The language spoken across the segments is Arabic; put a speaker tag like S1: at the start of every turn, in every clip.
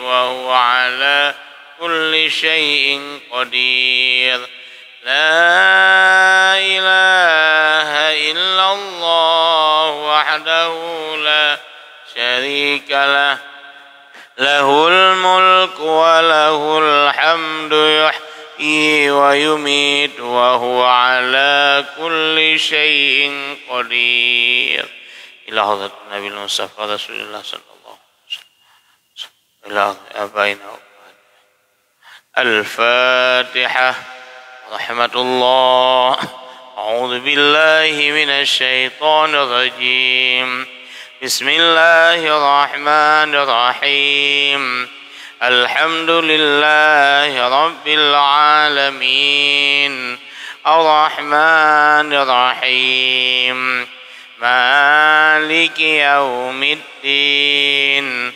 S1: وهو على كل شيء قدير. لا إله إلا الله وحده لا شريك له له الملك وله الحمد يحيي ويميت وهو على كل شيء قدير. إلى حضرة النبي المصطفى رسول الله صلى الله عليه وسلم إلى آبائنا الفاتحة. رحمة الله. أعوذ بالله من الشيطان الرجيم. بسم الله الرحمن الرحيم. الحمد لله رب العالمين الرحمن الرحيم مالك يوم الدين.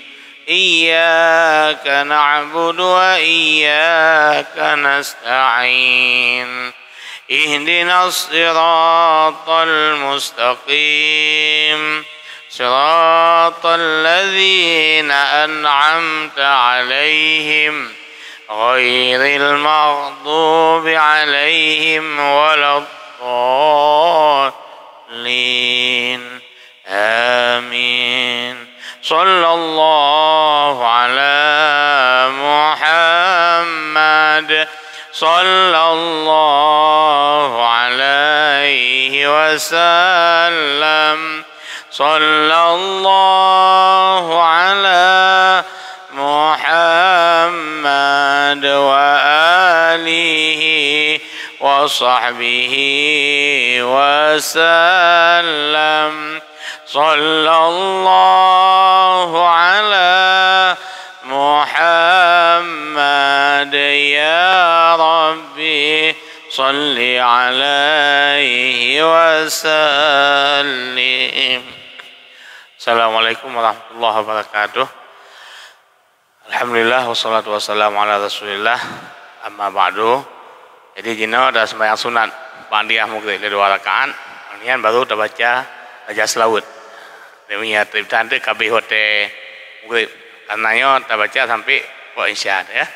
S1: إياك نعبد وإياك نستعين. اهدنا الصراط المستقيم صراط الذين أنعمت عليهم غير المغضوب عليهم ولا الضالين. آمين. صلى الله على محمد صلى الله عليه وسلم. صلى الله على محمد وآله وصحبه وسلم. صلى الله على محمد يا ربي صل عليه وسلم. Assalamualaikum warahmatullahi wabarakatuh. Alhamdulillah wassalatu wassalamu ala rasulillah. Amma ba'du. Jadi jino ada sembahyang sunat Ba'diyah maghrib 2 rakaat. Kemudian baru kita baca Rajas Laut. Demikian tanda kabeh hote maghrib. Karenanya kita baca sampai wa isya ya.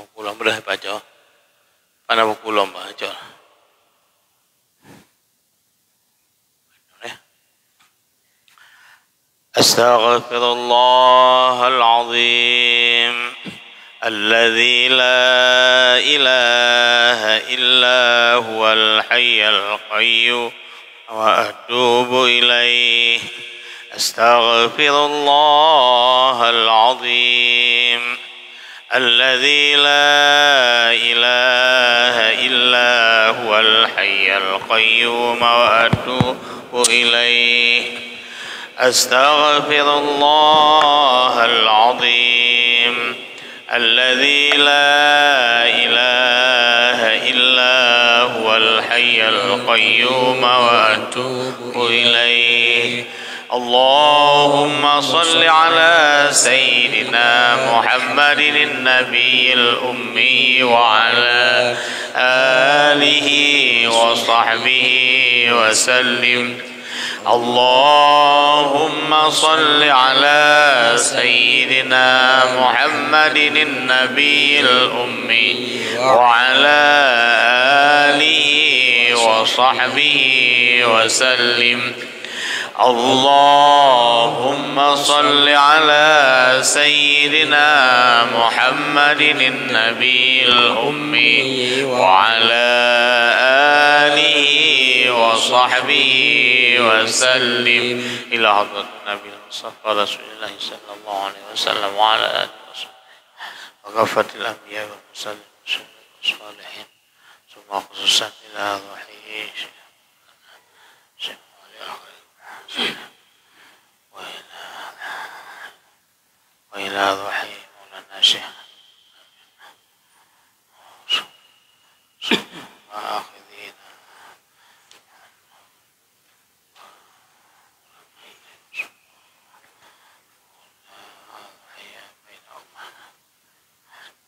S1: buku lom boleh baca. Mana buku lom baca. أستغفر الله العظيم الذي لا إله إلا هو الحي القيوم وأتوب إليه أستغفر الله العظيم الذي لا إله إلا هو الحي القيوم وأتوب إليه أستغفر الله العظيم الذي لا إله إلا هو الحي القيوم وأتوب إليه اللهم صل على سيدنا محمد النبي الأمي وعلى آله وصحبه وسلم اللهم صل على سيدنا محمد النبي الأمي وعلى آله وصحبه وسلم اللهم صل على سيدنا محمد النبي الأمي وعلى آله وصحبه وسلم إلى حضرة النبي المصطفى رسول الله صلى الله عليه وسلم وعلى آله وصحبه وكافة الأنبياء والمرسلين والصالحين ثم خصوصا إلى روحه وإلى روحه مولانا شيخ وآخذين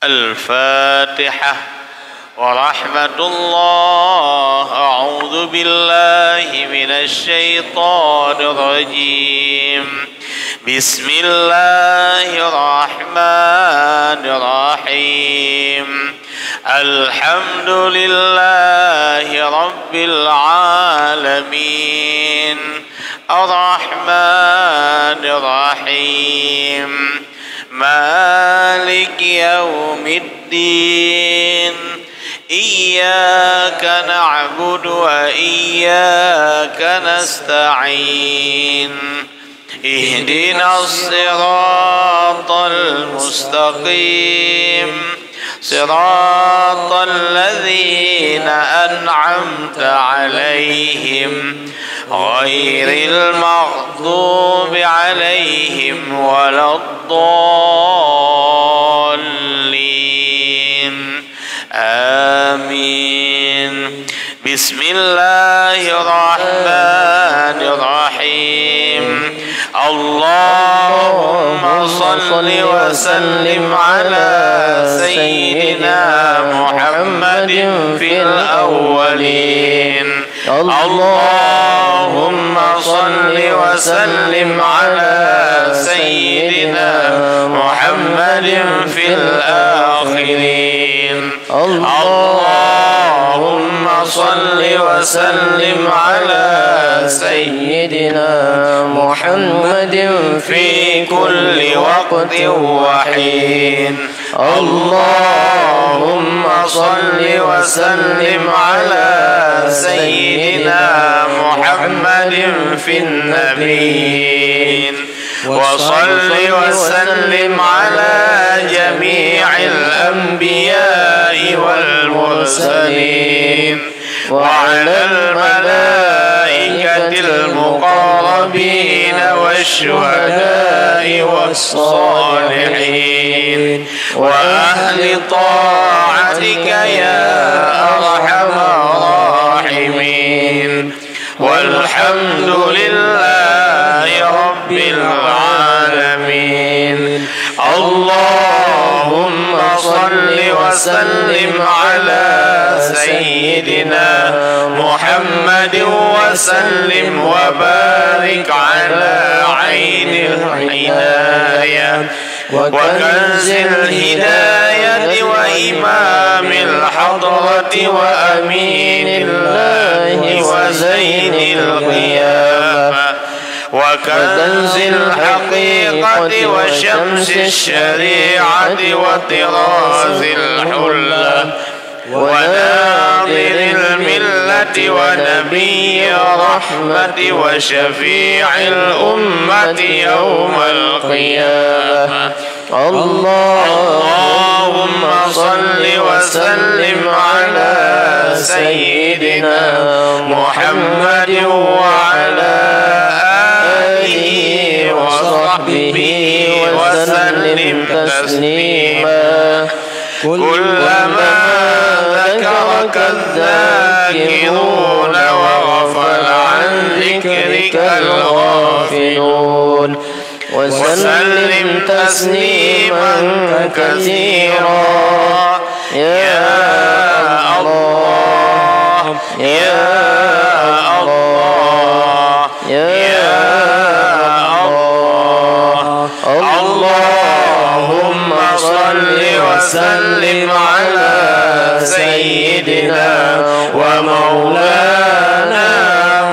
S1: الفاتحة ورحمة الله أعوذ بالله من الشيطان الرجيم بسم الله الرحمن الرحيم الحمد لله رب العالمين الرحمن الرحيم مالك يوم الدين إياك نعبد وإياك نستعين اهدنا الصراط المستقيم صراط الذين أنعمت عليهم غير المغضوب عليهم ولا الضالين آمين بسم الله الرحمن الرحيم اللهم صل وسلم على سيدنا محمد في الأولين اللهم صل وسلم على سيدنا محمد في الآخرين اللهم صل وسلم على سيدنا محمد في كل وقت وحين اللهم صل وسلم على سيدنا محمد في النبيين وصل وسلم على جميع الأنبياء والمرسلين وعلى الملائكة المقربين والشهداء والصالحين وأهل طاعتك يا أرحم الراحمين والحمد لله رب العالمين اللهم صل وسلم على سيدنا محمد وسلم وبارك على عين العناية وكنز الهداية وإمام الحضرة وأمين الله وزين القيامة وكنز الحقيقة وشمس الشريعة وطراز الحلة وناظر الملة ونبي الرحمة وشفيع الأمة يوم القيامة اللهم صل وسلم على سيدنا محمد وعلى آله وصحبه وسلم تسليما كلما ذكرك الذاكرون وغفل عن ذكرك الغافلون وسلم تسليما كثيرا يا الله يا الله يا الله اللهم صل وسلم على سيدنا ومولانا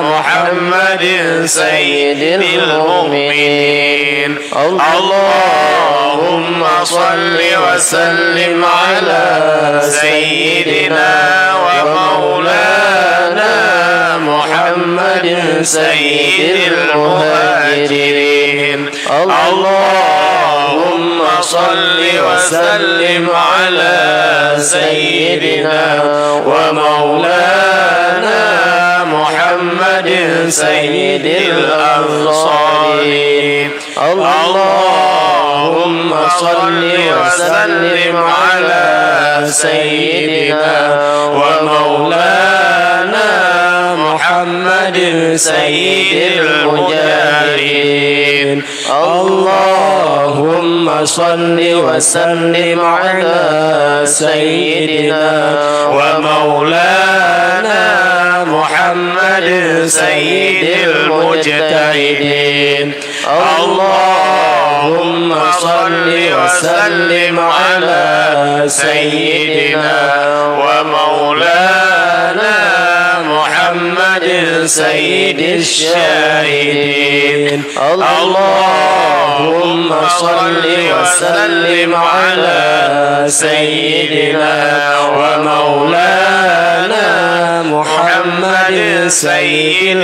S1: محمد سيد المؤمنين اللهم صل وسلم على سيدنا ومولانا محمد سيد المهاجرين اللهم صل وسلم على سيدنا ومولانا محمد سيد الأنصارين اللهم صل وسلم على سيدنا ومولانا محمد سيد المجاهدين اللهم صل وسلم على سيدنا ومولانا محمد سيد المجتهدين اللهم صل وسلم على سيدنا ومولانا محمد سيد الشاهدين اللهم صل وسلم على سيدنا ومولانا محمد سيد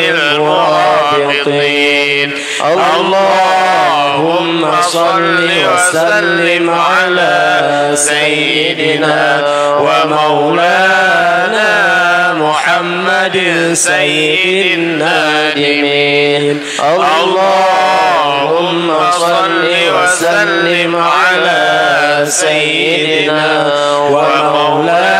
S1: المرابطين اللهم صل وسلم على سيدنا ومولانا محمد سيد النادمين اللهم صل وسلم على سيدنا ومولانا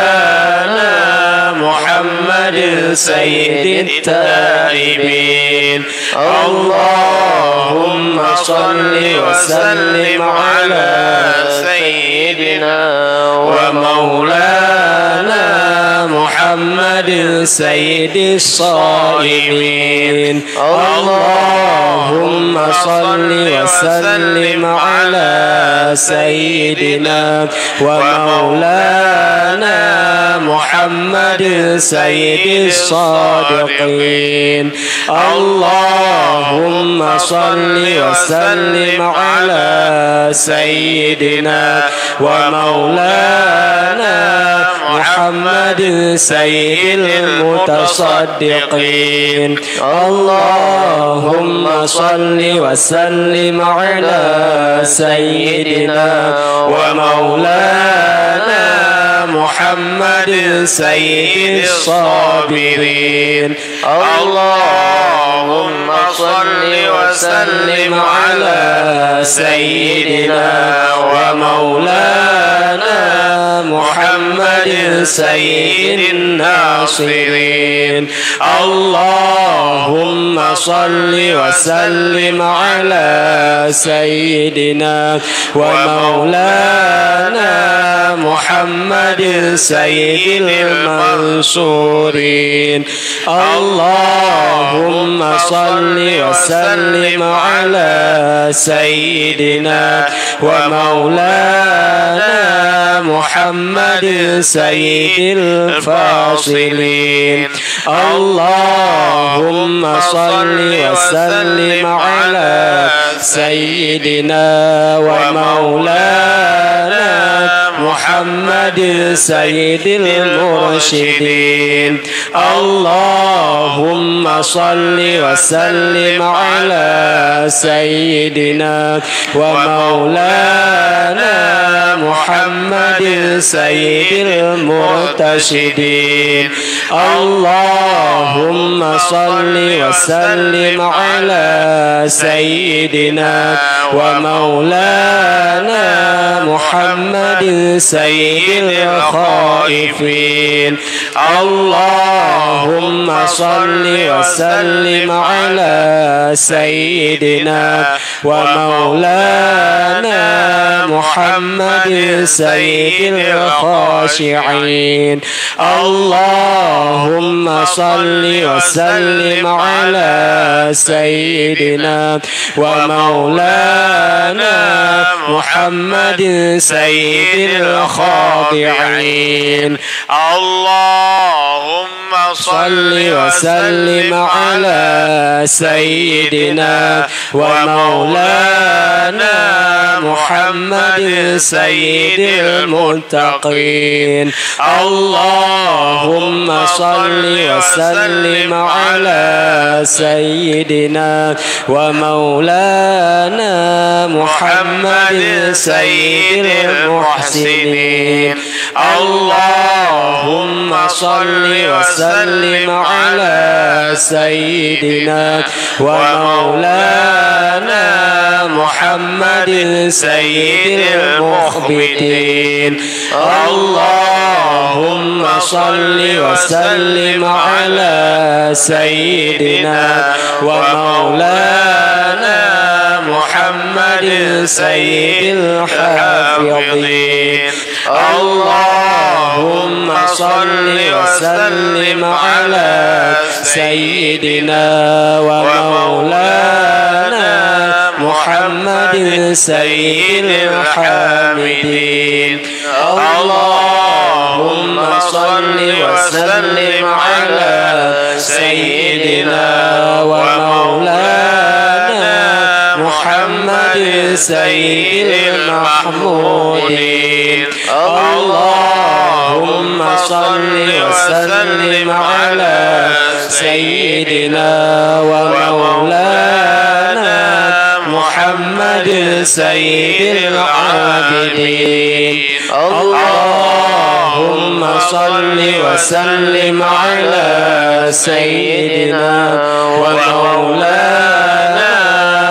S1: محمد سيد التائبين اللهم صل وسلم على سيدنا ومولانا محمد سيد الصائمين اللهم صل وسلم على سيدنا ومولانا محمد سيد الصادقين اللهم صل وسلم على سيدنا ومولانا محمد سيد المتصدقين اللهم صل وسلم على سيدنا ومولانا محمد سيد الصابرين اللهم صل وسلم على سيدنا ومولانا
S2: محمد سيد الناصرين اللهم صل وسلم على سيدنا ومولانا محمد سيد المنصورين اللهم صل وسلم على سيدنا ومولانا محمد سيد الفاصلين اللهم صل وسلم على سيدنا ومولانا محمد سيد المرشدين اللهم صل وسلم على سيدنا ومولانا محمد سيد المرتشدين اللهم صل وسلم على سيدنا ومولانا محمد سيد الخائفين اللهم صل وسلم على سيدنا ومولانا محمد سيد الخاشعين اللهم صل وسلم على سيدنا ومولانا محمد سيد الخاضعين اللهم صل وسلم على سيدنا ومولانا محمد سيد المتقين اللهم صل وسلم على سيدنا ومولانا محمد سيد المحسنين اللهم صل وسلم على سيدنا ومولانا محمد سيد المخبتين اللهم صل وسلم على سيدنا ومولانا محمد سيد الحافظين اللهم صل وسلم على سيدنا ومولانا محمد سيد الحامدين اللهم صل وسلم على سيدنا ومولانا محمد سيد المحمودين اللهم صل وسلم على سيدنا ومولانا محمد سيد العابدين اللهم صل وسلم على سيدنا ومولانا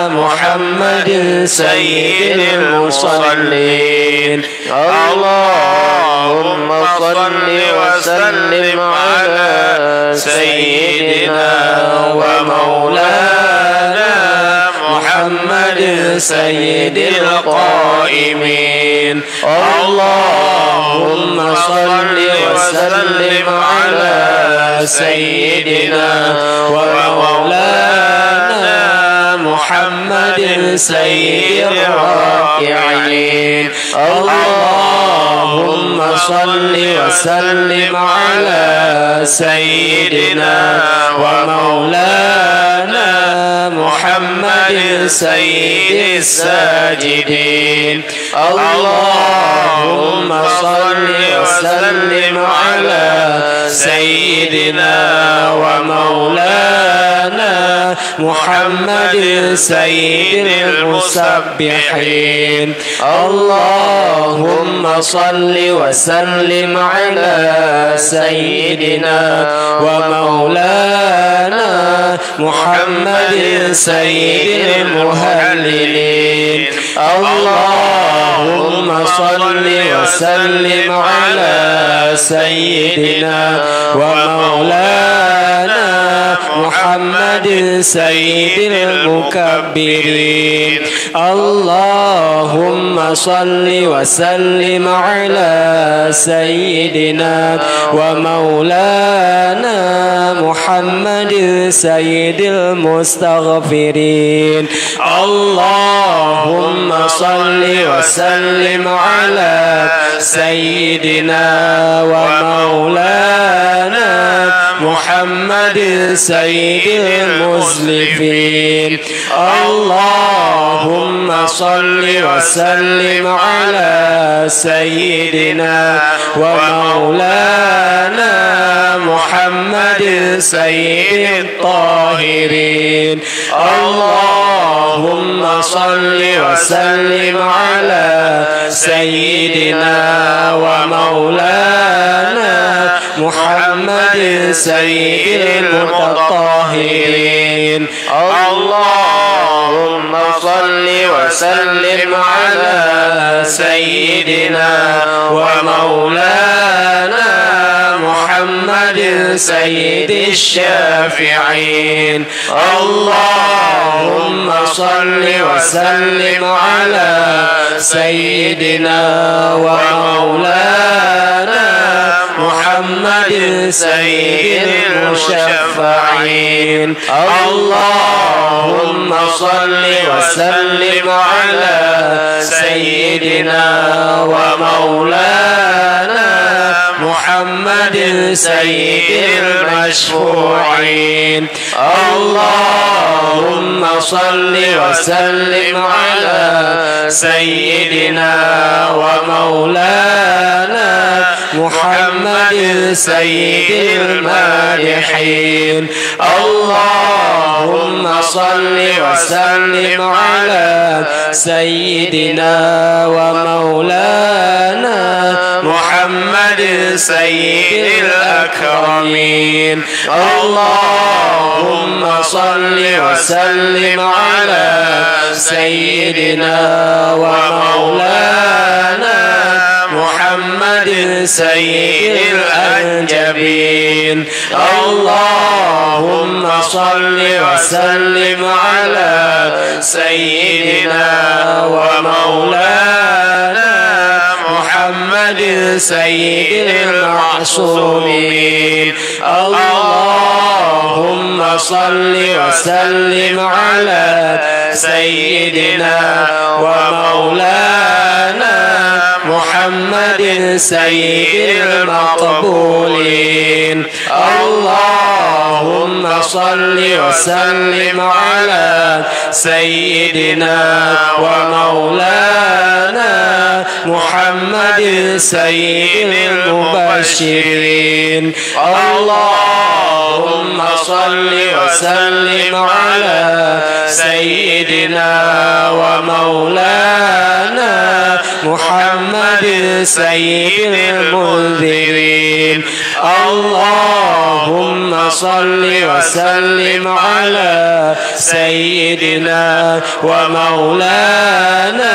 S2: محمد سيد المصلين اللهم صل وسلم على سيدنا ومولانا محمد سيد القائمين اللهم صل وسلم على سيدنا ومولانا محمد سيد الراكعين اللهم صل وسلم على سيدنا ومولانا محمد سيد الساجدين اللهم صل وسلم على سيدنا ومولانا محمد سيد المسبحين اللهم صل وسلم على سيدنا ومولانا محمد سيد المهللين اللهم صل وسلم على سيدنا ومولانا محمد سيد المكبرين اللهم صل وسلم على سيدنا ومولانا محمد سيد المستغفرين اللهم صل وسلم على سيدنا ومولانا محمد سيد المزلفين اللهم صل وسلم على سيدنا ومولانا محمد سيد الطاهرين اللهم صل وسلم على سيدنا ومولانا محمد سيد المتطهرين اللهم صل وسلم على سيدنا ومولانا محمد سيد الشافعين اللهم صل وسلم على سيدنا ومولانا محمد سيد المشفعين اللهم صل وسلم على سيدنا ومولانا محمد سيد المشفوعين اللهم صل وسلم على سيدنا ومولانا محمد سيد المادحين اللهم صل وسلم على سيدنا ومولانا محمد سيد الأكرمين اللهم صل وسلم على سيدنا ومولانا محمد سيد الأنجبين اللهم صل وسلم على سيدنا ومولانا محمد سيد المعصومين اللهم صل وسلم على سيدنا ومولانا محمد سيد المقبولين اللهم صل وسلم على سيدنا ومولانا محمد سيد المبشرين اللهم صل وسلم على سيدنا ومولانا محمد سيد المنذرين اللهم صل وسلم على سيدنا ومولانا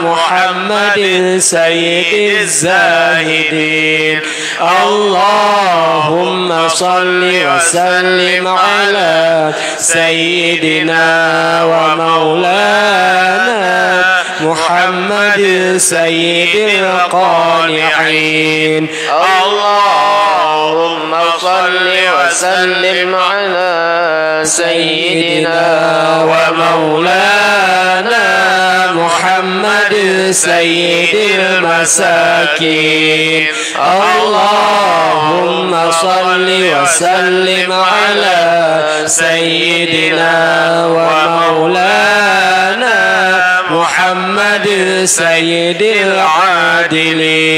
S2: محمد سيد الزاهدين اللهم صل وسلم على سيدنا ومولانا محمد سيد القانعين اللهم صل وسلم على سيدنا ومولانا محمد سيد المساكين اللهم صل وسلم على سيدنا ومولانا محمد سيد العادلين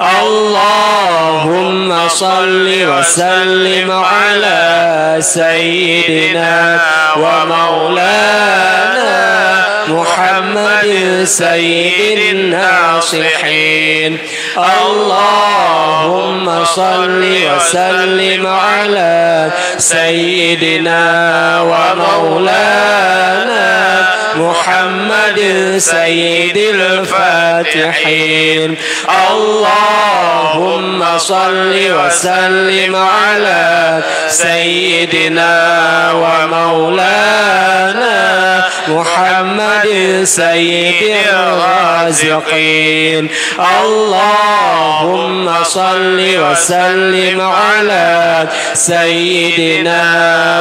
S2: اللهم صل وسلم على سيدنا ومولانا محمد سيد الناصحين اللهم صل وسلم على سيدنا ومولانا محمد سيد الفاتحين اللهم صل وسلم على سيدنا ومولانا محمد سيد الرازقين اللهم صل وسلم على سيدنا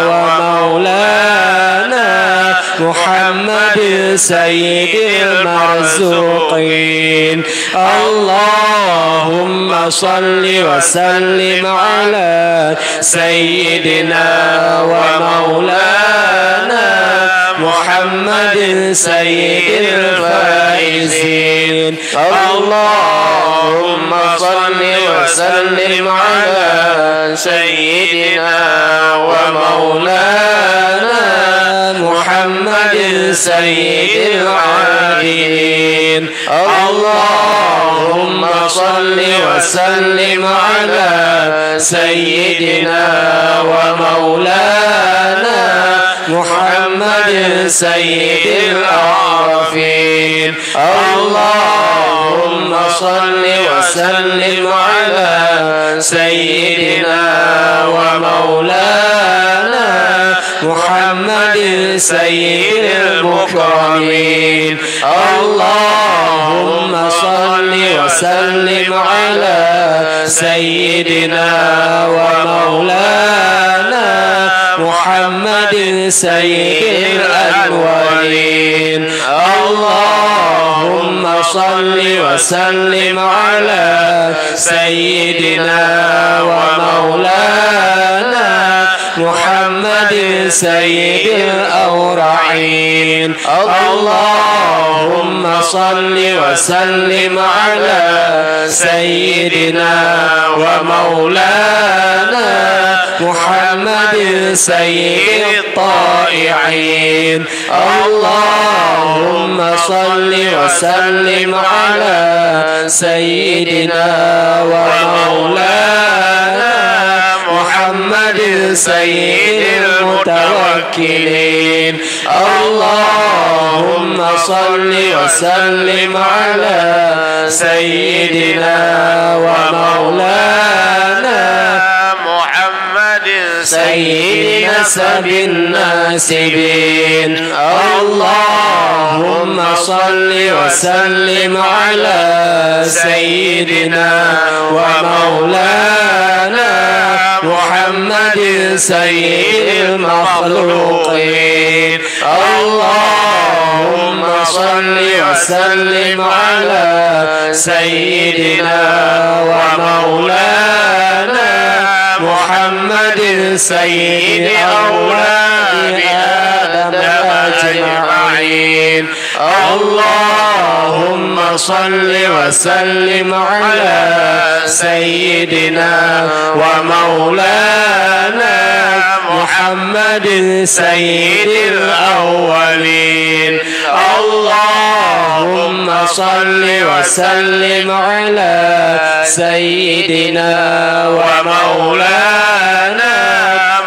S2: ومولانا محمد سيد المرزوقين اللهم صل وسلم على سيدنا ومولانا محمد سيد الفائزين اللهم صل وسلم على سيدنا ومولانا محمد سيد العابدين اللهم صل وسلم على سيدنا ومولانا محمد سيد العارفين اللهم صل وسلم على سيدنا ومولانا محمد سيد المكرمين اللهم صل وسلم على سيدنا ومولانا محمد سيد الأنوارين اللهم صل وسلم على سيدنا ومولانا محمد سيد الأورعين اللهم صل وسلم على سيدنا ومولانا محمد سيد الطائعين اللهم صل وسلم على سيدنا ومولانا محمد سيد المتوكلين اللهم صل وسلم على سيدنا ومولانا محمد سيد نسب الناسبين اللهم صل وسلم على سيدنا ومولانا محمد سيد المخلوقين اللهم صل وسلم على سيدنا ومولانا محمد سيد أولاد آدم أجمعين اللهم صل وسلم على سيدنا ومولانا محمد سيد الأولين اللهم صل وسلم على سيدنا ومولانا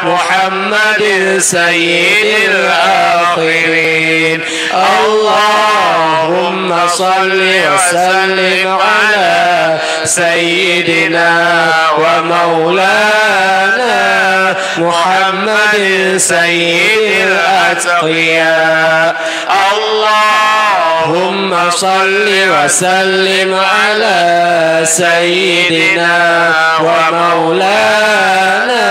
S2: محمد سيد الآخرين اللهم صل وسلم على سيدنا ومولانا محمد سيد الأتقياء اللهم صل وسلم على سيدنا ومولانا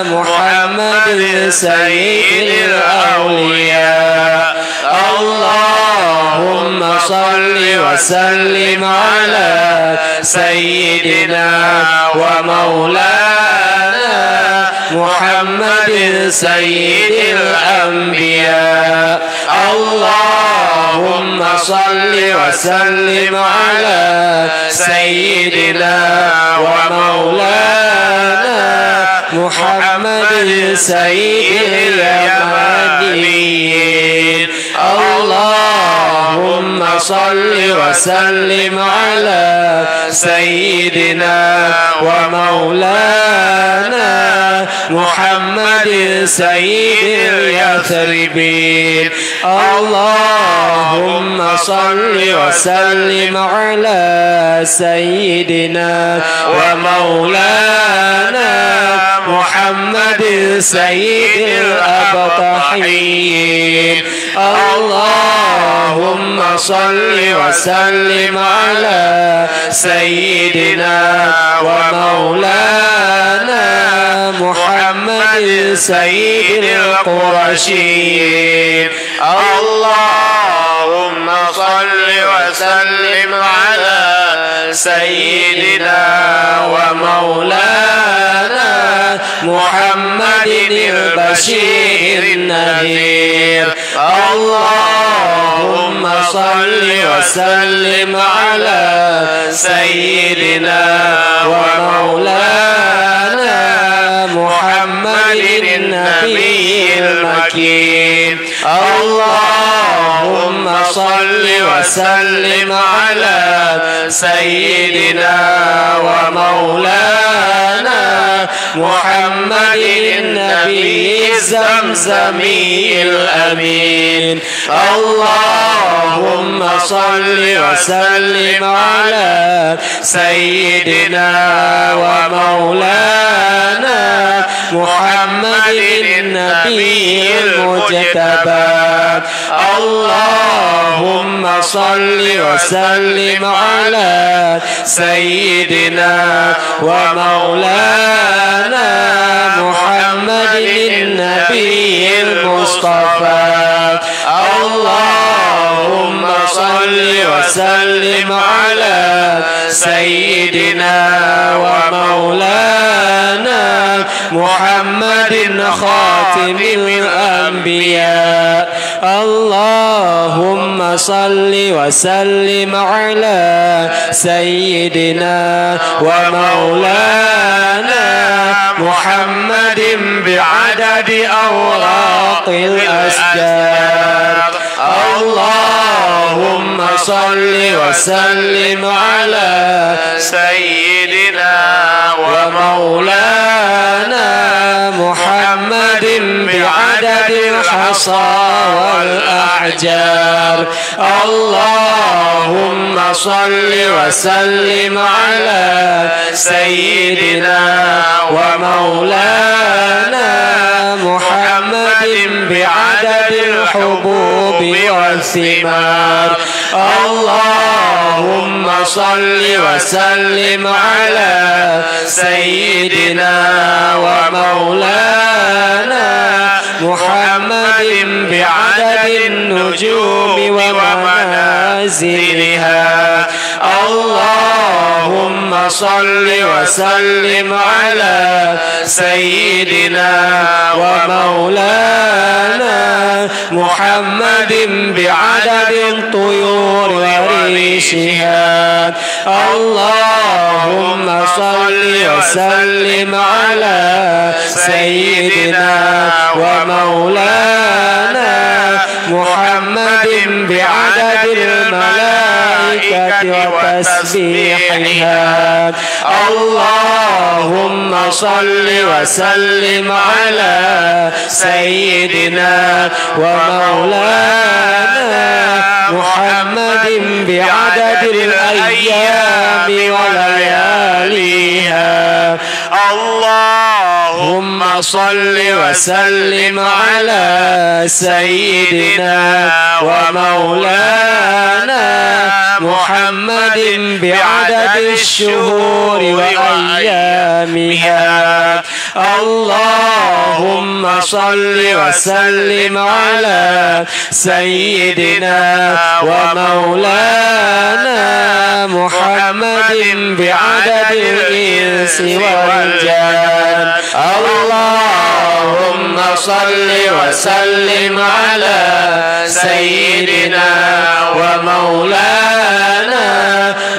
S2: محمد سيد الأولياء اللهم صل وسلم على سيدنا ومولانا محمد سيد الأنبياء اللهم صل وسلم على سيدنا ومولانا محمد سيد اليمانيين اللهم اللهم صل وسلم على سيدنا ومولانا محمد سيد اليثربين اللهم صل وسلم على سيدنا ومولانا محمد سيد الأبطحيين اللهم صل وسلم على سيدنا ومولانا محمد سيد القرشيين
S1: اللهم صل وسلم على سيدنا
S2: ومولانا محمد البشير النذير اللهم صل وسلم على سيدنا ومولانا محمد النبي المكين اللهم صل وسلم على سيدنا ومولانا محمد النبي الزمزمي الأمين اللهم صل وسلم على سيدنا ومولانا محمد النبي المجتبى اللهم صل وسلم على سيدنا ومولانا محمد النبي المصطفى اللهم صل وسلم على سيدنا ومولانا محمد خاتم الأنبياء اللهم صل وسلم على سيدنا ومولانا محمد بعدد أوراق الأشجار اللهم صل وسلم على
S1: سيدنا
S2: ومولانا محمد بعدد الحصى والأحجار اللهم صل وسلم على سيدنا ومولانا محمد بعدد الحبوب والثمار اللهم صل وسلم على سيدنا ومولانا محمد بعدد النجوم ومنازلها اللهم صل وسلم على سيدنا ومولانا محمد بعدد الطيور وريشها اللهم صل وسلم على سيدنا ومولانا محمد بعدد الملائكة وتسبيحها اللهم صل وسلم على سيدنا ومولانا محمد بعدد الأيام ولياليها اللهم صل وسلم على سيدنا ومولانا محمد بعدد الشهور وأيامها اللهم صل وسلم على سيدنا ومولانا محمد بعدد الإنس والجان اللهم صل وسلم على سيدنا ومولانا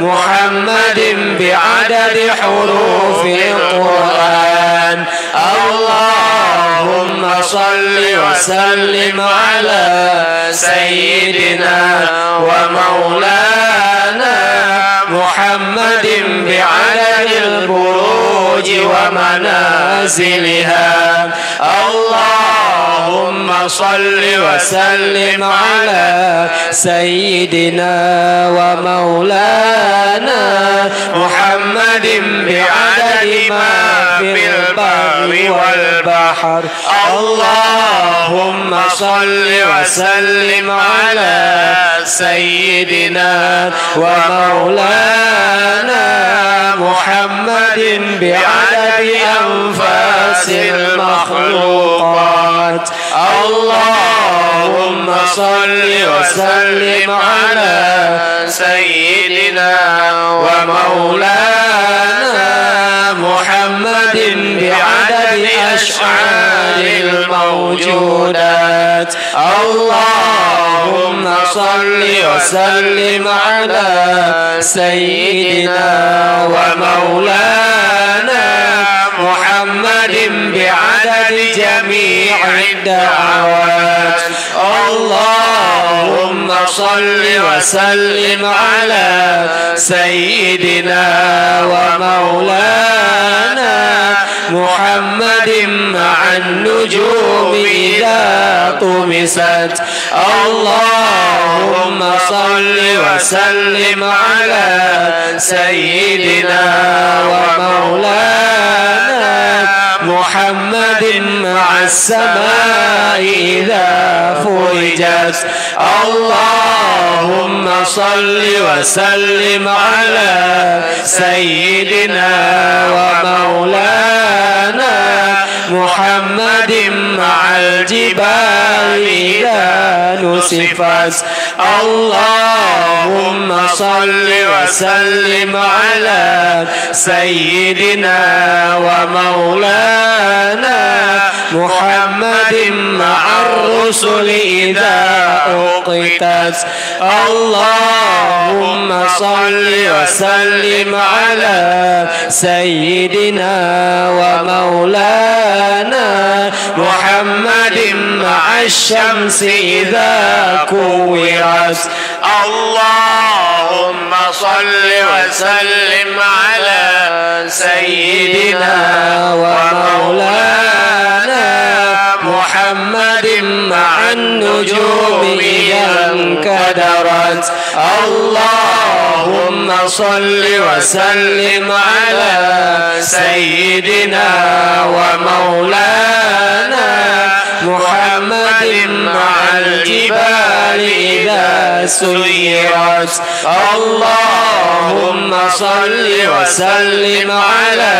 S2: محمد بعدد حروف القرآن اللهم صل وسلم على سيدنا ومولانا محمد بعدد البروج ومنازلها. اللهم صل وسلم على سيدنا ومولانا محمد بعدد ما في البر والبحر. اللهم صل وسلم على سيدنا ومولانا محمد بعدد أنفاس المخلوقات. اللهم صل وسلم على سيدنا ومولانا محمد بعدد أشعار الموجودات. اللهم صل وسلم على سيدنا ومولانا محمد بعدد جميع الدعوات. اللهم صل وسلم على سيدنا ومولانا محمد مع النجوم إذا طمست. اللهم صل وسلم على سيدنا ومولانا محمد مع السماء إذا فرجت. اللهم صل وسلم على سيدنا ومولانا محمد مع الجبال إذا نسفت. اللهم صل وسلم على سيدنا ومولانا محمد مع الرسل إذا أقتت. اللهم صل وسلم على سيدنا ومولانا محمد مع الشمس إذا كورت. اللهم صل وسلم على سيدنا ومولانا محمد مع النجوم إذا انكدرت. اللهم صل وسلم على سيدنا ومولانا محمد مع الجبال إذا سيرت. اللهم صل وسلم على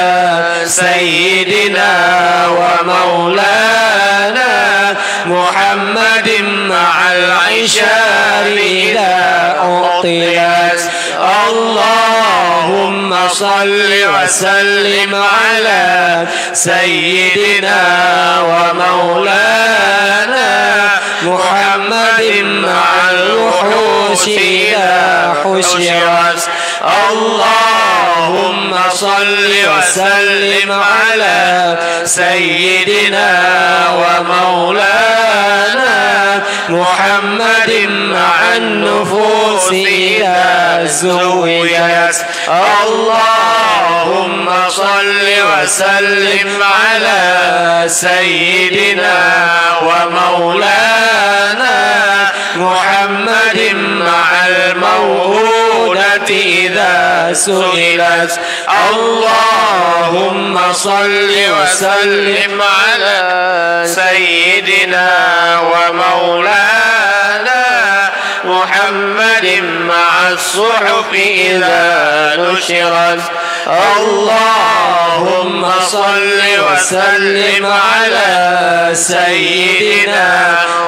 S2: سيدنا ومولانا محمد مع العشار إذا أعطيت. اللهم صل وسلم على سيدنا ومولانا محمد مع الوحوش إذا حشرت. اللهم صل وسلم على سيدنا ومولانا محمد مع النفوس إذا زوجت. اللهم صل وسلم على سيدنا ومولانا محمد مع الموءودة إذا سئلت. اللهم صل وسلم على سيدنا ومولانا محمد مع الصحف إذا نشرت. اللهم صل وسلم على سيدنا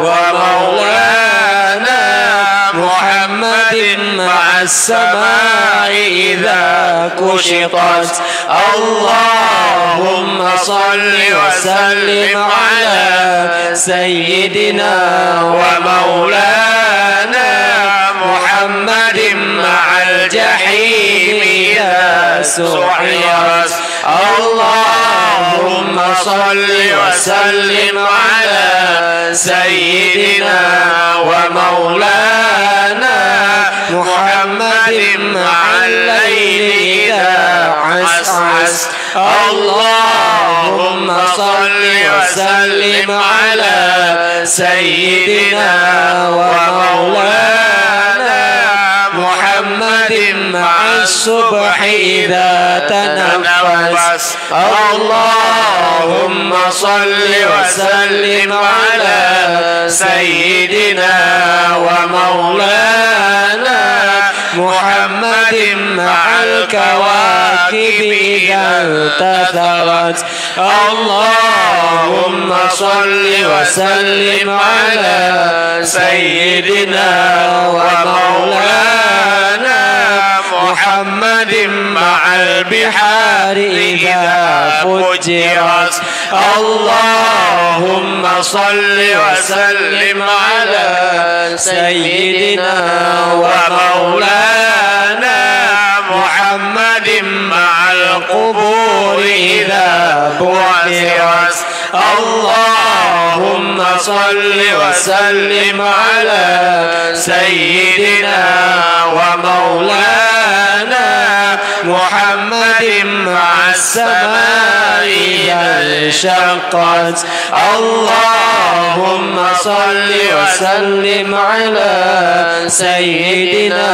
S2: ومولانا محمد مع السماء إذا كشطت. اللهم صل وسلم على سيدنا ومولانا محمد مع والجحيم إذا سعرت اللهم صل وسلم على سيدنا ومولانا محمد مع الليل إذا عسعس اللهم صل وسلم على سيدنا ومولانا محمد مع الصبح إذا تنفس اللهم صل وسلم على سيدنا ومولانا محمد مع الكواكب إذا انتثرت اللهم صل وسلم على سيدنا ومولانا محمد مع البحار إذا فجرت اللهم صل وسلم على سيدنا ومولانا محمد مع القبور إذا بعثرت اللهم صل وسلم على سيدنا ومولانا محمد مع السماء إذا انشقت اللهم صل وسلم على سيدنا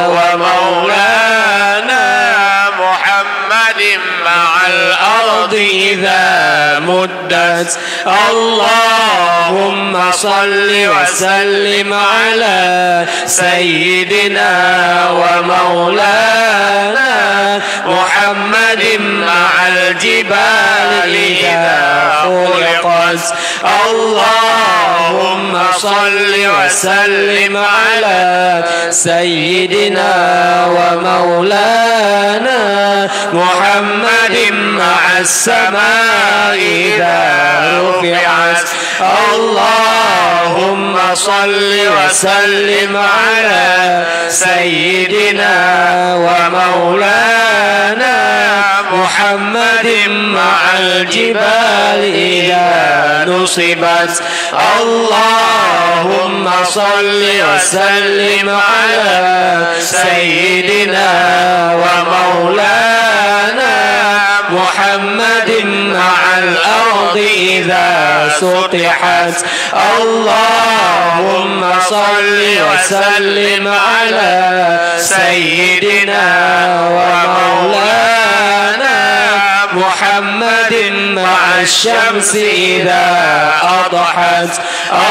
S2: ومولانا محمد مع الأرض إذا مدت اللهم صل وسلم على سيدنا ومولانا محمد مع الجبال إذا خلقت اللهم صل وسلم على سيدنا ومولانا محمد مع السماء إذا رفعت اللهم صل وسلم على سيدنا ومولانا محمد مع الجبال إذا نصبت اللهم صل وسلم على سيدنا ومولانا محمد مع الأرض إذا سطحت اللهم صل وسلم على سيدنا ومولانا محمد مع الشمس إذا أضحت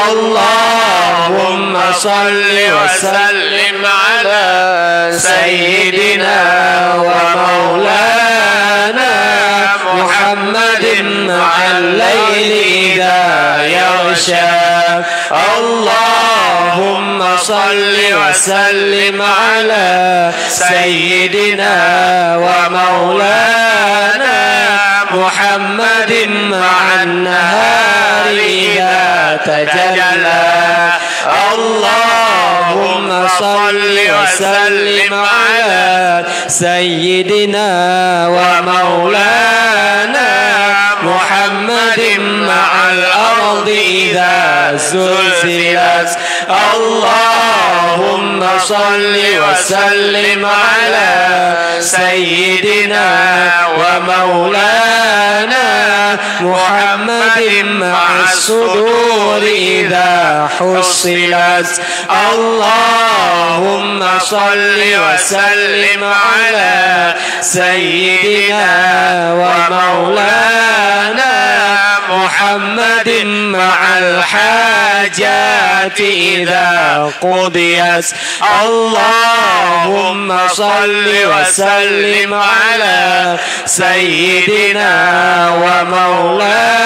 S2: اللهم صل وسلم على سيدنا ومولانا محمد مع الليل إذا يغشى اللهم صل وسلم على سيدنا ومولانا محمد مع النهار إذا تجلى اللهم صل وسلم على سيدنا ومولانا محمد مع الأرض إذا زلزلت اللهم صل وسلم على سيدنا ومولانا محمد مع الصدور إذا حصلت اللهم صل وسلم على سيدنا ومولانا محمد مع الحاجات إذا قضيت اللهم صل وسلم على سيدنا ومولانا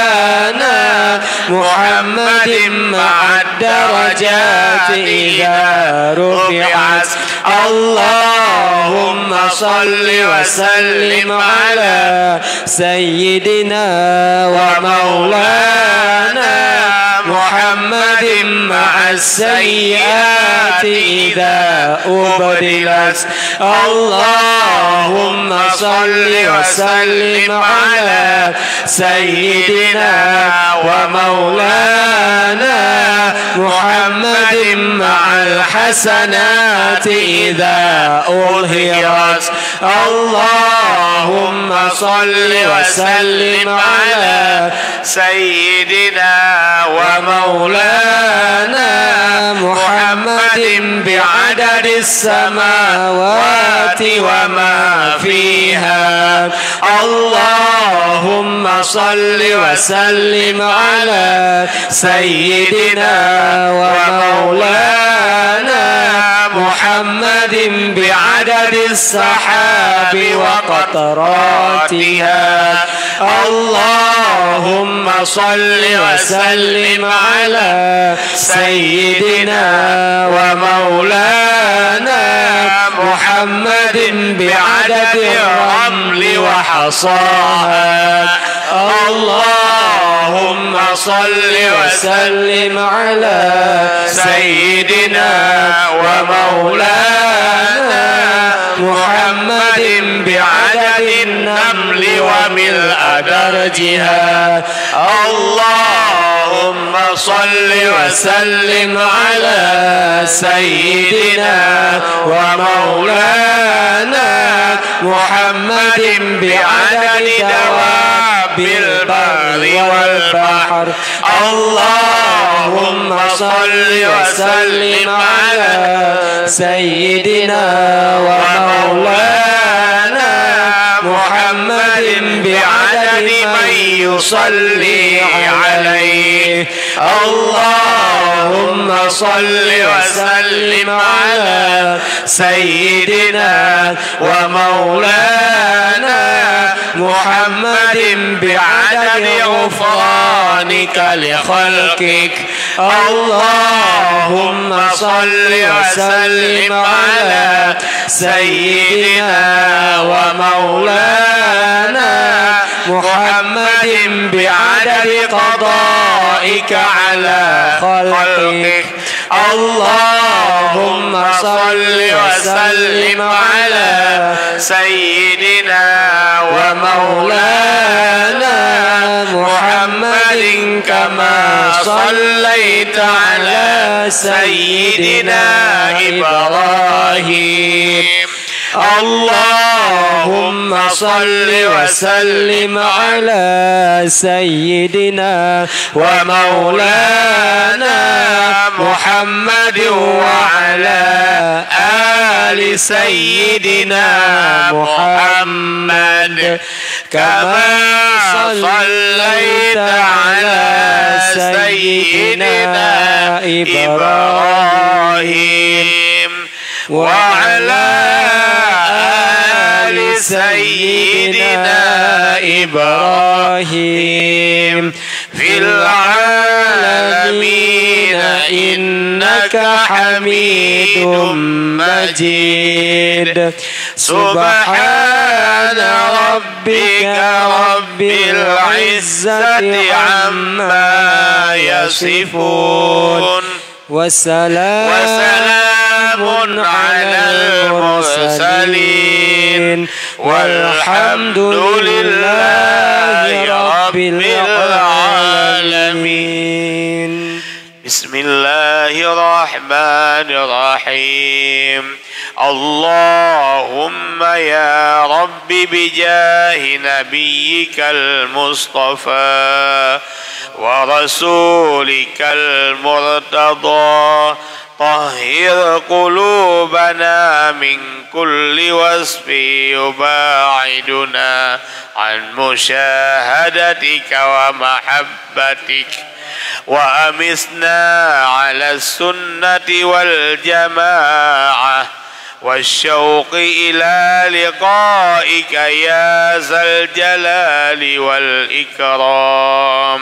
S2: محمد مع الدرجات إذا رفعت اللهم صل وسلم على سيدنا ومولانا محمد محمد مع السيئات إذا أبدلت اللهم صل وسلم على سيدنا ومولانا محمد مع الحسنات إذا أظهرت اللهم صل وسلم على سيدنا ومولانا محمد بعدد السماوات وما فيها اللهم صل وسلم على سيدنا ومولانا محمد بعدد السحاب وقطراتها اللهم صل وسلم على سيدنا ومولانا محمد بعدد الرمل وحصاها اللهم صل وسلم على سيدنا ومولانا محمد بعدد النمل وملء درجها اللهم صل وسلم على سيدنا ومولانا محمد بعدد دواب البر والبحر اللهم صل وسلم على سيدنا ومولانا محمد بعدد من يصلي عليه اللهم صل وسلم على سيدنا ومولانا محمد بعدد غفرانك لخلقك اللهم صل وسلم على سيدنا ومولانا محمد بعدد قضائك على خلقك اللهم صل وسلم على سيدنا ومولانا محمد كما صليت على سيدنا إبراهيم اللهم صل وسلم على سيدنا ومولانا محمد وعلى آل سيدنا محمد كما صليت على سيدنا إبراهيم وعلى آل سيدنا إبراهيم في العالمين إنك حميد مجيد سبحان ربك رب العزة عما يصفون وسلام على المرسلين والحمد لله رب العالمين. بسم الله الرحمن الرحيم. اللهم يا رب بجاه نبيك المصطفى ورسولك المرتضى طهر قلوبنا من كل وصف يباعدنا عن مشاهدتك ومحبتك وأمسنا على السنة والجماعة والشوق إلى لقائك يا ذا الجلال والإكرام.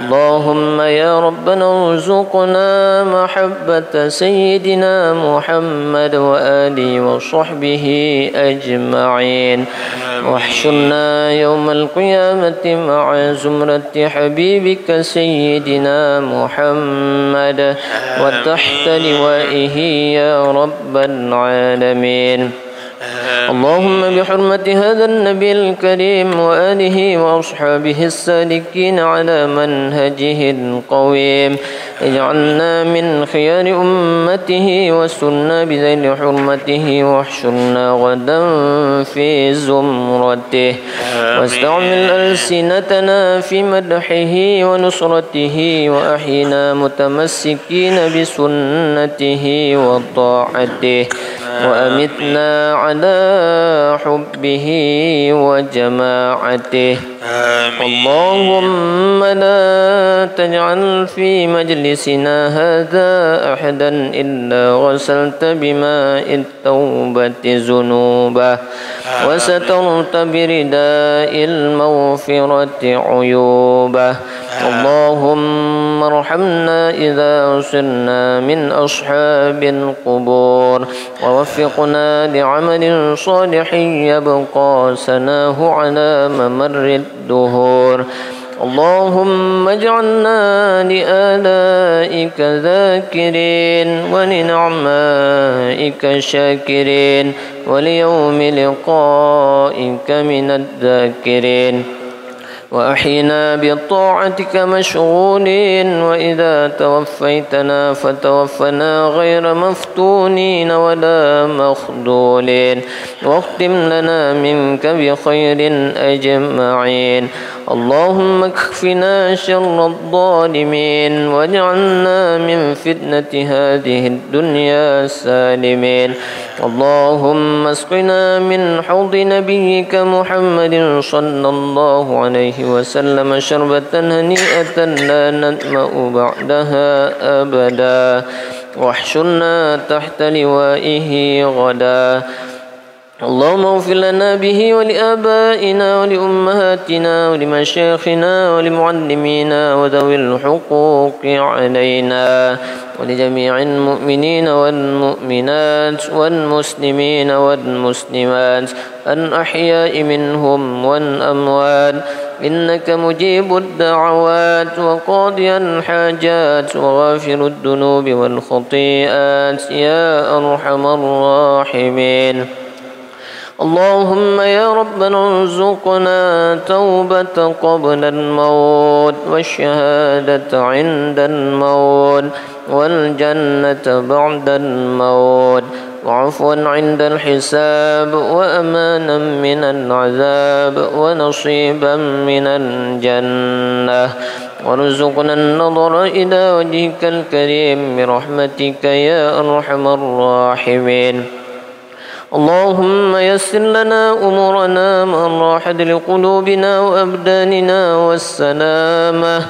S3: اللهم يا ربنا ارزقنا محبة سيدنا محمد وآله وصحبه أجمعين واحشرنا يوم القيامة مع زمرة حبيبك سيدنا محمد وتحت لوائه يا رب العالمين. اللهم بحرمة هذا النبي الكريم وآله وأصحابه السالكين على منهجه القويم اجعلنا من خيار أمته واسترنا بذيل حرمته واحشرنا غدا في زمرته واستعمل ألسنتنا في مدحه ونصرته وأحينا متمسكين بسنته وطاعته وأمتنا على حبه وجماعته. اللهم لا تجعل في مجلسنا هذا أحدا إلا غسلت بماء التوبة ذنوبه وسترت برداء المغفرة عيوبه. اللهم ارحمنا إذا صرنا من أصحاب القبور ووفقنا لعمل صالح يبقى سناه على ممر الدهور. اللهم اجعلنا لآلائك ذاكرين ولنعمائك شاكرين وليوم لقائك من الذاكرين وأحينا بطاعتك مشغولين وإذا توفيتنا فتوفنا غير مفتونين ولا مخذولين واختم لنا منك بخير أجمعين. اللهم اكفنا شر الظالمين واجعلنا من فتنة هذه الدنيا سالمين. اللهم اسقنا من حوض نبيك محمد صلى الله عليه وسلم شربة هنيئة لا نظمأ بعدها أبدا واحشرنا تحت لوائه غدا. اللهم اغفر لنا به ولآبائنا ولأمهاتنا ولمشايخنا ولمعلمينا وذوي الحقوق علينا ولجميع المؤمنين والمؤمنات والمسلمين والمسلمات الأحياء منهم والأموات إنك مجيب الدعوات وقاضي الحاجات وغافر الذنوب والخطيئات يا أرحم الراحمين. اللهم يا ربنا ارزقنا توبة قبل الموت والشهادة عند الموت والجنة بعد الموت وعفوا عند الحساب وأمانا من العذاب ونصيبا من الجنة وارزقنا النظر إلى وجهك الكريم برحمتك يا أرحم الراحمين. اللهم يسر لنا أمورنا مع الراحة لقلوبنا وأبداننا والسلامة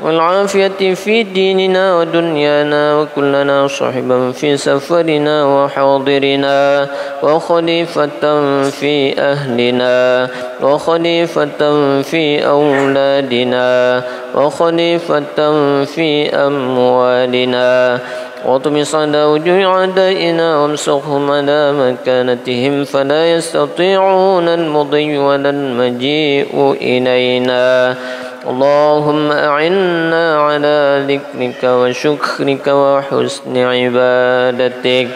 S3: والعافية في ديننا ودنيانا وكلنا صاحبا في سفرنا وحاضرنا وخليفة في أهلنا وخليفة في أولادنا وخليفة في أموالنا واطمس على وجوه أعدائنا وامسخهم على مكانتهم فلا يستطيعون المضي ولا المجيء إلينا. اللهم أعنا على ذكرك وشكرك وحسن عبادتك.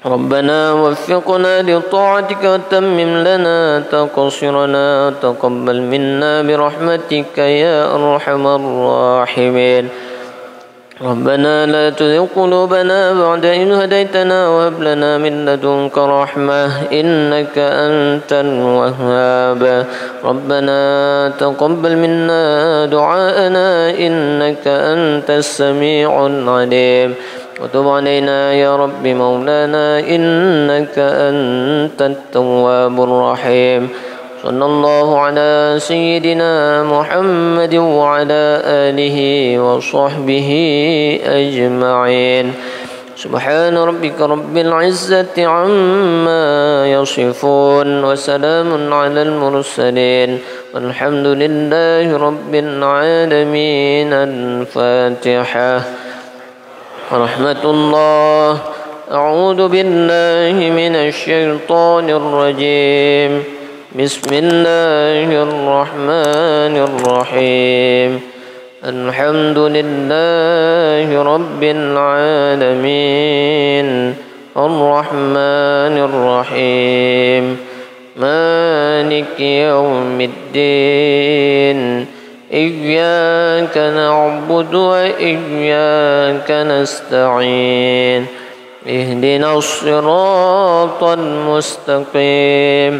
S3: ربنا وفقنا لطاعتك وتمم لنا تقصيرنا تقبل منا برحمتك يا أرحم الراحمين. ربنا لا تزغ قلوبنا بعد إذ هديتنا وهب لنا من لدنك رحمة إنك أنت الوهاب. ربنا تقبل منا دعاءنا إنك أنت السميع العليم وتب علينا يا رب مولانا إنك أنت التواب الرحيم. صلى الله على سيدنا محمد وعلى آله وصحبه أجمعين. سبحان ربك رب العزة عما يصفون وسلام على المرسلين والحمد لله رب العالمين. الفاتحة. رحمة الله. أعوذ بالله من الشيطان الرجيم. بسم الله الرحمن الرحيم. الحمد لله رب العالمين. الرحمن الرحيم. مالك يوم الدين. إياك نعبد وإياك نستعين. اهدنا الصراط المستقيم.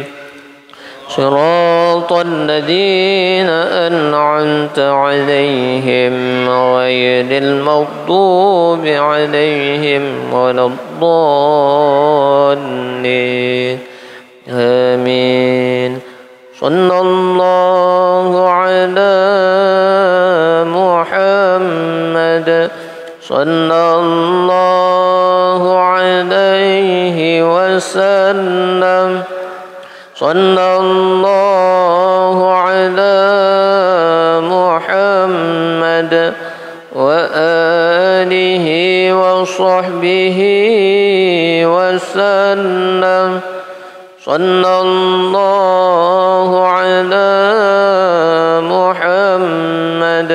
S3: صراط الذين أنعمت عليهم غير المغضوب عليهم ولا الضالين. آمين. صلى الله على محمد. صلى الله عليه وسلم. صلى الله على محمد وآله وصحبه وسلم. صلى الله على محمد.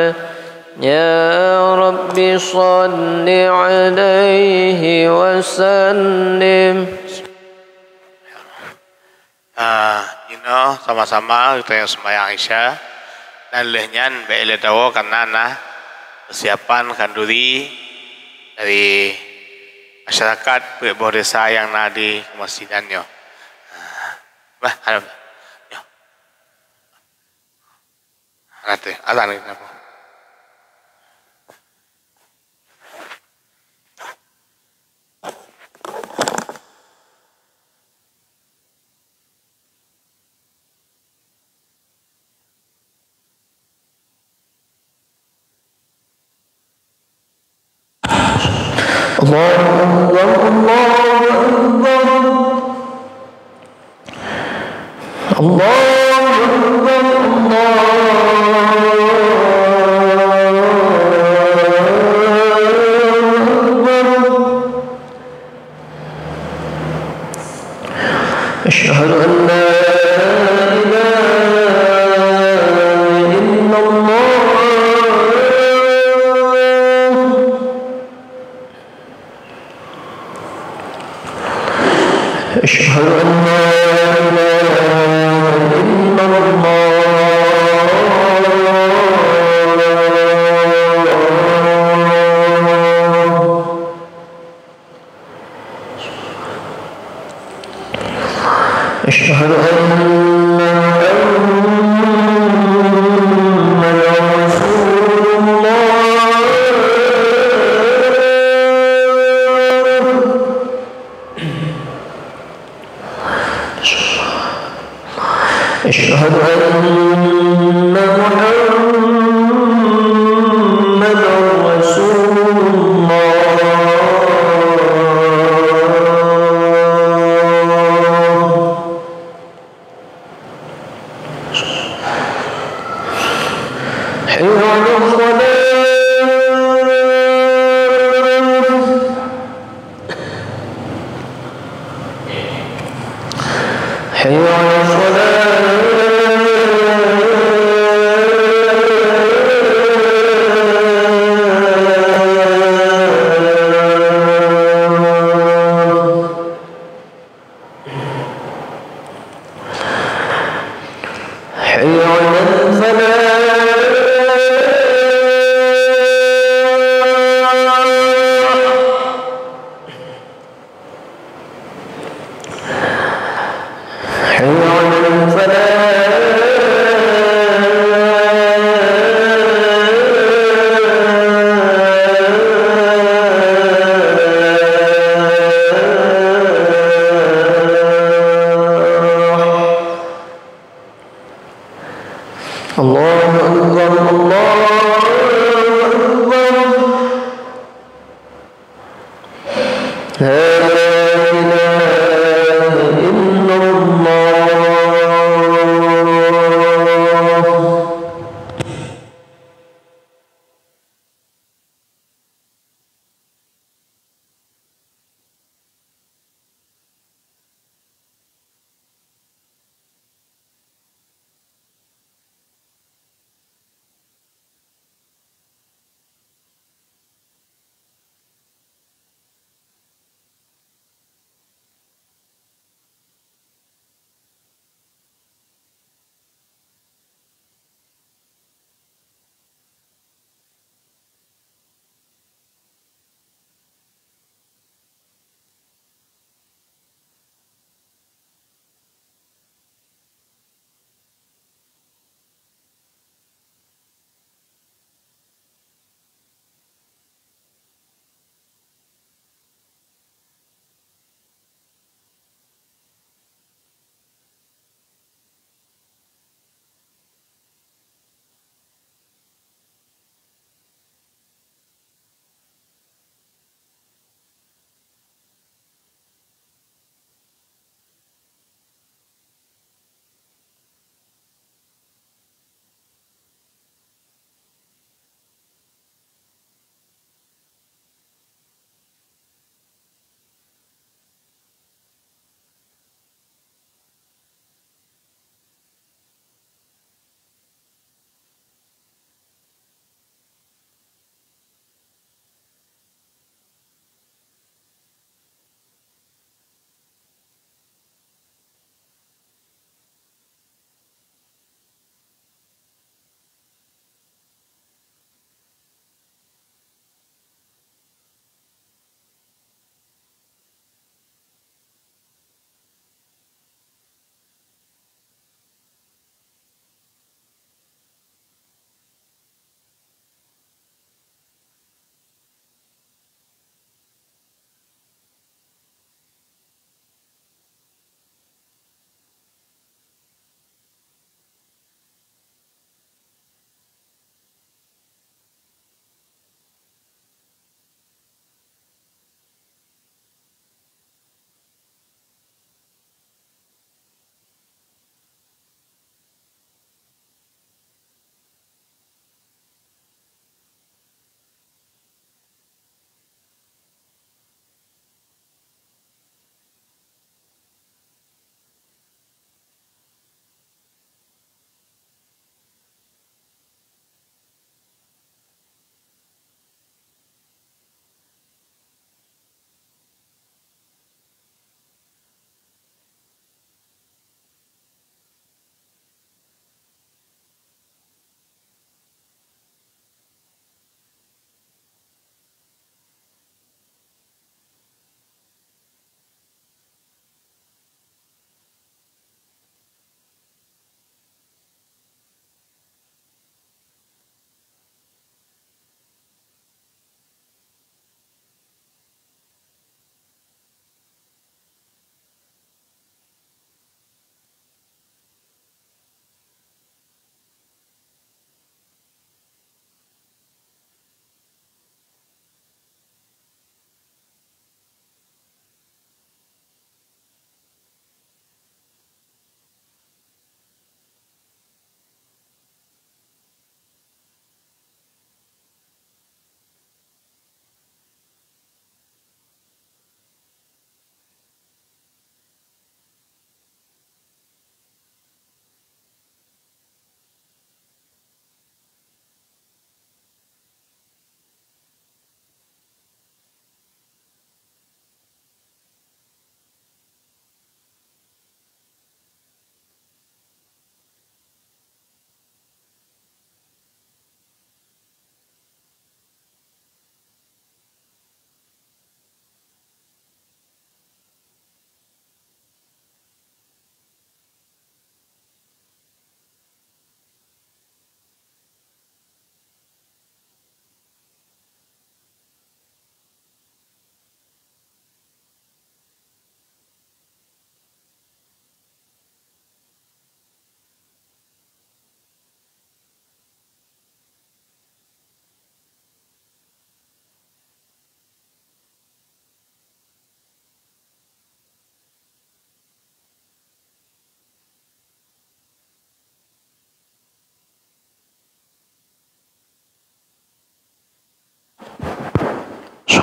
S3: يا رب صل عليه وسلم.
S1: Sama-sama kita yang sembahyang Isya dan lehnyan beile dawo karena persiapan kanduri dari masyarakat beberapa desa yang di masjidannya. Bah, harap. Ya. Nanti, azan ini apa?
S3: الله أكبر. الله أكبر. أشهد أن لا أشهد أن لا إله إلا الله. أشهد أن أشهد أن محمدا رسول الله. حي على الصلاة. حي على الصلاة. الله أكبر. الله أكبر. لا إله إلا الله.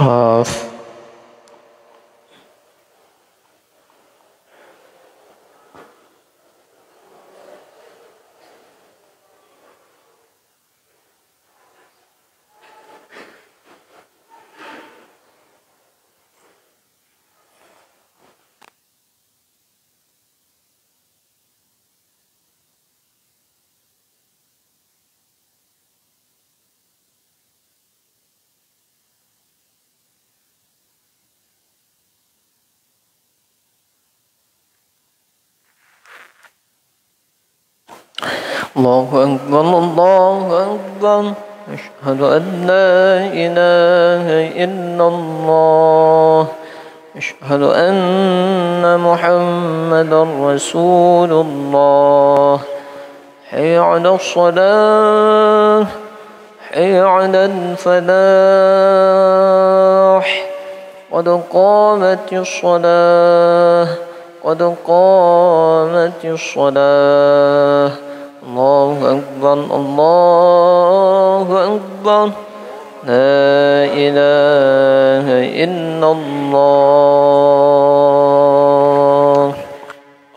S3: المصحف. الله أكبر الله أكبر أشهد أن لا إله إلا الله أشهد أن محمدا رسول الله حي على الصلاة حي على الفلاح قد قامت الصلاة قد قامت الصلاة الله أكبر الله أكبر لا إله إلا الله.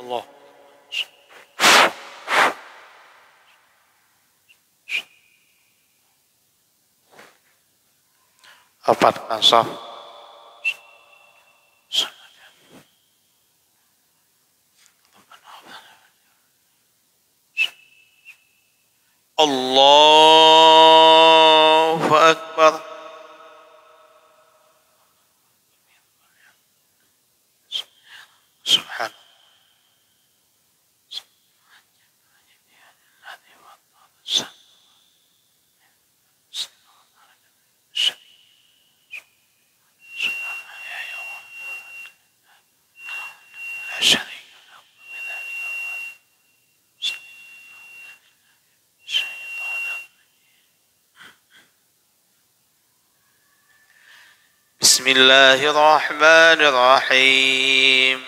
S2: الله.
S1: Rapatkan saf.
S2: Allahu Akbar. Subhan. بسم الله الرحمن الرحيم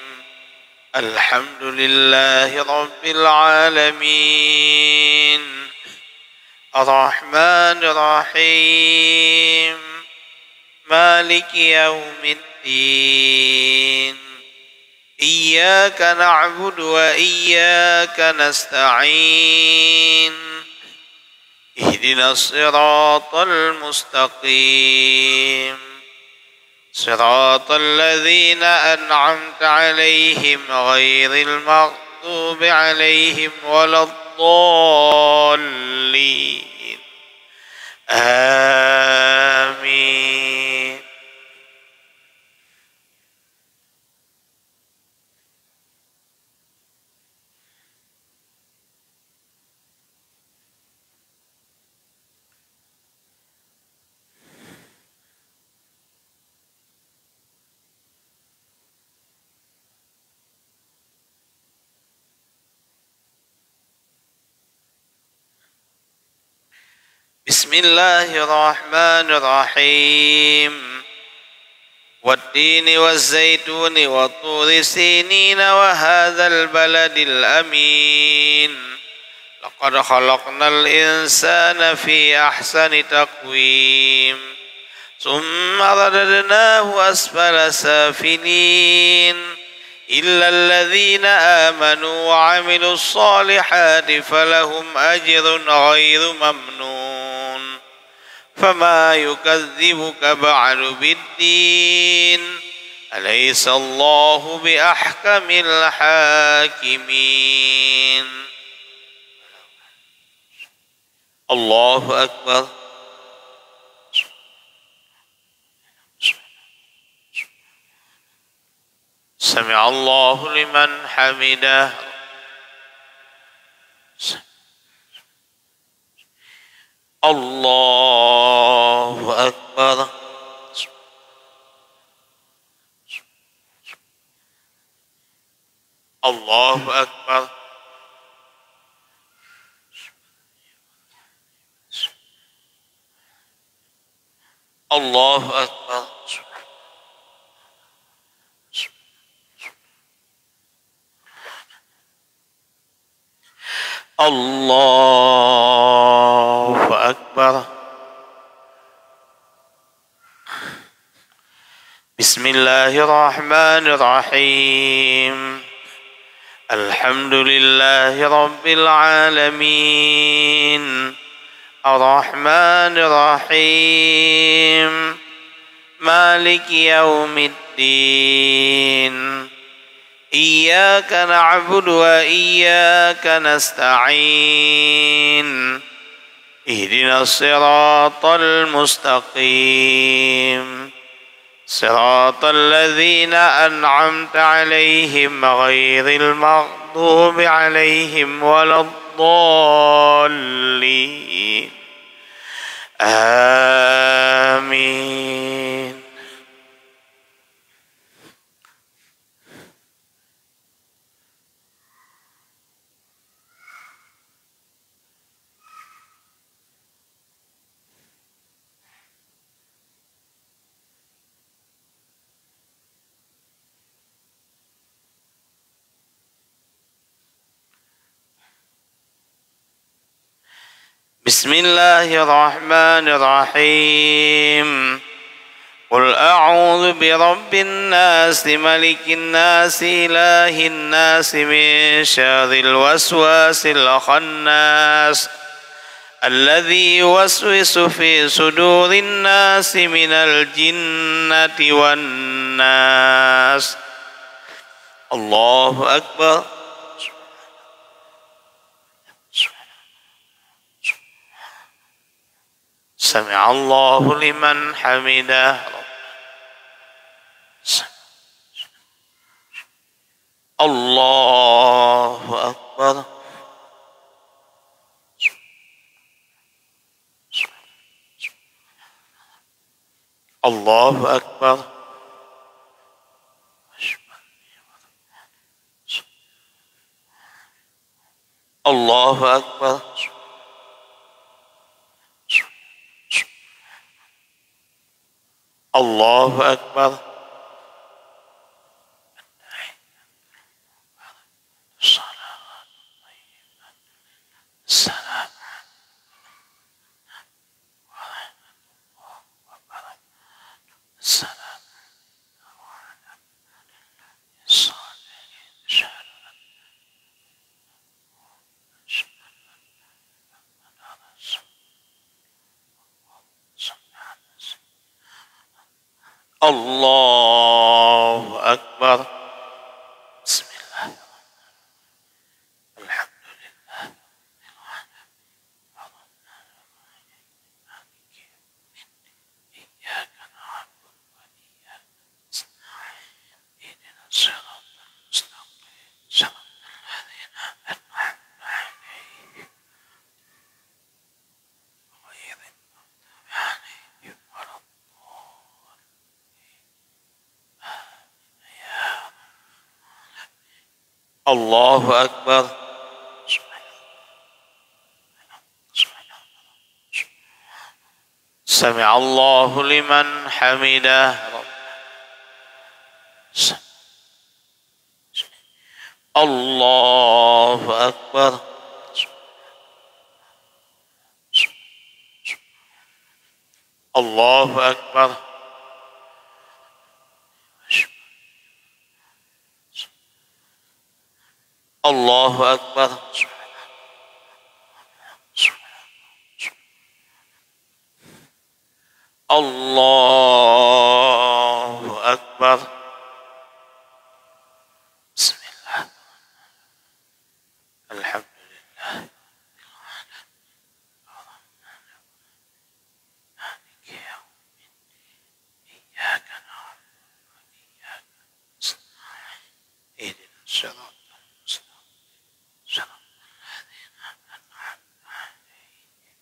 S2: الحمد لله رب العالمين الرحمن الرحيم مالك يوم الدين إياك نعبد وإياك نستعين اهدنا الصراط المستقيم صراط الذين أنعمت عليهم غير المغضوب عليهم ولا الضالين آمين. بسم الله الرحمن الرحيم والتين والزيتون وطور سينين وهذا البلد الأمين لقد خلقنا الإنسان في أحسن تقويم ثم رددناه أسفل سافلين إلا الذين آمنوا وعملوا الصالحات فلهم أجر غير ممنون فما يكذبك بعد بالدين أليس الله بأحكم الحاكمين. الله أكبر. سمع الله لمن حمده. الله أكبر. الله أكبر. الله أكبر. الله أكبر. بسم الله الرحمن الرحيم الحمد لله رب العالمين الرحمن الرحيم مالك يوم الدين إياك نعبد وإياك نستعين اهدنا الصراط المستقيم صراط الذين أنعمت عليهم غير المغضوب عليهم ولا الضالين آمين. بسم الله الرحمن الرحيم قل أعوذ برب الناس ملك الناس إله الناس من شر الوسواس الخناس الذي يوسوس في صدور الناس من الجنة والناس. الله أكبر. سمع الله لمن حمده. الله أكبر. الله أكبر. الله أكبر. الله أكبر. الله أكبر. بسم الله. الحمد لله. إياك نعبد وإياك نستعين اهدنا الصراط المستقيم صراط الذين أنعمت عليهم غير المغضوب عليهم ولا الله أكبر. سمع الله لمن حمده. الله أكبر. الله أكبر. الله أكبر. الله أكبر. بسم الله. الحمد لله. مالك يوم الدين إياك نعبد وإياك نستعين اهدنا الصراط المستقيم صراط الذين أنعمت عليهم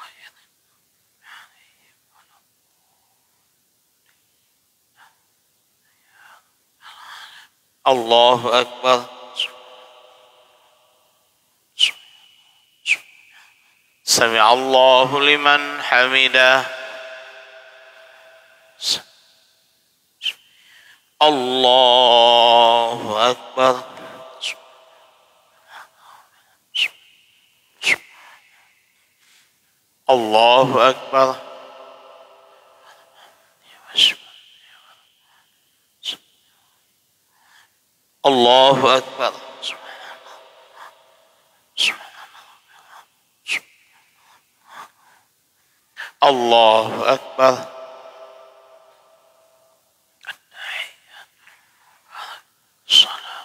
S2: غير المغضوب عليهم ولا الضالين. الله أكبر. سمع الله لمن حمده. الله أكبر. الله أكبر. Allahu Akbar. Allahu Akbar. Salam.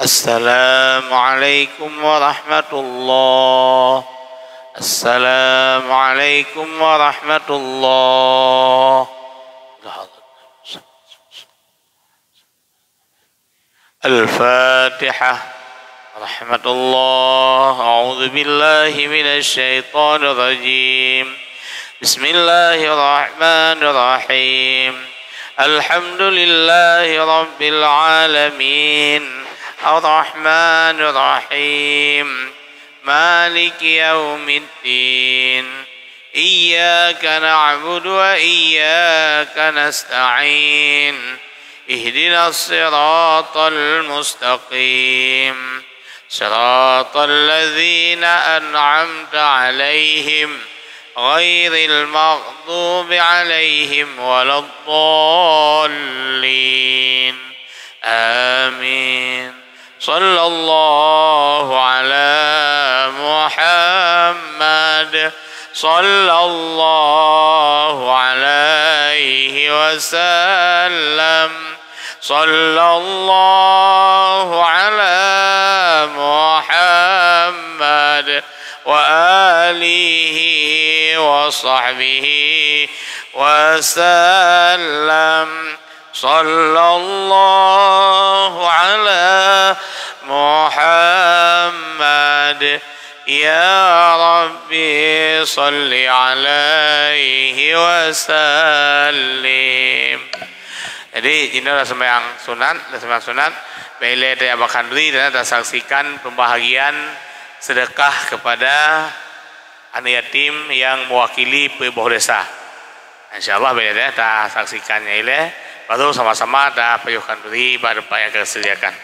S2: السلام عليكم ورحمة الله. السلام عليكم ورحمة الله. الفاتحة. رحمة الله. أعوذ بالله من الشيطان الرجيم. بسم الله الرحمن الرحيم. الحمد لله رب العالمين الرحمن الرحيم مالك يوم الدين إياك نعبد وإياك نستعين اهدنا الصراط المستقيم صراط الذين أنعمت عليهم غير المغضوب عليهم ولا الضالين آمين. صلى الله على محمد صلى الله عليه وسلم. صلى الله على محمد وآله وصحبه وسلم. صلى الله على محمد يا ربي صل عليه وسلم. Jadi ini adalah sembahyang sunat. Bila dia akan beri dan kita saksikan pembahagian sedekah kepada anak yatim yang mewakili pembuah desa. InsyaAllah bila dia kita saksikannya ini, baru sama-sama kita payuhkan beri pada apa yang kita sediakan.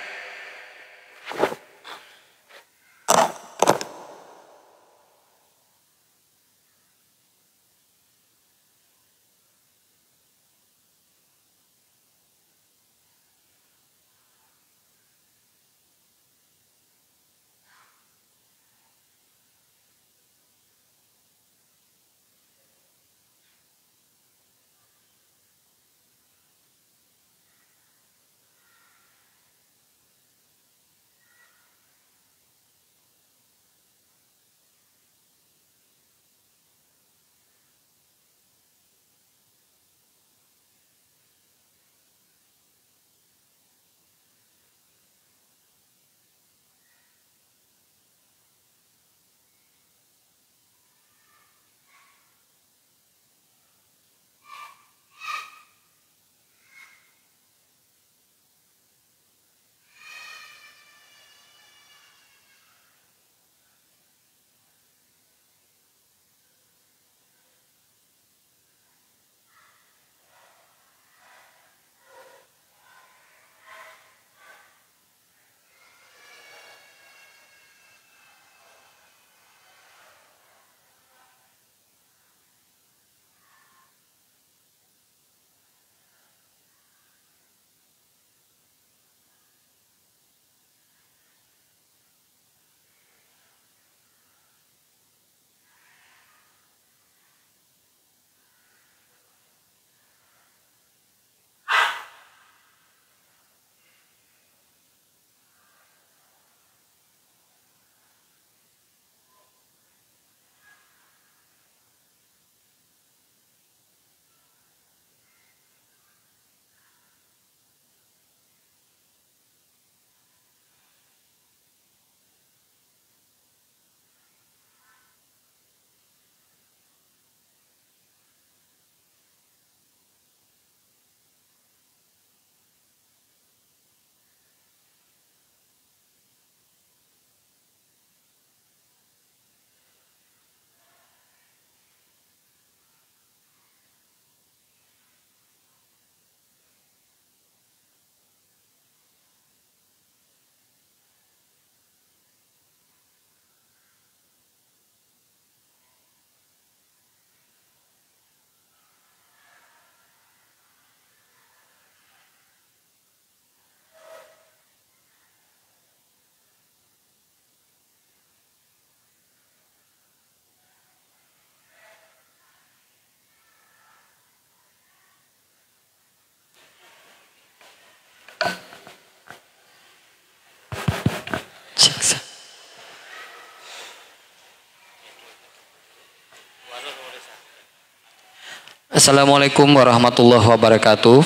S4: Assalamualaikum warahmatullahi wabarakatuh.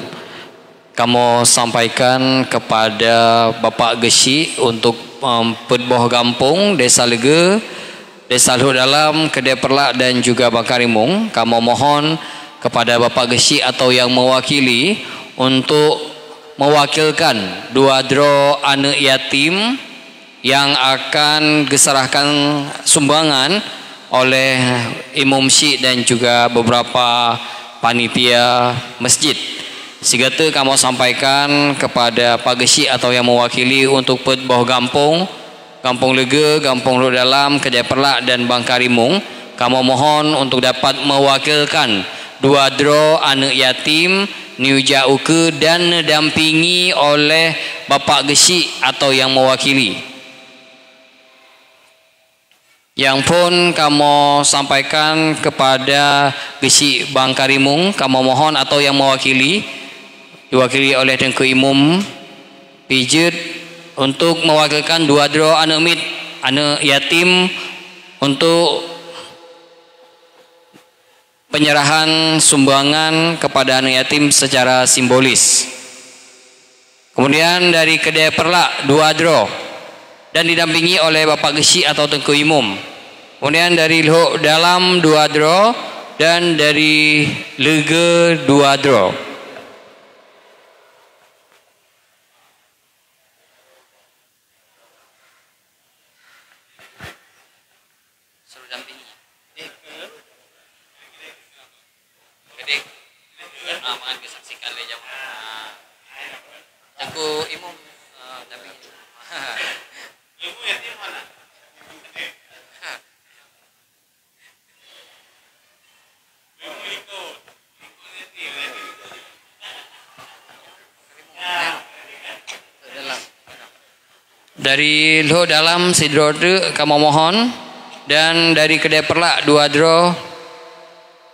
S4: Kamu sampaikan kepada Bapak Gesi untuk Pedboh Gampung, Desa Lega, Desa Luhur Dalam, Kedai Perlak dan juga Bangkarimung. Kamu mohon kepada Bapak Gesi atau yang mewakili untuk mewakilkan 2 draw anak yatim yang akan diserahkan sumbangan oleh Imam Syekh dan juga beberapa panitia masjid. Sigata kamu sampaikan kepada Pak Gesi atau yang mewakili untuk Pedboh Gampung, Kampung Lega, Kampung Luhur Dalam, Kedai Perlak dan Bangkarimung. Kamu mohon untuk dapat mewakilkan 2 draw anak yatim Niuja Uke dan didampingi oleh Bapak Gesi atau yang mewakili. Yang pun kamu sampaikan kepada Gesi Bangkarimung, kamu mohon atau yang mewakili diwakili oleh Tengku Imam Pijet untuk mewakilkan 2 draw anak yatim untuk penyerahan sumbangan kepada anak yatim secara simbolis. Kemudian dari Kedai Perlak 2 draw dan didampingi oleh Bapak Gesi atau Tengku Imam. Kemudian dari Luhur Dalam 2 draw dan dari Lega 2 draw. Tengku Imam dampingi. Ibu yatim mana? Dari Luhur Dalam Sidrode kamu mohon, dan dari Kedai Perlak 2 draw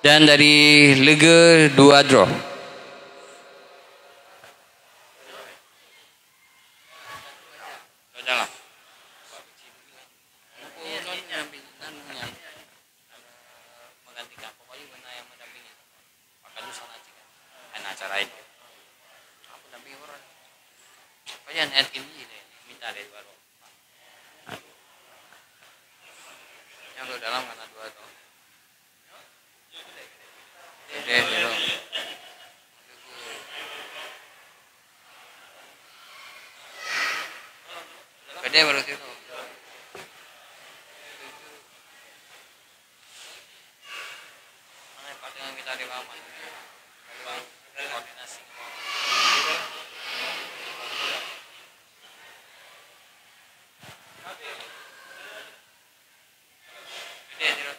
S4: dan dari Lega 2 draw. Gede baru itu. Mana Pak dengan kita di Waman. Koordinasi. Gede itu.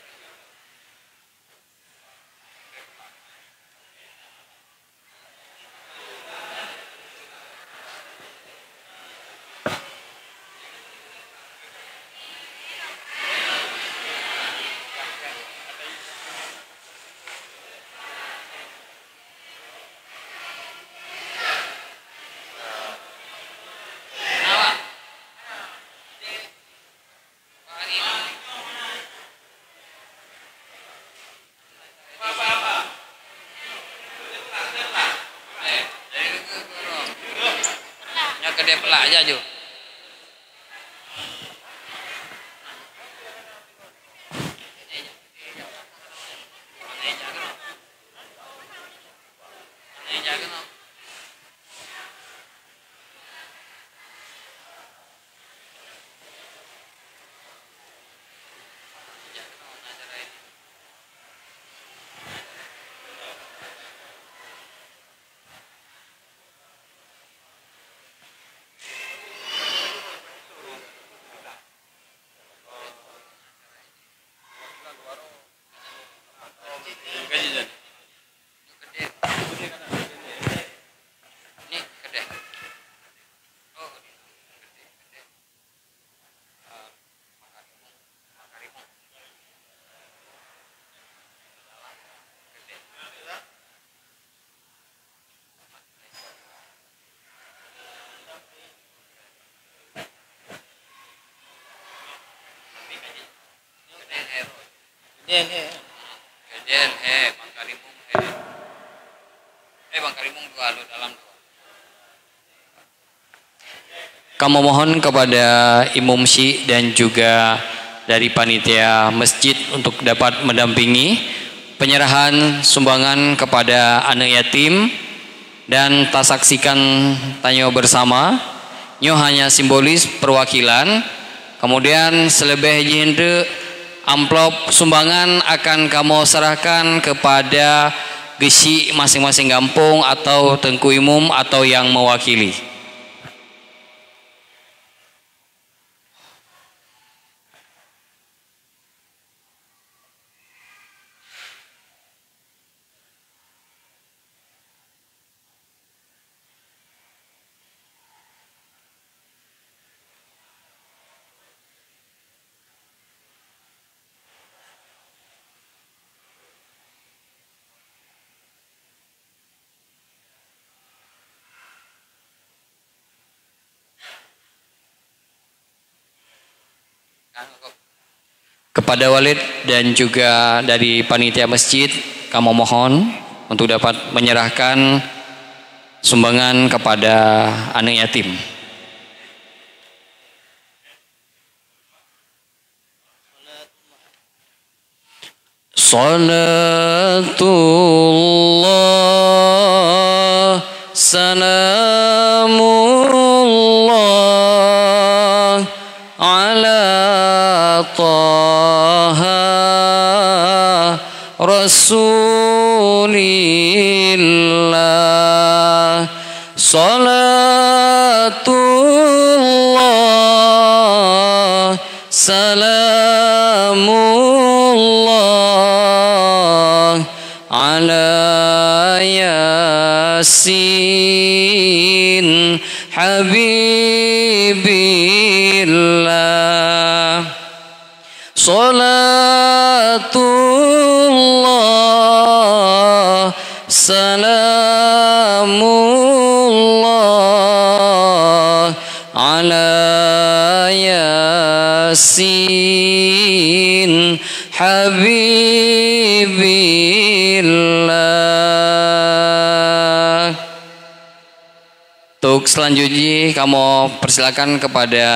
S4: Kedai Perlak aja Jo. Kemudian Bangkarimung Kami mohon kepada Imam Syih dan juga dari panitia masjid untuk dapat mendampingi penyerahan sumbangan kepada anak yatim dan tak saksikan tanya bersama. Nyo hanya simbolis perwakilan. Kemudian selebihnya amplop sumbangan akan kamu serahkan kepada gesi masing-masing kampung atau tengku imum atau yang mewakili. Kepada walid dan juga dari panitia masjid, kami mohon untuk dapat menyerahkan sumbangan kepada anak yatim. Salatullah salamullah ala Rasulillah. Salatullah salamullah ala Yasin Habibillah. Salatullah salamullah ala Yasin Habibillah. Untuk selanjutnya kamu persilakan kepada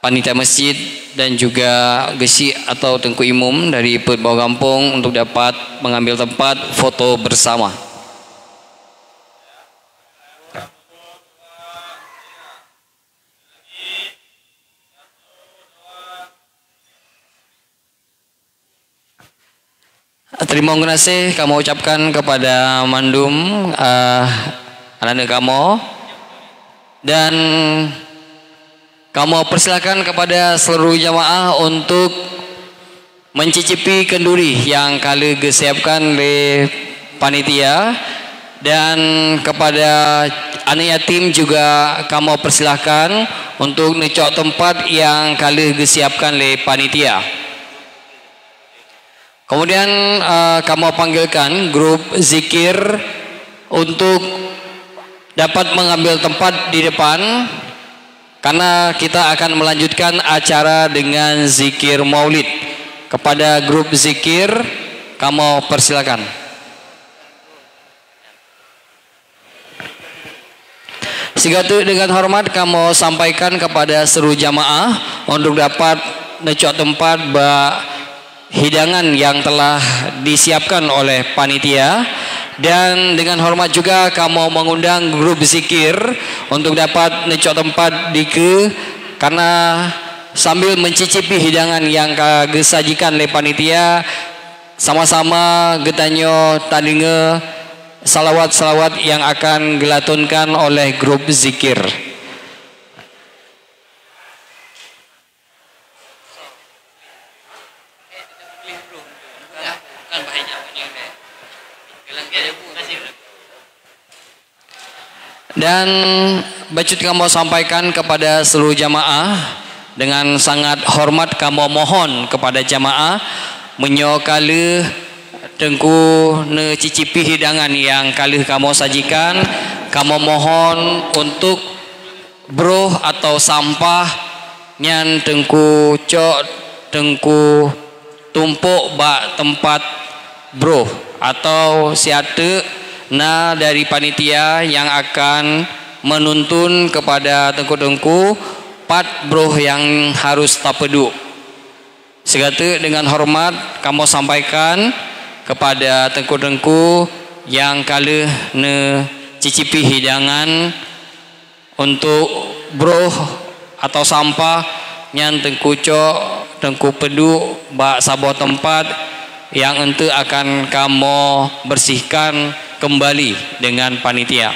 S4: panitia masjid dan juga gesi atau tengku imum dari Bawah Kampung untuk dapat mengambil tempat foto bersama. Terima kasih kamu ucapkan kepada mandum anak-anak kamu dan kamu persilakan kepada seluruh jamaah untuk mencicipi kenduri yang kali disiapkan oleh panitia, dan kepada anak yatim juga kamu persilakan untuk necok tempat yang kali disiapkan oleh panitia. Kemudian kamu panggilkan grup zikir untuk dapat mengambil tempat di depan, karena kita akan melanjutkan acara dengan zikir maulid. Kepada grup zikir, kamu persilakan. Sigatu dengan hormat kamu sampaikan kepada seluruh jamaah untuk dapat necok tempat hidangan yang telah disiapkan oleh panitia. Dan dengan hormat juga kamu mengundang grup zikir untuk dapat necok tempat karena sambil mencicipi hidangan yang disajikan oleh panitia, sama-sama getanyo tandinge salawat-salawat yang akan dilatunkan oleh grup zikir. Dan bacut kamu sampaikan kepada seluruh jamaah dengan sangat hormat, kamu mohon kepada jamaah menyokali tengku cicipi hidangan yang kali kamu sajikan. Kamu mohon untuk broh atau sampah nyan tengku cok tengku tumpuk bak tempat bro atau siapa na dari panitia yang akan menuntun kepada tengku-tengku pat bro yang harus tapedu. Segala dengan hormat kamu sampaikan kepada tengku-tengku yang kala ne cicipi hidangan untuk bro atau sampah yang tengku cok, tengku pedu bak sabuah tempat yang ente akan kamu bersihkan kembali dengan panitia.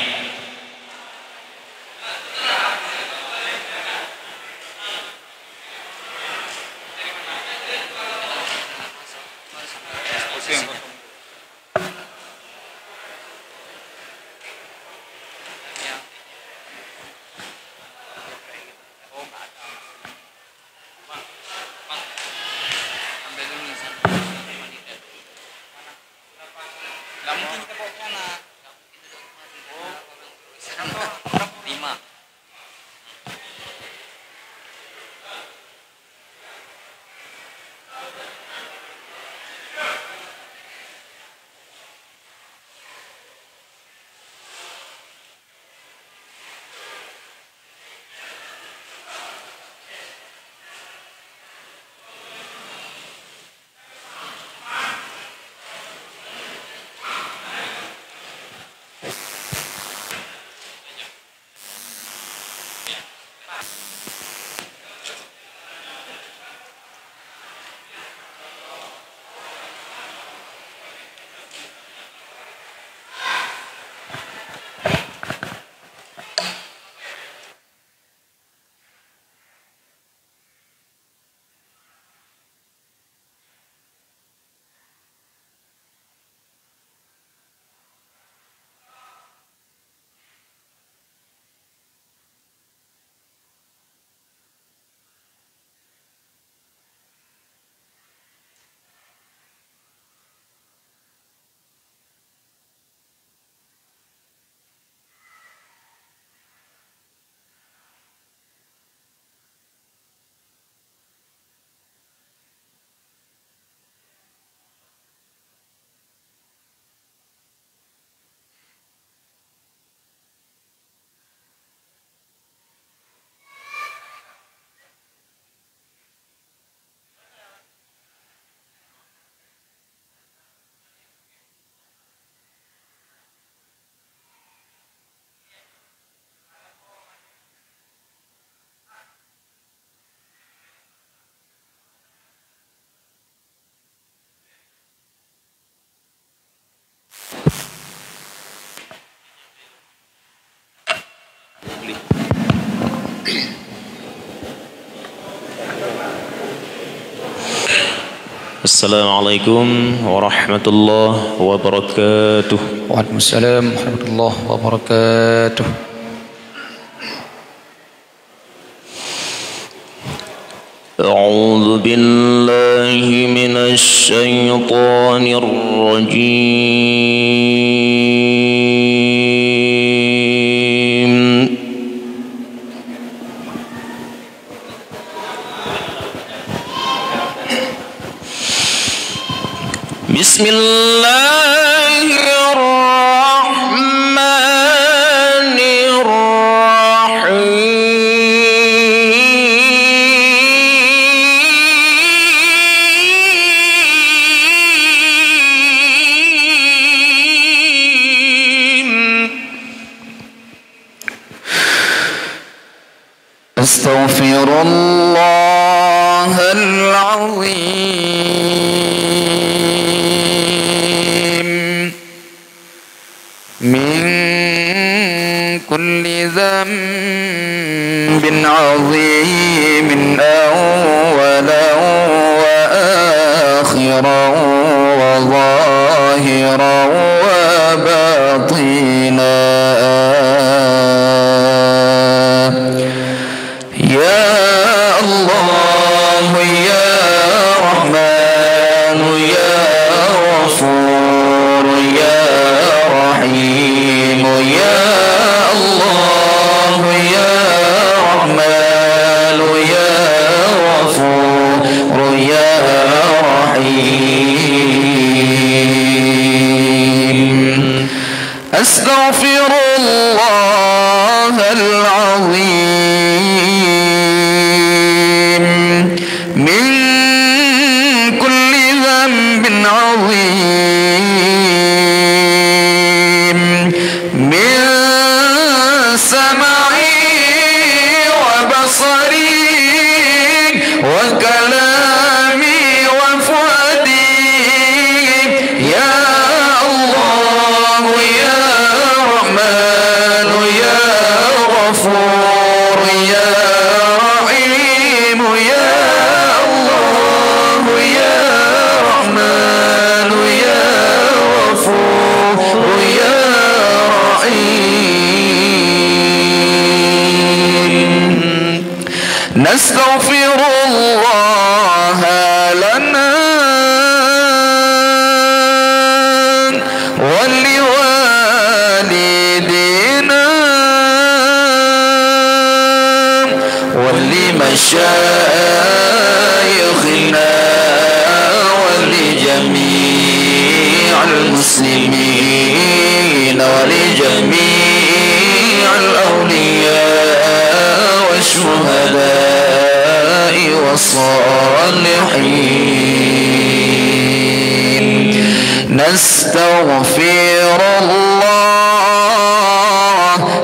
S5: Assalamualaikum warahmatullahi wabarakatuh.
S6: Waalaikumsalam warahmatullahi wabarakatuh.
S5: A'udzu billahi minasy syaithanir rajim. Bismillahirrahmanirrahim. Astaghfirullahal azim min kulli dhanbin azimin awwalan wa akhiran wa zahiran wa batinan. Ya Allah ya Rahman ya Ghafur ya Rahim ya Allah ya Rahman ya Ghafur أستغفر الله العظيم من كل ذنب عظيم من سمعي وبصري وكلامي وفؤادي يا الله يا رحمن يا غفور يا رحيم يا الله يا رحمن يا غفور يا رحيم نستغفر الله لنا ولوالدينا ولمشايخنا ولجميع المسلمين ولجميع الأولياء والشهداء والصالحين نستغفر الله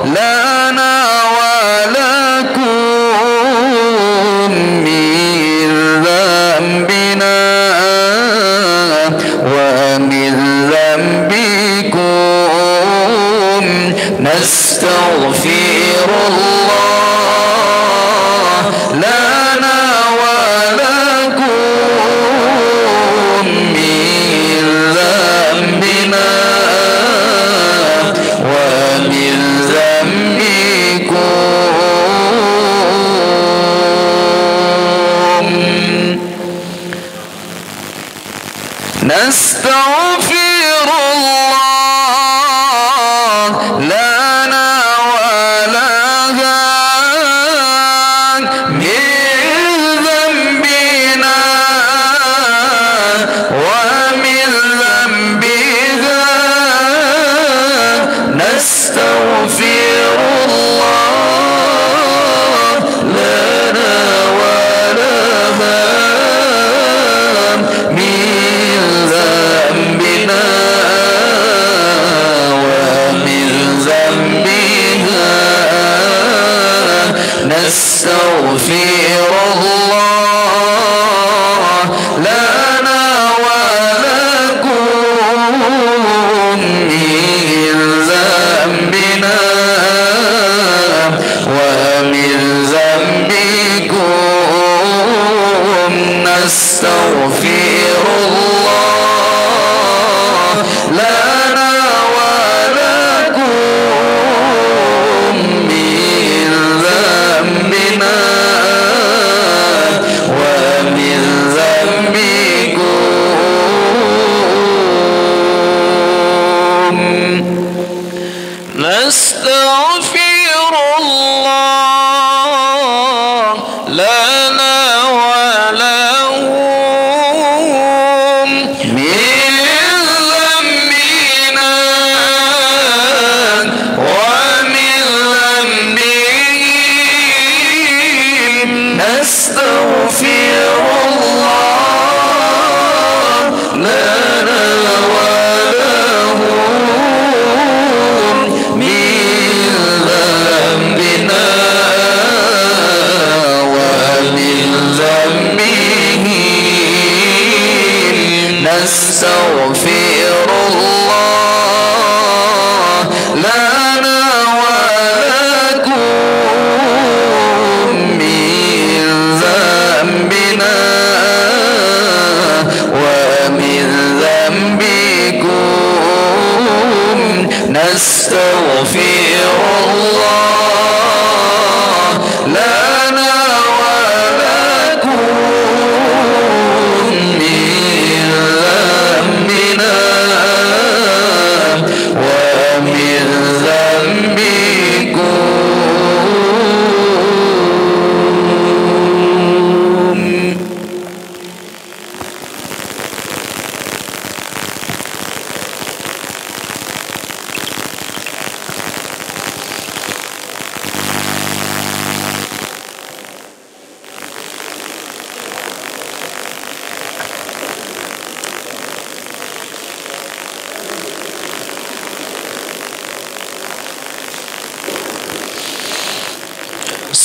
S5: لنا ولكم من ذنبنا ومن ذنبكم نستغفر الله لنا ولكم من ذنبنا ومن ذنبكم نستغفر الله لنا ولكم من ذنبنا ومن ذنبها نستغفر الله لنا ولها من ذنبنا ومن ذنبها نستغفر الله لنا ولكم من ذنبنا ومن ذنبكم نستغفر الله لنا ولكم من ذنبنا ومن ذنبكم نستغفر الله لنا ولهم من ذنبنا ومن ذنبهم نستغفر الله لنا ولهم من ذنبنا ومن ذنبهم نستغفر الله لنا ولكم من ذنبنا ومن ذنبكم نستغفر الله لنا ولكم من ذنبنا ومن ذنبكم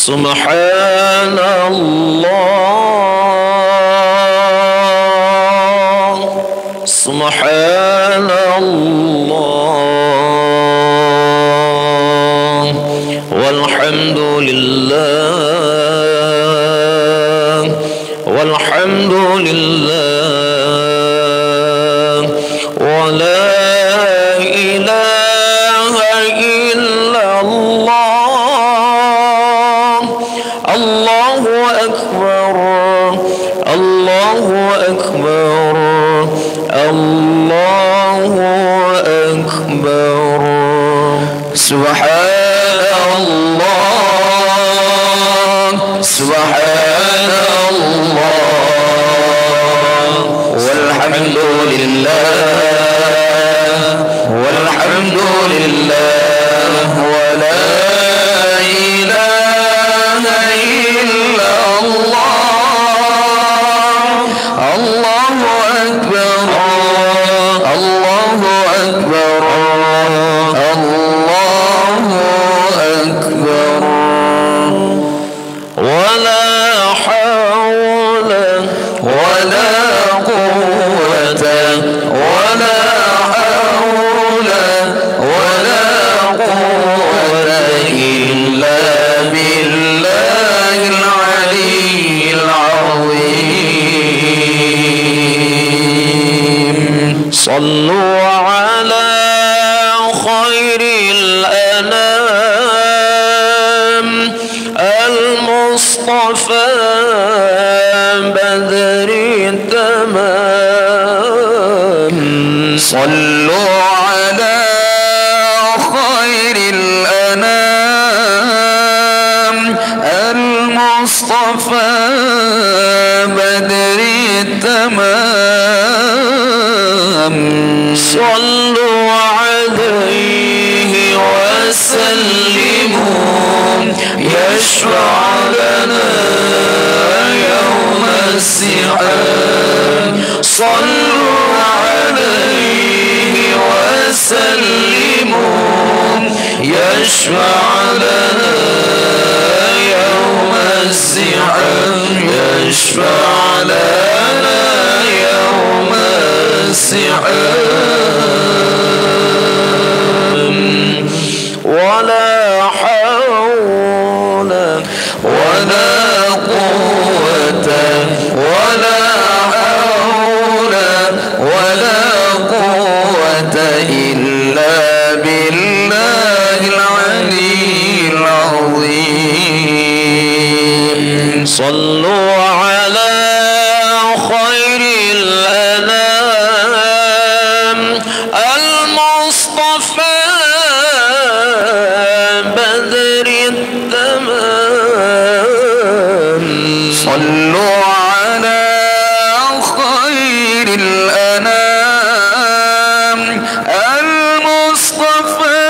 S3: سبحان الله سبحان الله والحمد لله والحمد لله ولا إله إلا الله الله أكبر الله أكبر الله أكبر سبحان الله سبحان الله والحمد لله والحمد لله ولا إله إلا الله الله أكبر الله أكبر الله أكبر ولا حول ولا قوة ولا حول ولا قوة إلا بالله العلي العظيم صلوا على خير الأنام المصطفى بدر التمام صلوا على خير الأنام المصطفى بدر التمام صلوا عليه وسلموا يشفع لنا يوم السحاب صلوا عليه وسلموا يشفع لنا يوم السحاب يشفع لنا يوم السحاب ولا حول ولا قوة ولا حول ولا قوة إلا بالله العلي العظيم صلوا على خير الأنام المصطفى بدر التمام صلوا على خير الأنام المصطفى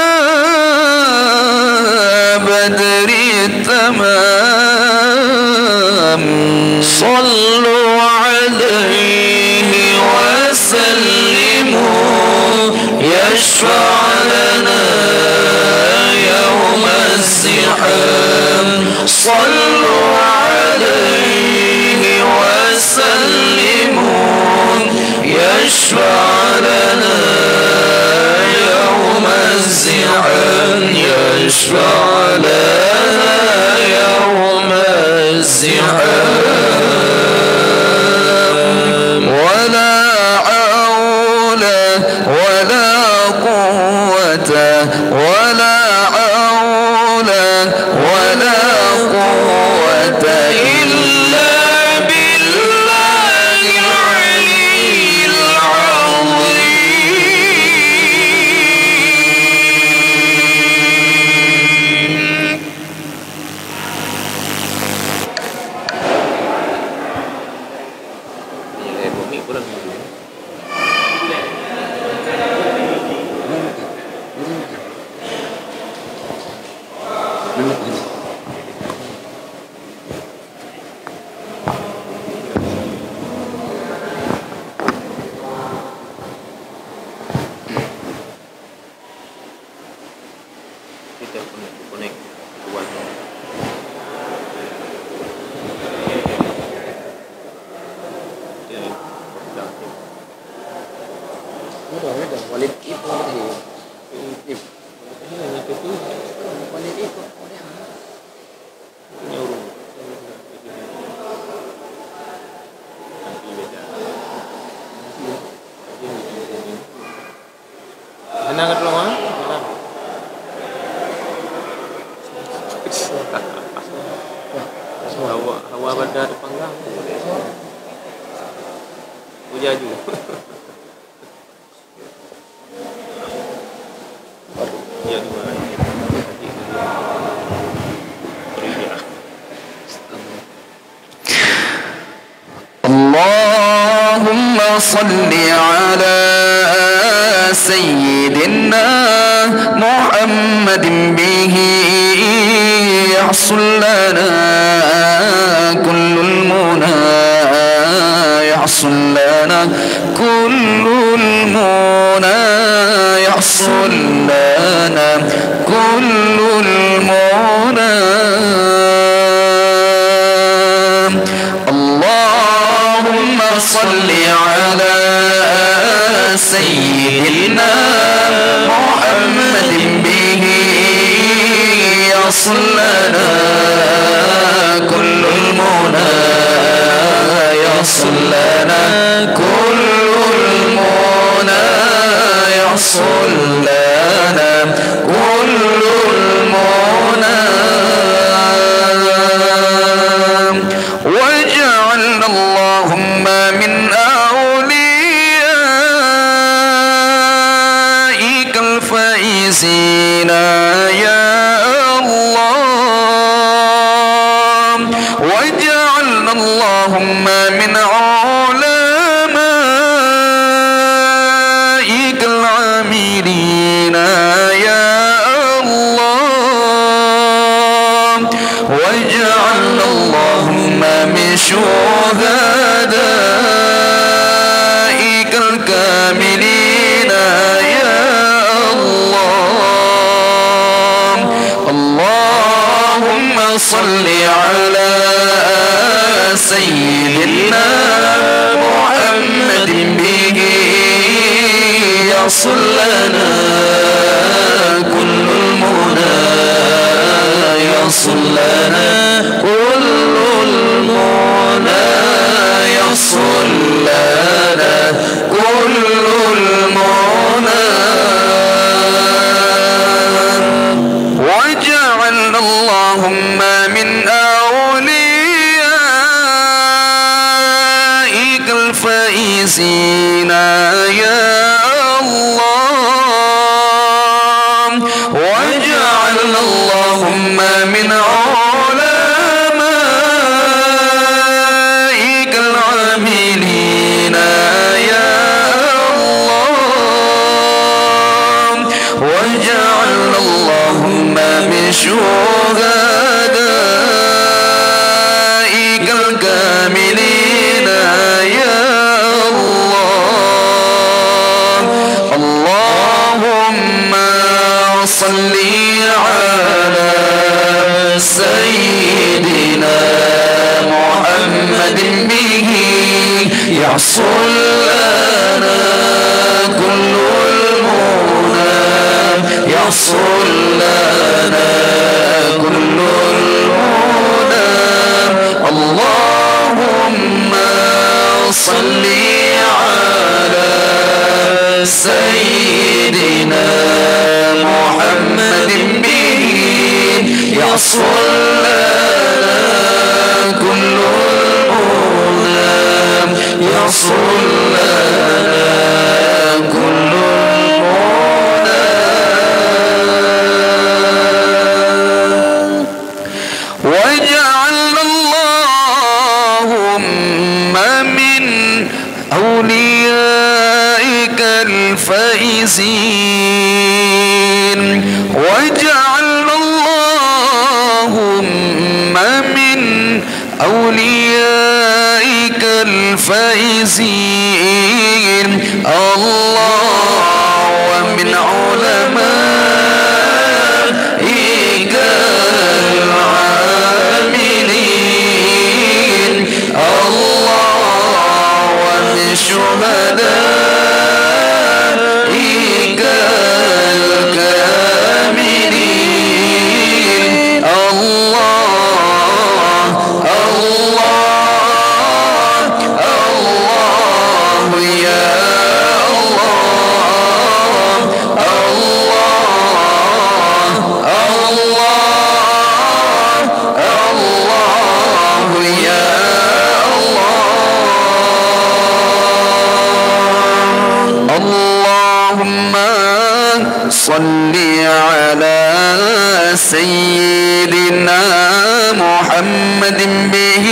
S3: بدر التمام صلوا عليه وسلموا يشفع لنا يوم الزحام صلوا عليه وسلموا يشفع لنا يوم الزحام يشفع لنا يوم الزحام ولا حول ولا قوة ولا حول ولا قوة إلا بالله العلي العظيم
S2: Kita connect buat
S3: Walid itu ini itu Walid itu nyuruh mana kat rumah hawa badar panggang Ujaju ya dua
S5: Allahumma salli ala sayyidina Muhammadin bihi yahsul lana kullul muna yahsul lana kullul muna yahsul lana kullul muna Allahumma salli ala sayyidina Muhammadin bihi yahsul lana kullul muna yahsul lana kullul muna yahsul lana kullul muna waj'alna Allahumma min awliyaikal faizina ya Allah waj'alna Allahumma min ulamaikal amilina ya Allah waj'alna Allahumma min syuhadaikal kamilina ya Allah Allahumma salli ala sayyidina Muhammadin bihi yahsul lana kullul muna yahsul lana kullul muna yahsul lana kullul muna waj'alna Allahumma min awliyaikal faizina ya Allah waj'alna Allahumma min ulamaikal amilina ya Allah waj'alna Allahumma min syuhadaikal kamilina ya Allah Allahumma salli ala sayyidina Muhammadin bihi yahsul lana kullul muna yahsul lana kullul muna Allahumma salli ala sayyidina Muhammadin bihi yahsul lana kullul muna yahsul lana kullul muna waj'alna Allahumma min awliyaikal faizin waj'alna Allahumma min awliyaikal faizin Allah wa min ulamaikal amilin Allah wa min syuhadaikal صل على سيدنا محمد به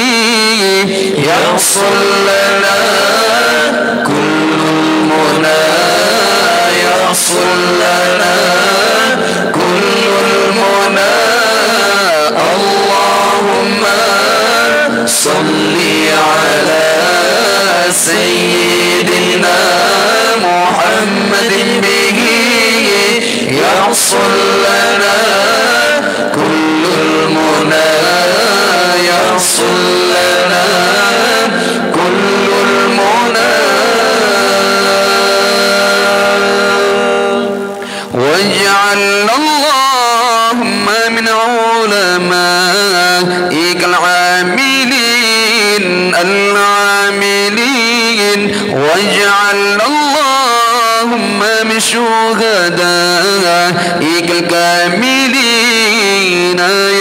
S5: يحصل لنا كل المنى يحصل لنا كل المنى اللهم صل على سيدنا محمد به يحصل لنا كل المنى يحصل لنا كل المنى واجعل اللهم من علمائك العاملين واجعل اللهم من شهدائك الكاملين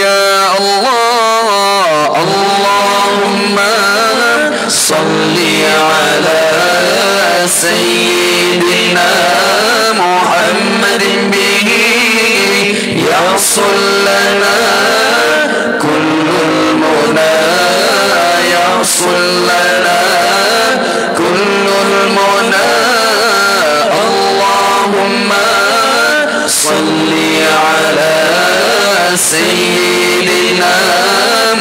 S5: يا الله اللهم صل على سيدنا محمد به يحصل لنا كل المنى يحصل لنا كل المنى اللهم صل على سيدنا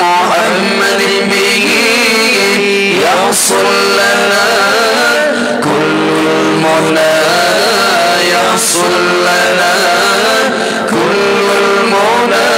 S5: محمد به يحصل لنا كل المنى يحصل لنا كل المنى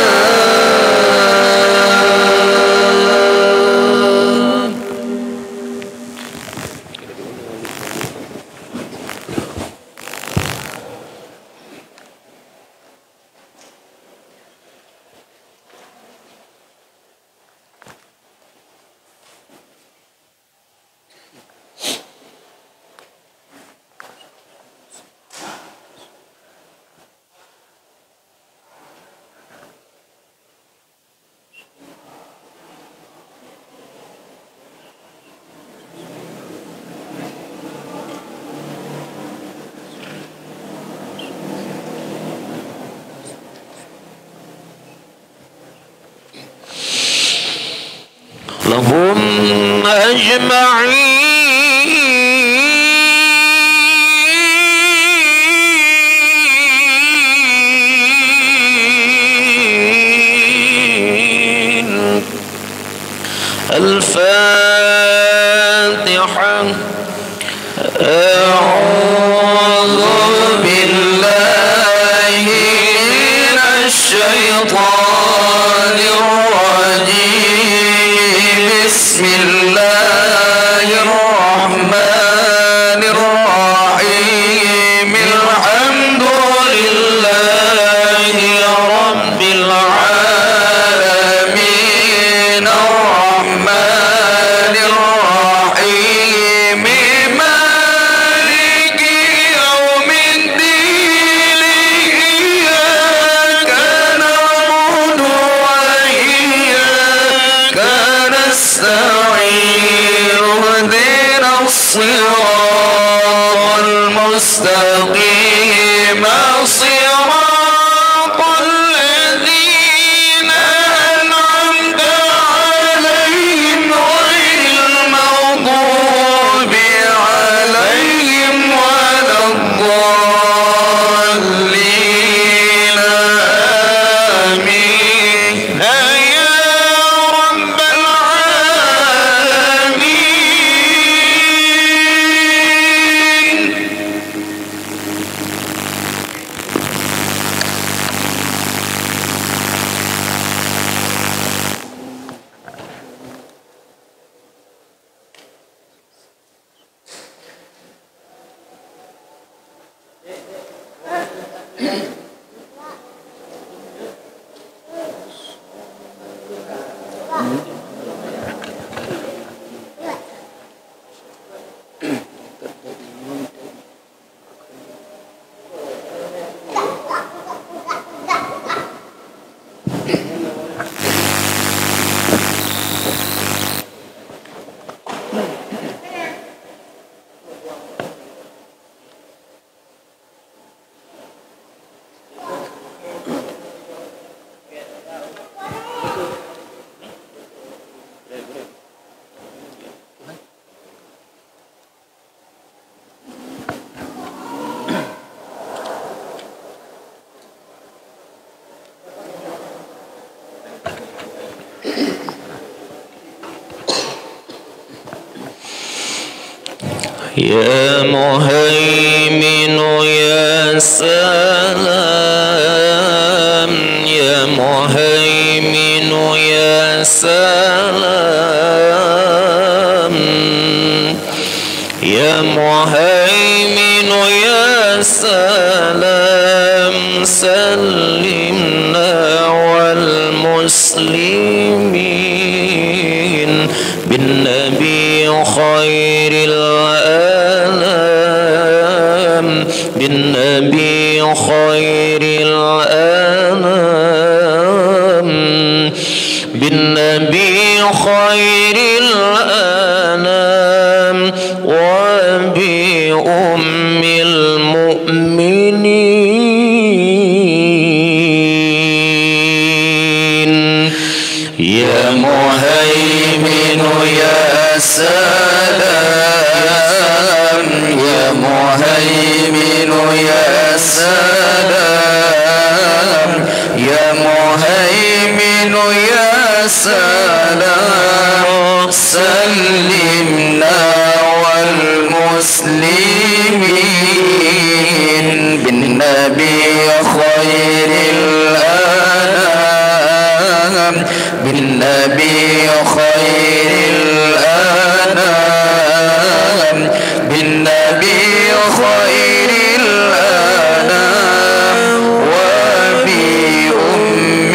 S5: لهم أجمعين الفاتحة أعوذ بالله من الشيطان الرجيم بسم الله الرحمن الرحيم الحمد لله رب العالمين الرحمن الرحيم مالك يوم الدين إياك نعبد وإياك نستعين اهدنا الصراط المستقيم صراط الذين أنعمت عليهم غير المغضوب عليهم ولا الضالين آمين يا رب العالمين.
S3: يا مهيمن يا سلام يا مهيمن يا سلام يا مهيمن يا سلام سلمنا والمسلمين بالنبي خير الأنام بالنبي خير الأنام بالنبي خير الأنام وبأم المؤمنين يا مهيمن يا سلام يا مهيمن يا سلام يا مهيمن يا سلام سلمنا والمسلمين بالنبي خير الأنام بالنبي خير الأنام بالنبي خير الأنام وبأم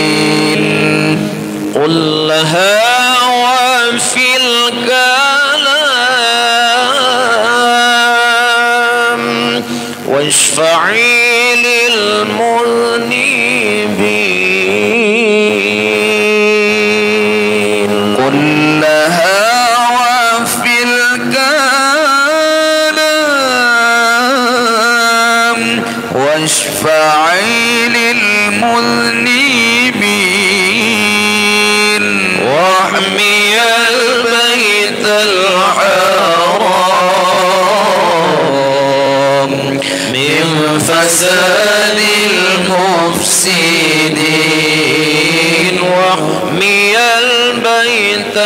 S3: المؤمنين قل لها وفي الكلام واشفعي للمذنبين قل لها وفي الكلام واشفعي للمذنبين واحمي البيت الحرام من فساد المفسدين واحمي البيت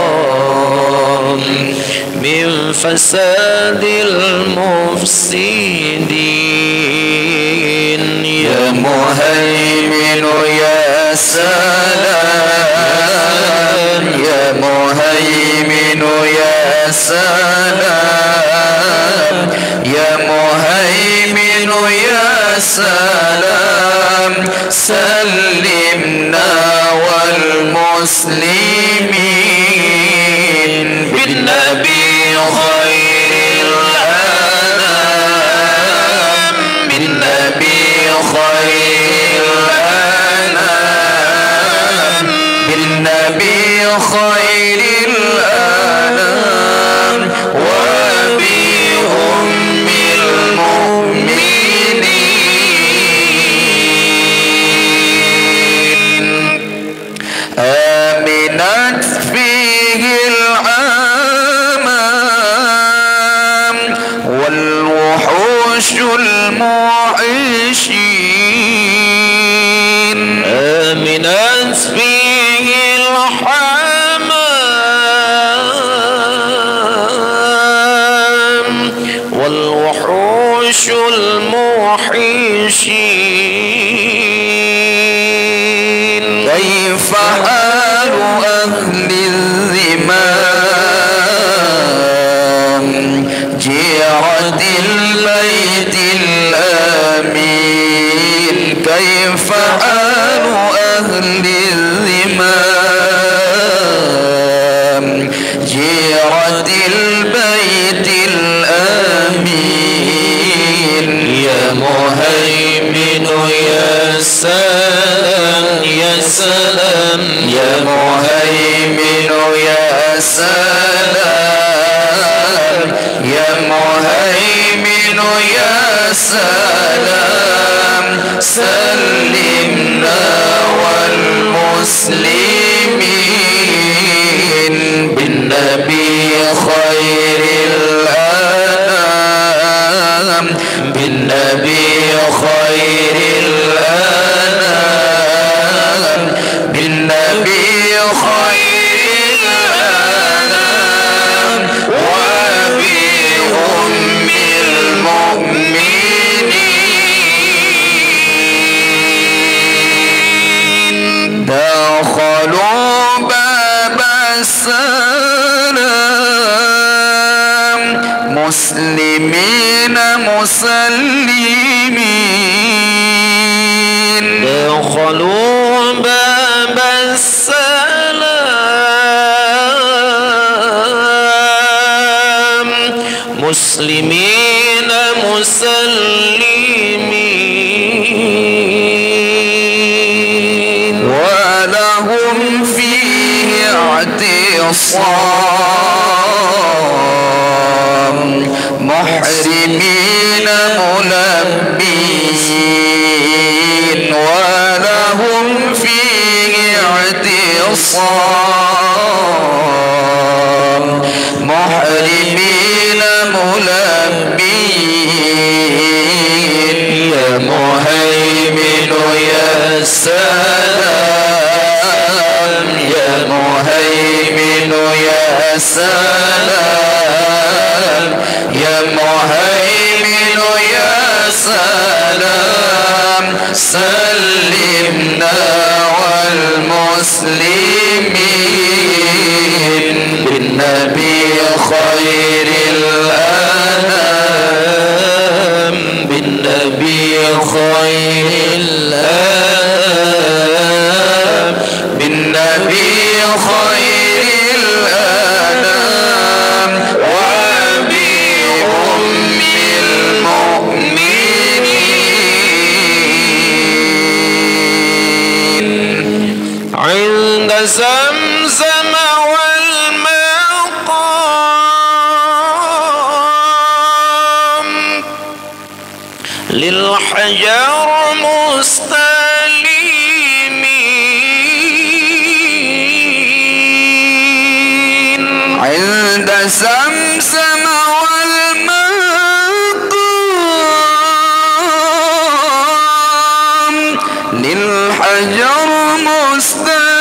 S3: الحرام من فساد المفسدين يا مهيمن يا سلام يا مهيمن يا سلام يا مهيمن يا سلام سلمنا والمسلمين بالنبي خير الأنام بالنبي خير الأنام بالنبي خير الأنام وبأم المؤمنين آمنت فيه العامام والوحوش الموحشين آمنت فيه الحمام والوحوش الموحشين كيف حال أهل الذمام جيرة البيت الآمين كيف حال أهل الذمام جيرة البيت الآمين يا مهيمن يا سلام يا سلام يا مهيمن يا سلام يا مهيمن يا سلام سلمنا والمسلمين بالنبي خير الأنام بالنبي خير الأنام
S5: مسلمين مسلمين
S3: دخلوا باب السلام مسلمين مسلمين
S5: ولهم فيه اعتصام محرمين ملبين ولهم فيه اعتصام محرمين ملبين يا مهيمن يا سلام يا مهيمن يا سلام يا مهيمن يا سلام سلمنا والمسلمين بالنبي خير الأنام بالنبي خير الأنام بالنبي خير الأنام وأبي أم المؤمنين
S3: عند زمزم والمقام للحجر مستلمين
S5: عند زمزم والمقام للحجر مستلمين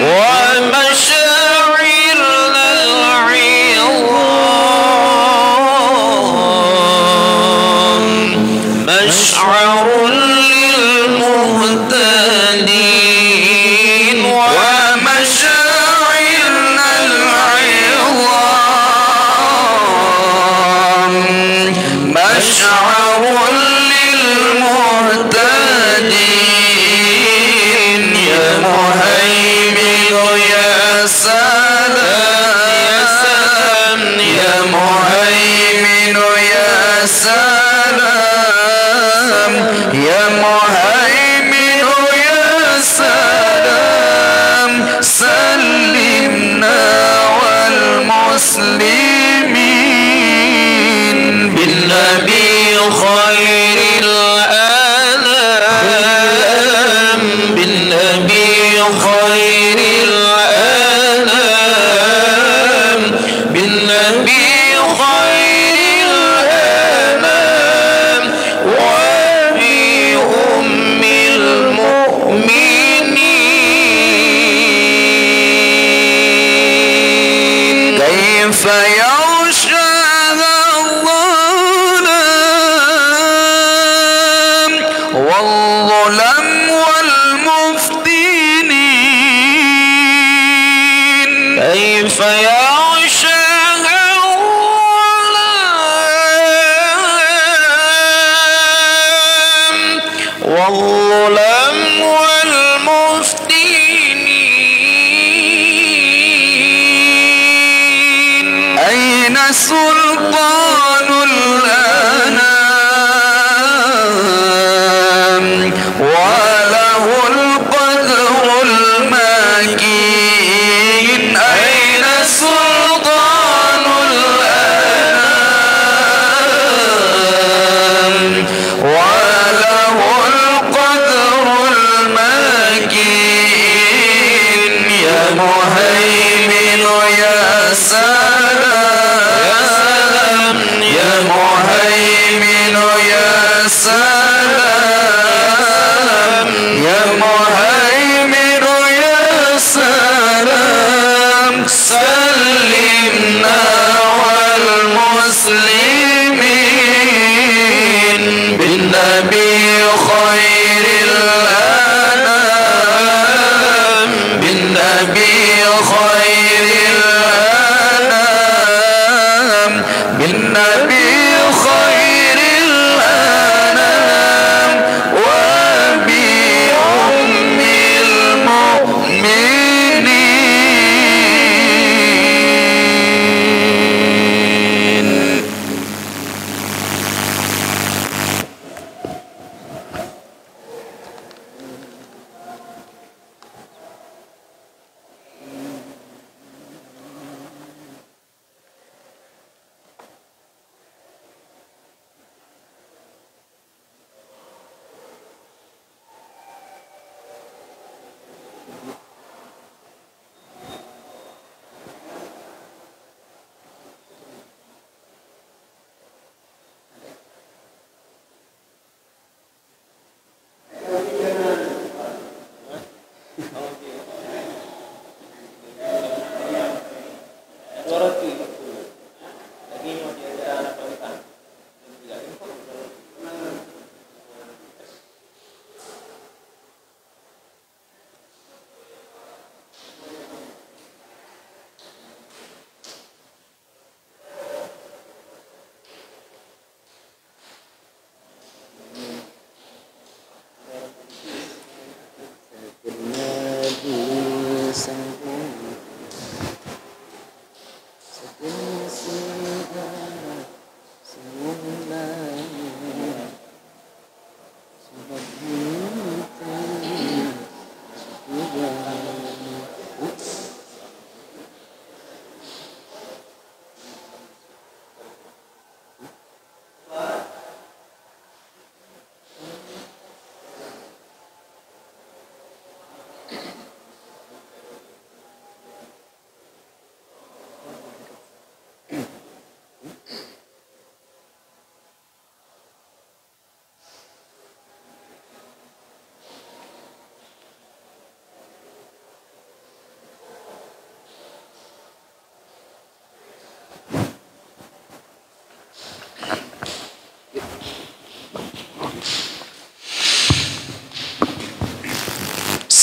S3: ومشاعر العظام مشعر للمهتدين
S5: ومشاعرنا العظام مشعر للمهتدين يا مهيمن يا سلام يا مهيمن يا سلام يا مهيمن يا سلام سلمنا والمسلمين بالنبي خير الأنام بالنبي خير الأنام بالنبي خير الأنام وأبي أم المؤمنين كيف يغشى الظلام والظلم والمفتنين كيف يغشى الظلام والظلم والمفتنين أين سلطان الأنام وله القدر المكين أين سلطان الأنام وله القدر المكين يا مهيمن يا سلام يا مهيمن يا سلام يا مهيمن يا سلام سلمنا والمسلمين بالنبي خير الأنام بالنبي خير الأنام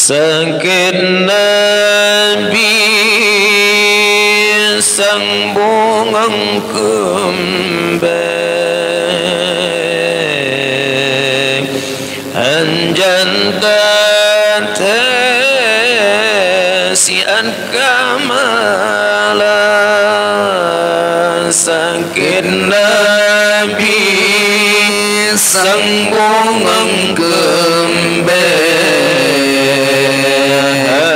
S3: sakit Nabi sang bungang kembang anjantan tesian kamalan sakit Nabi sang bungang kembang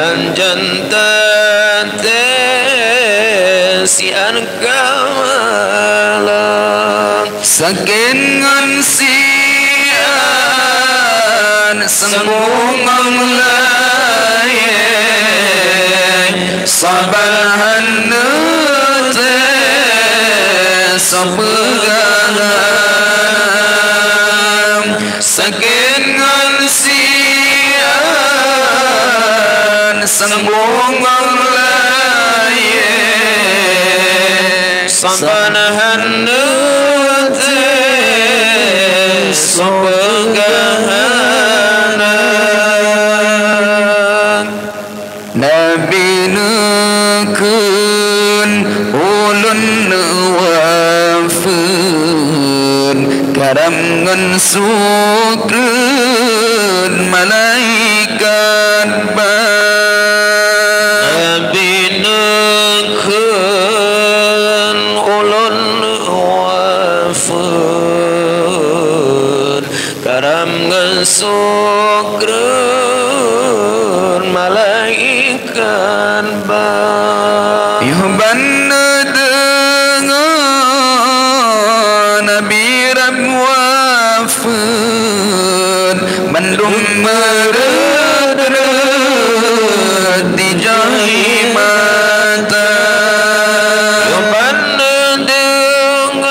S3: anjantan tesian kamalan
S5: sakit ngan sian sembungang laye sabahan nete sabegang sakit ngan sian sembungang laye
S3: sabahan nete sabegang
S5: Nabi nekun ulun wafun karam ngan sukun malaikat
S3: Nabi nekun ulun wafun karam ngesukrun malaikat ba
S5: Yuhban dengan Nabi Rab wafun Bandung merederet di jahimata
S3: Yuhban dengan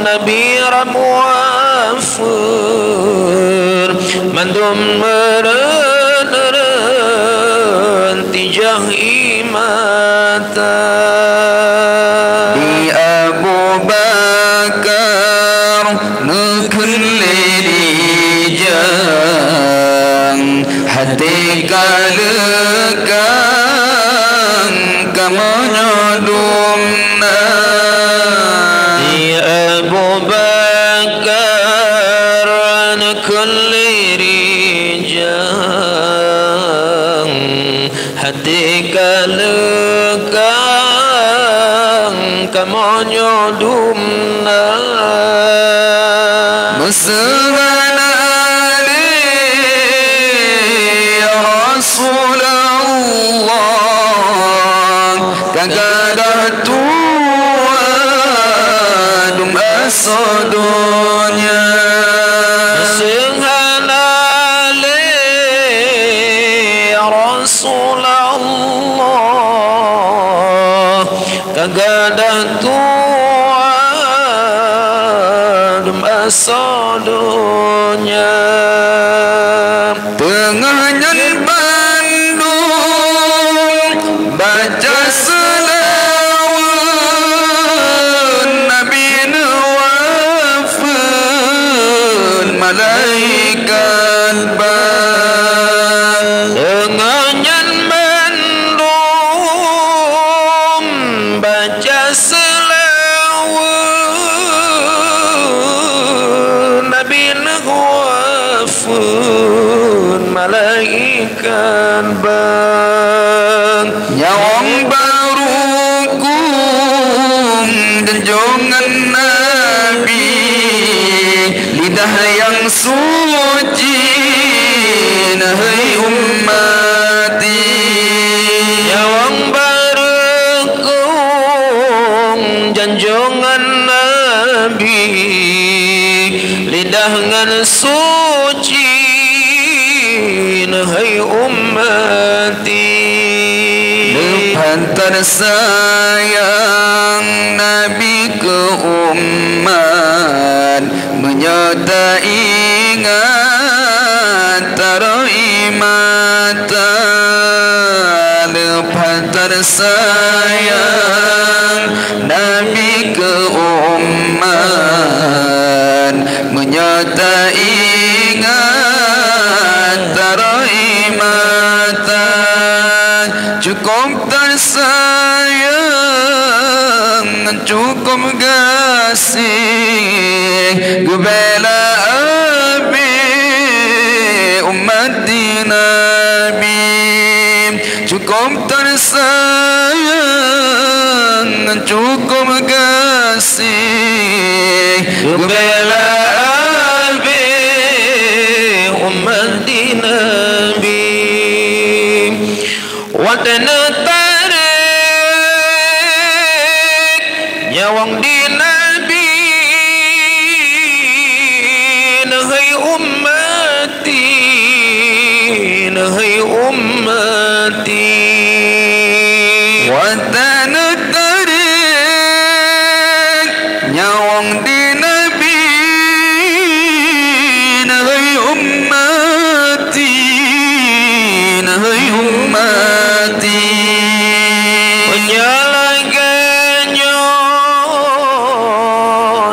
S3: Nabi Rab wafun Bandung merederet di jahimata
S5: Di Abu Bakar nekun lijang hati kalekang kamanyodumna
S3: Di Abu Bakar nekun lijang hati kalekang kamanyodumna
S5: Musgana Ali ya Rasulullah kagada tuadum asadunya
S3: Singhanale ya Rasulullah kagada tuadum asadunya
S5: tengahnya Bandung baca selawat Nabi wafun malaikat
S3: Dengannya mendung baca selawat Nabi wafun malaikat bang
S5: nyawang barukum dan jongan Nabi lidah yang suci nahai ummati
S3: Nyawang barukum janjongan Nabi lidah ngan suci nahai ummati
S5: Lepantar sayang Nabi ke umat menyertai ingatan mata Lepantar sayang Nabi ke umat menyertai ingatan cukup tersayang, cukup kasih gebela abi umat Nabi, cukup tersayang, cukup kasih gebela abi umat Nabi. Wadana tarik nyawang di Nabi, nahai ummati, nahai ummati. Wadana tarik nyawang di Nabi, nahai ummati, nahai ummati. Menyalakannya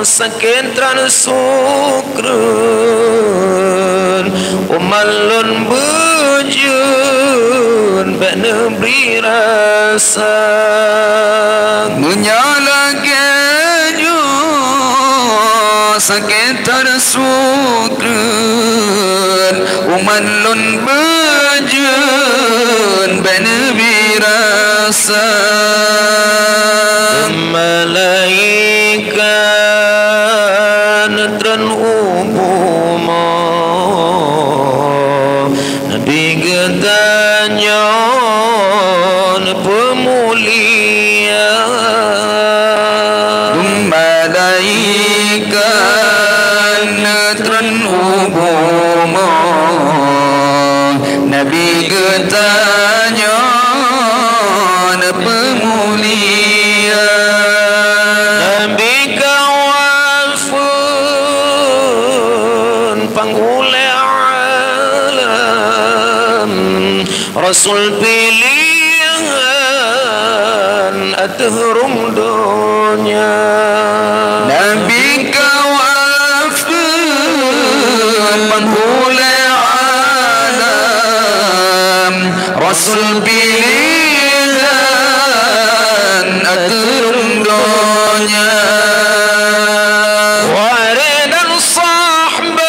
S5: sakentran sukran umalun bujun bana beri rasa. Menyalakannya sakentran sukran umalun bujun bana beri rasa. Malaikat dan umuma Nabi gedanya pemulia. Malaikat dan umuma Nabi gedanya pemulia. Nabi kawafun panggule alam, Rasul pilihan aturum dunia. Nabi kawafun panggule alam, Rasul pilihan aturum dunia. Waridan sahabat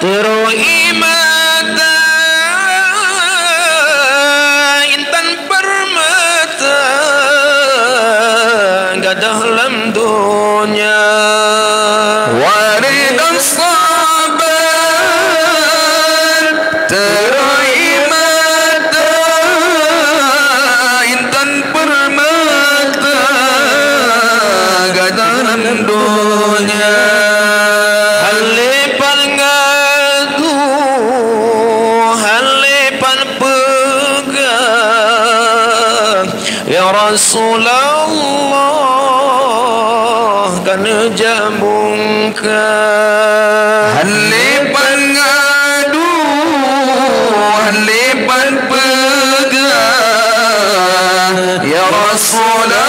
S5: terima intan permata gadah dalam dunia. Waridan sahabat terima intan permata gadah dalam dunia. Halipan ngadu, halipan pegang, ya Rasulullah kan jambungkan. Halipan ngadu, halipan pegang, ya Rasulullah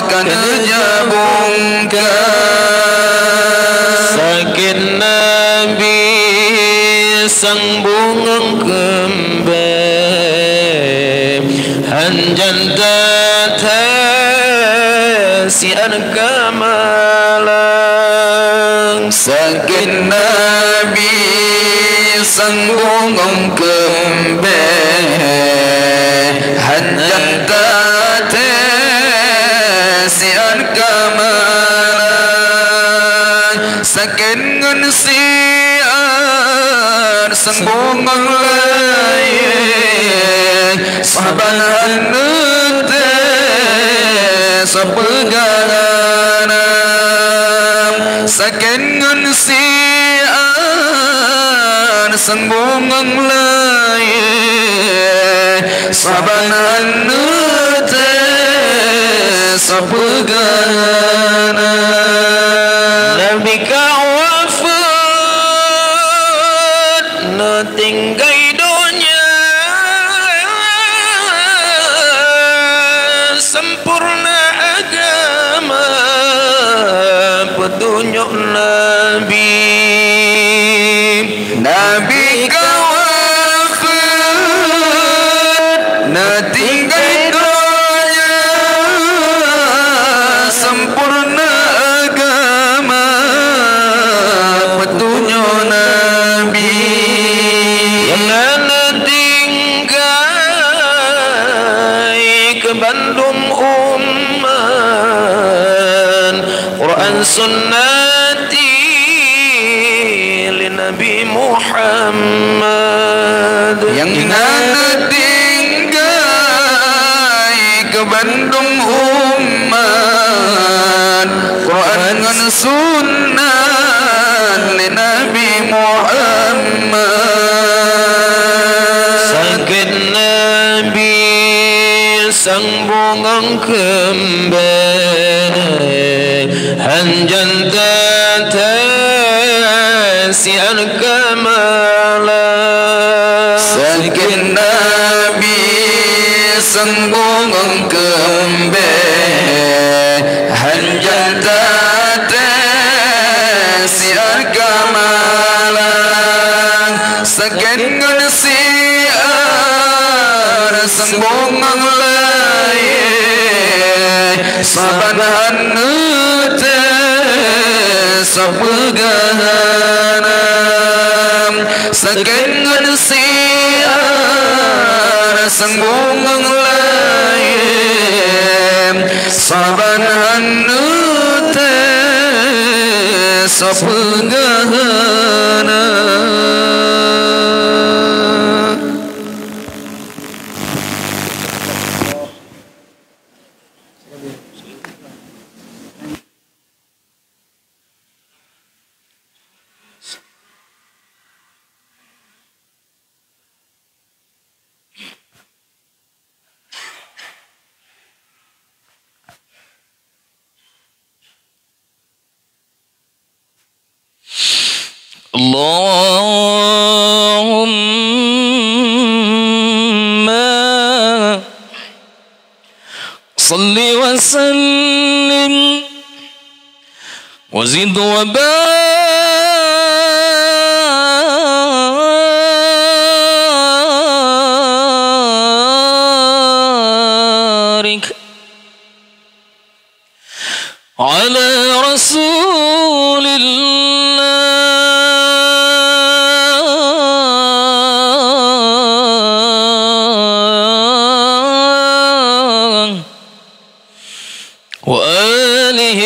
S5: kan jambungkan. Sakit Nabi sang bungang kembang, hanjan datang siar kamalang. Sakit Nabi sang bungang kembang, hanjan datang siar kamalang. Sakit ngan siar sang bungang lain, sahabat hanute sepegangan. Sakit ngan siar sang bungang lain, sahabat hanute sepegangan. Nabi kawafat na tinggai dunia, sempurna agama petunjuk Nabi. Nabi kawafat sunnati li Nabi Muhammad
S7: yang tinggai ke Bandung umat Quran dan sunnah li Nabi Muhammad
S5: sakit Nabi sang bungang kembang hanjan tatasi al-kamala
S7: sakit Nabi sang bungang kembang hanjan tatasi al-kamala sakit ngansiar sang bungang saban hanute sapegahanam saken ngansiar sang bungang lain saban hanute sapegahanam.
S5: Allahumma salli wa sallim wa zid wa barik ala rasulillah وآله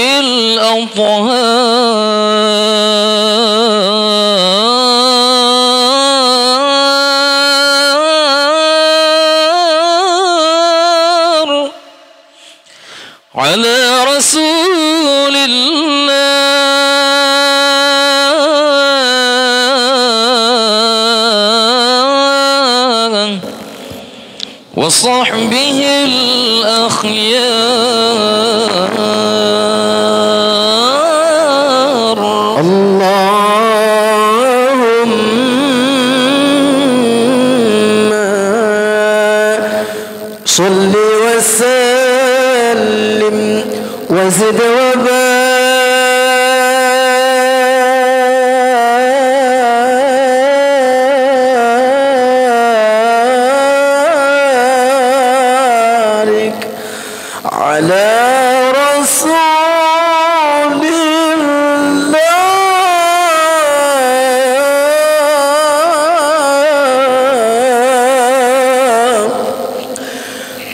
S5: الأطهار على رسول الله وصحبه الأخيار
S3: اللهم صل وسلم وزد وبارك على رسول الله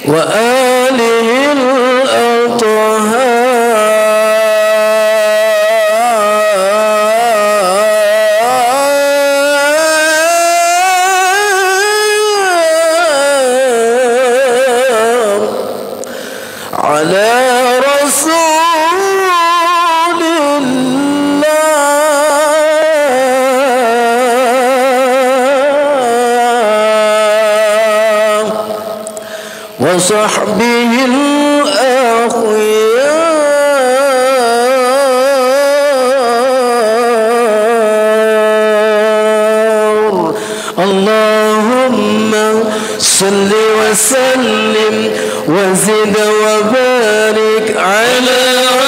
S3: وآله الأطهار على رسول الله وصحبه الأخيار اللهم صل وسلم وزد وبارك على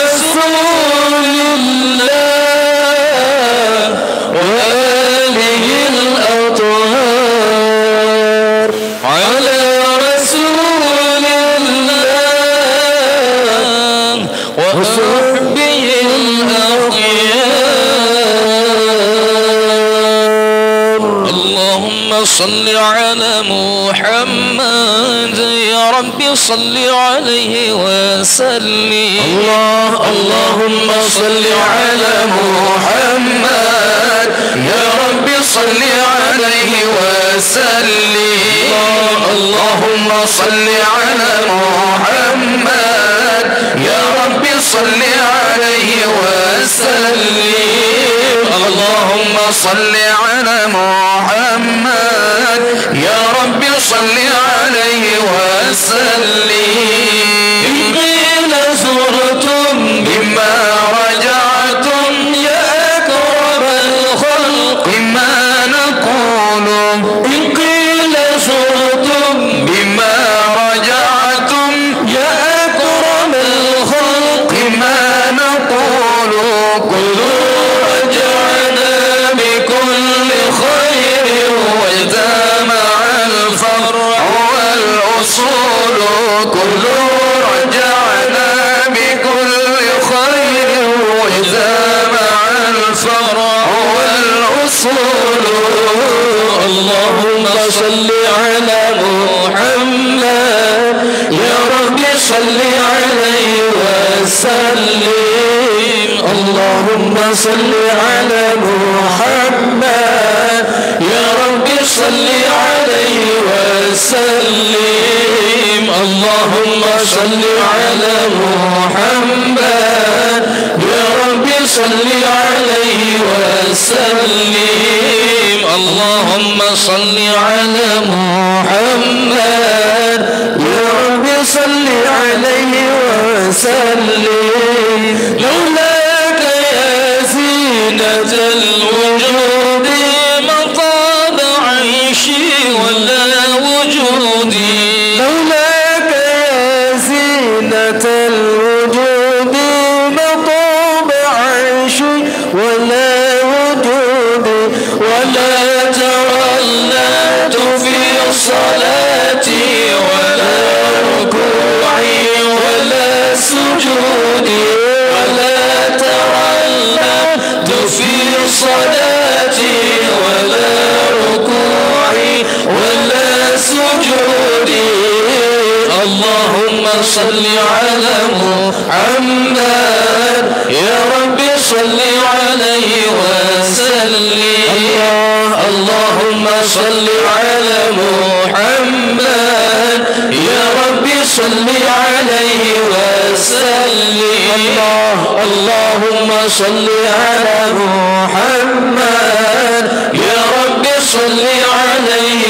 S3: رسول الله وآله الأطهار على رسول الله وصحبه الأخيار اللهم
S5: اللهم صل على محمد يا ربي صل عليه وسلم
S7: اللهم صل على محمد يا ربي صل عليه وسلم اللهم صل على محمد يا ربي صل عليه وسلم اللهم صل على محمد يا ربي صل عليه وسلم قيل زرتم بما رجعتم يا أكرم الخلق ما نقول إن قيل زرتم بما رجعتم يا أكرم الخلق ما نقول كل رجعنا بكل خير وجمع الفرع والأصول كل رجعنا بكل خير وجمع الفرع والأصول اللهم صل على محمد يا رب صل عليه وسلم اللهم صل على محمد يا رب صل عليه وسلم اللهم صل على محمد يا رب صل عليه وسلم اللهم صل على محمد يا رب صل عليه وسلم لولاك يا زينة الوجود ما طاب عيشي ولا وجودي لولاك يا زينة الوجود ما طاب عيشي ولا وجودي ولا توليت في صلاتي ولا ركوعي ولا سجودي ولا توليت في صلاتي ولا ركوعي ولا سجودي اللهم صل على محمد يا رب صل عليه وسلم اللهم صل على محمد يا رب صل عليه وسلم اللهم صل على محمد يا رب صل عليه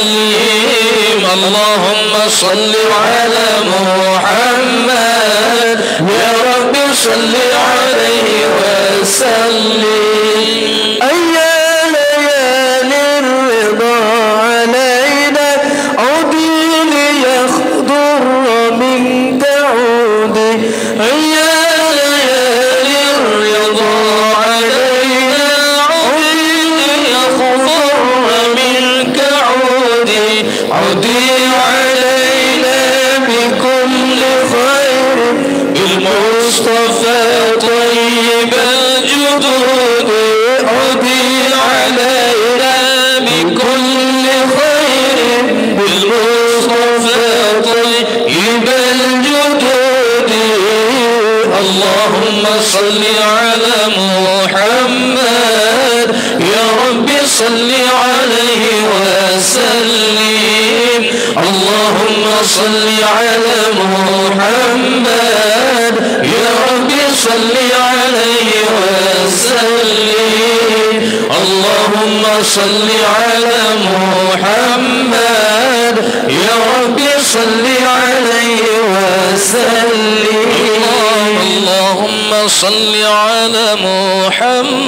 S7: وسلم اللهم صل على محمد يا رب صل عليه وسلم أيا ليالي الرضا علينا عودي ليخضر منك عودي أيا ليالي الرضا علينا عودي ليخضر منك عودي عودي علينا بكل خير بالمصطفى طيب الجدود عودي علينا بكل خير بالمصطفى طيب الجدود اللهم صل على محمد يا رب صل عليه وسلم اللهم صل على محمد يا رب صل عليه وسلم اللهم صل على محمد يا رب صل عليه وسلم اللهم صل على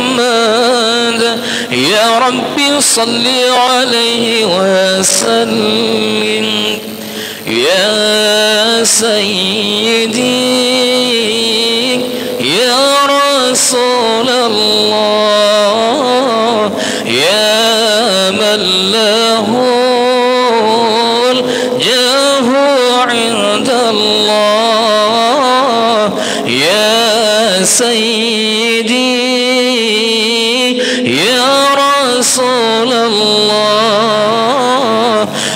S7: محمد يا رب صل عليه وسلم يا سيدي يا رسول الله يا من له الجاه عند الله يا سيدي يا رسول رسول الله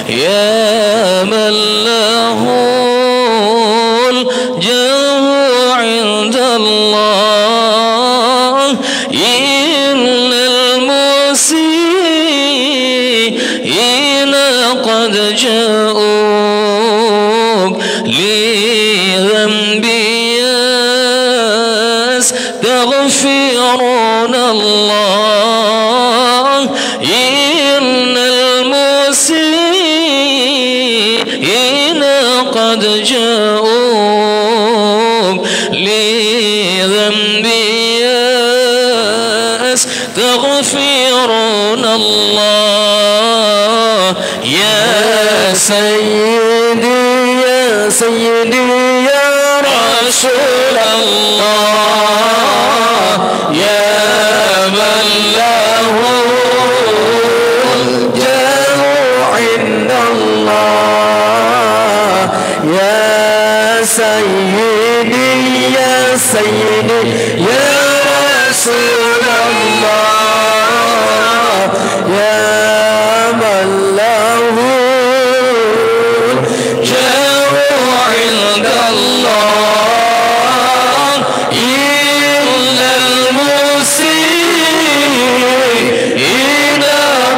S7: يا من له الجاه عند الله إن المسيئين قد جاءوك لذنبي يستغفرون الله إن المسيئين قد جاءوك لذنبي يستغفرون الله يا سيدي يا سيدي يا رسول الله يا من له الجاه عند الله يا سيدي يا سيدي يا رسول الله يا من له الجاه عند الله إن المسيئين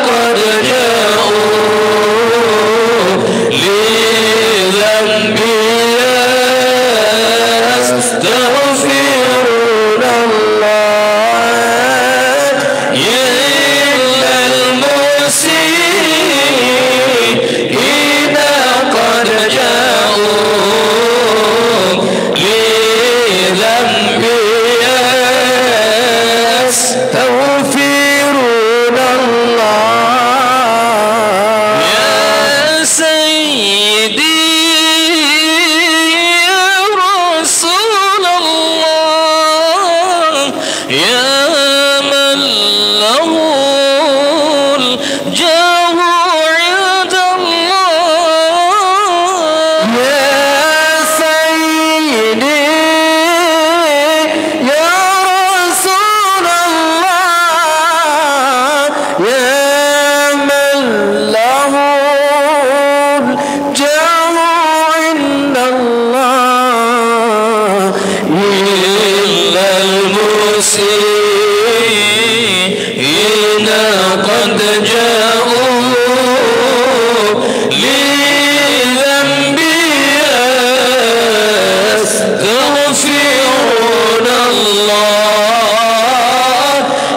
S7: قد جاءوا لذنبي يستغفرون الله إن المسيئين قد جاءوا لذنبي يستغفرون الله يا سيدي يا رسول الله يا من له الجاه عند الله يا سيدي يا رسول الله يا من له الجاه عند الله إلا المسيئين قد جاءوا لذنبي يستغفرون الله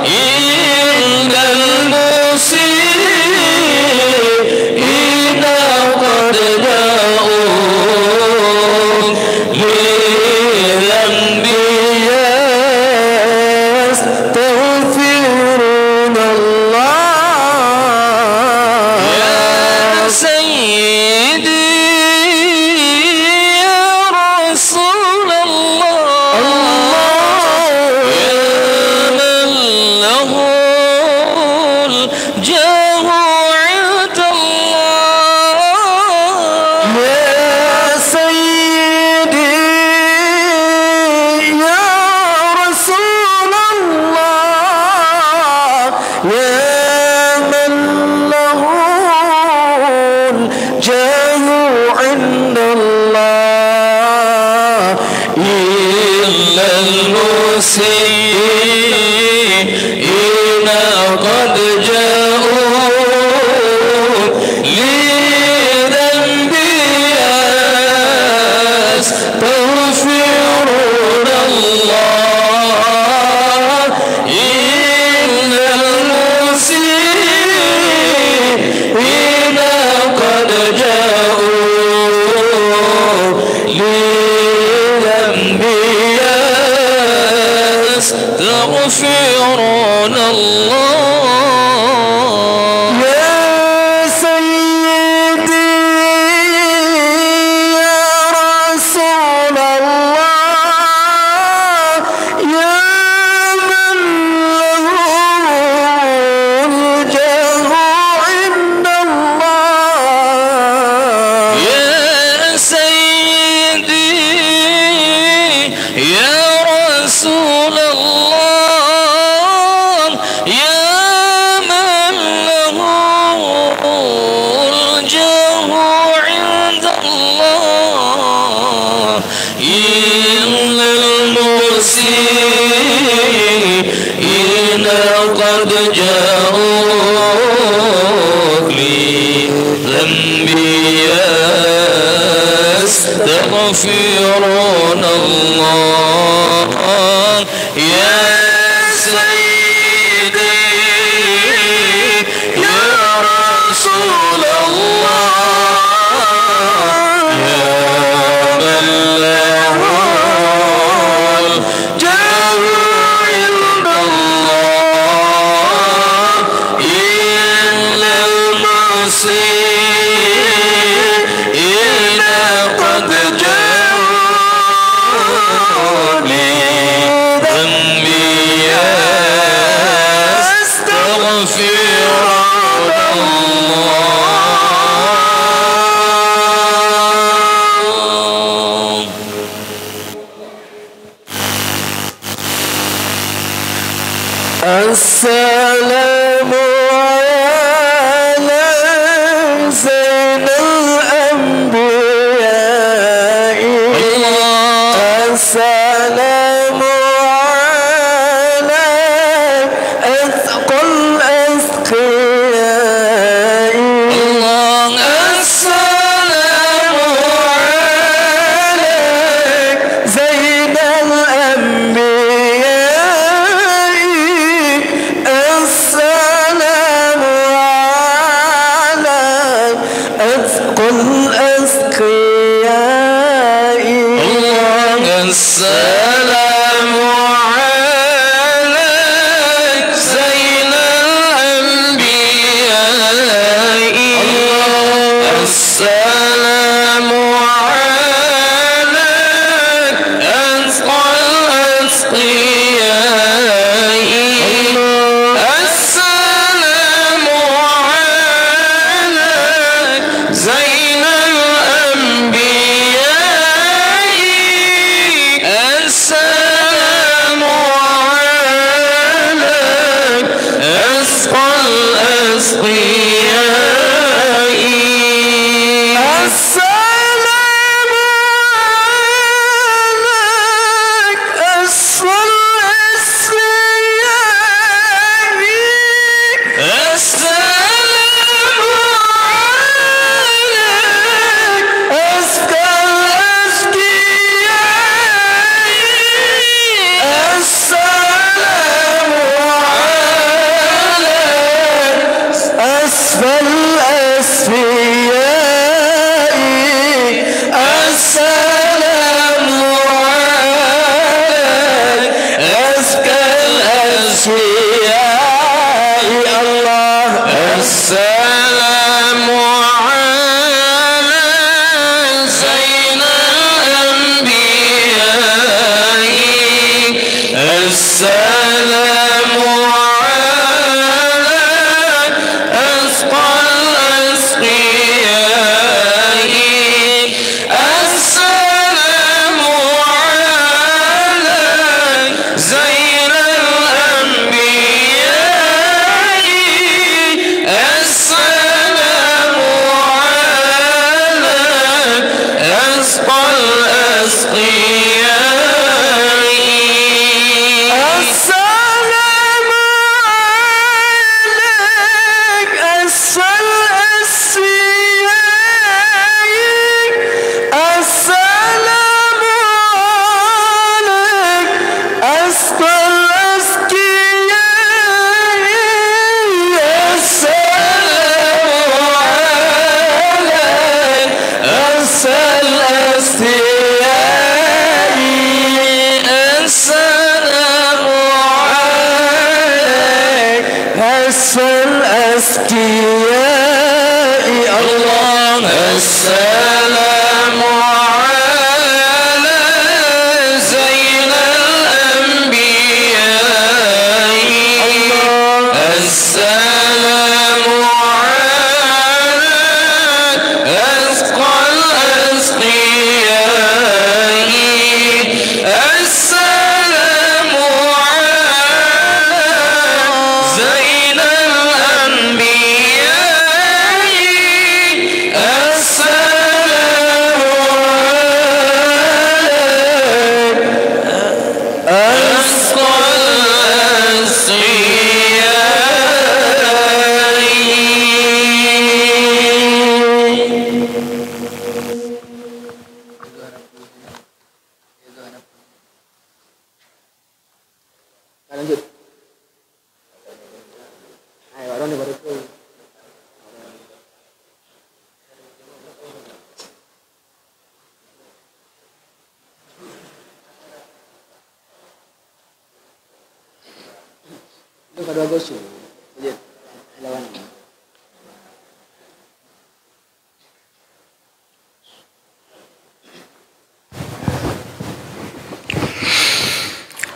S7: إن المسيئين قد جاءوا لذنبي يستغفرون الله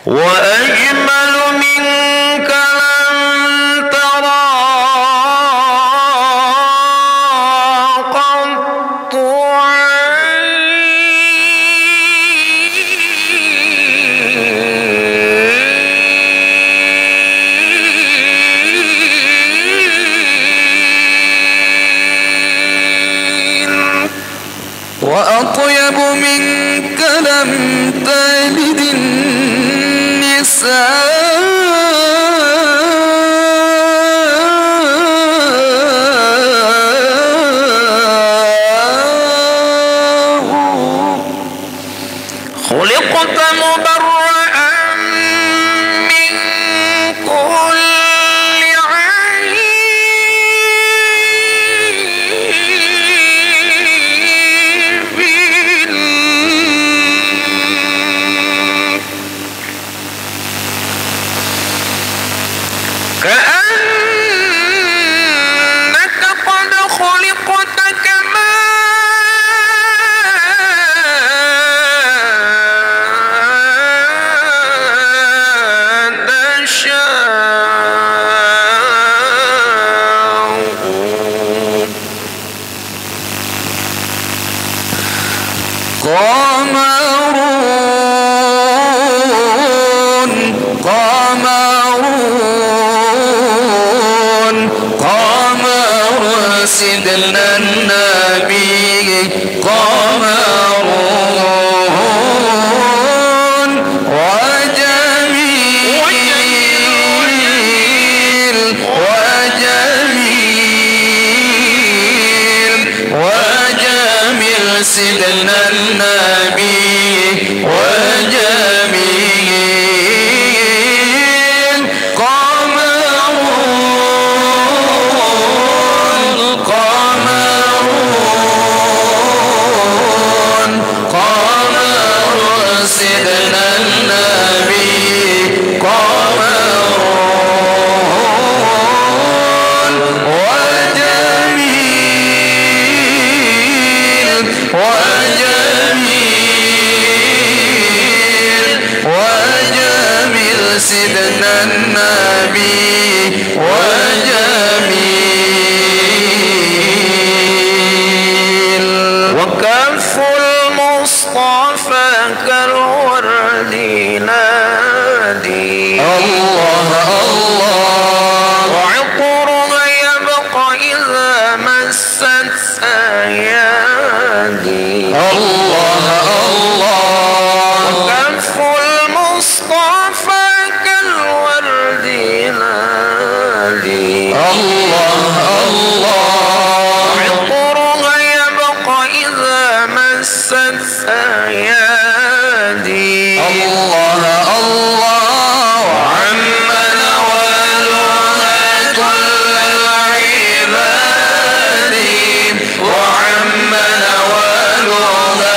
S7: وأجمل منك لم ترى قط عين وأطيب منك لم تلد خلقت مبرأ من كل عيب سيدنا النبي قمرون وجميل سيدنا النبي وجميل قمرون سيدنا النبي قمرون وجميل سيدنا النبي وجميل وكف المصطفى كالورد نادي الله الله وعطرها يبقى إذا مست أيادي الله الله وكف المصطفى كالورد نادي الله الله عطرها يبقى إذا مست أيادي الله الله وعم نوالها كل العباد وعم نوالها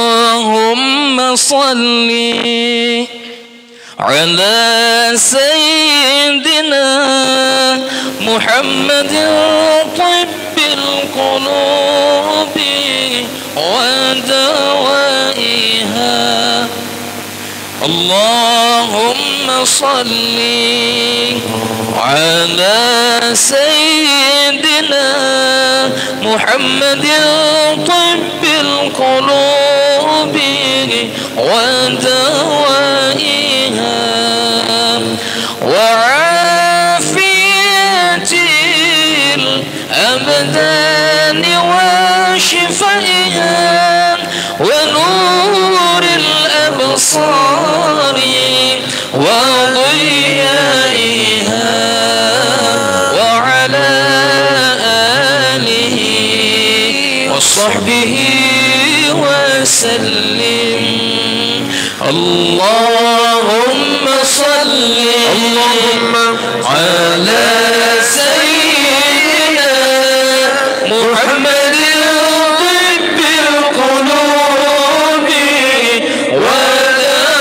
S5: اللهم صل على سيدنا محمد طب القلوب ودوائها. اللهم صل على سيدنا محمد طب القلوب ودوائها وعافية الأبدان وشفائها ونور الأبصار وضيائها وعلى آله وصحبه وسلم. اللهم صل على سيدنا محمد طب القلوب ودوائها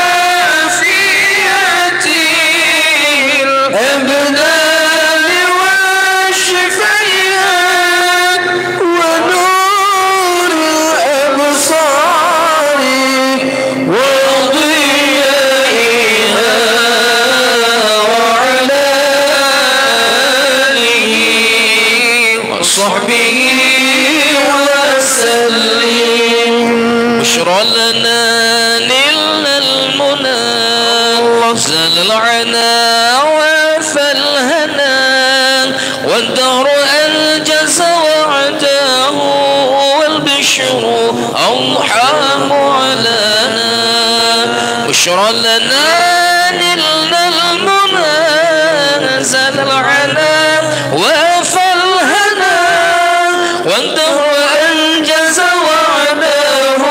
S5: وعافية الأبدان وشفائها ونور الأبصار وضيائها وعلى آله وصحبه وسلم. بشرى لنا نلنا المنى زال العنا وفالهنا والدهر أنجز وعداه والبشر أضحى معلنا. بشرى لنا نلنا المنى زال العنا وفالهنا والدهر أنجز وعداه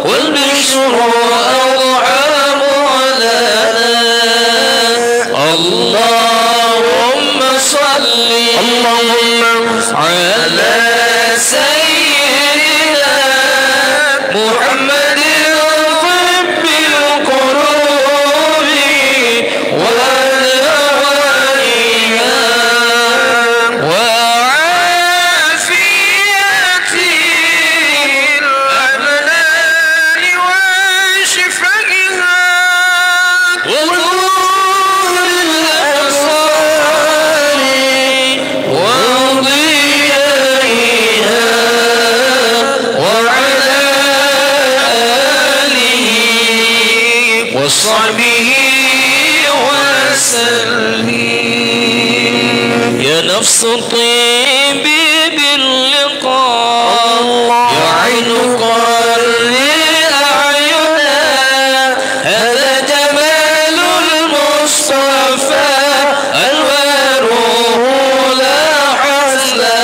S5: والبشر أضحى معلنا. اللهم صل على سيدنا محمد طب القلوب ودوائها وعافية الأبدان وشفائها ونور الأبصار وضيائها وعلى آله وصحبه وسلم. يا نفس طيبي باللقاء يا عين قري أعينا هذا جمال المصطفى أنواره لا حسنا.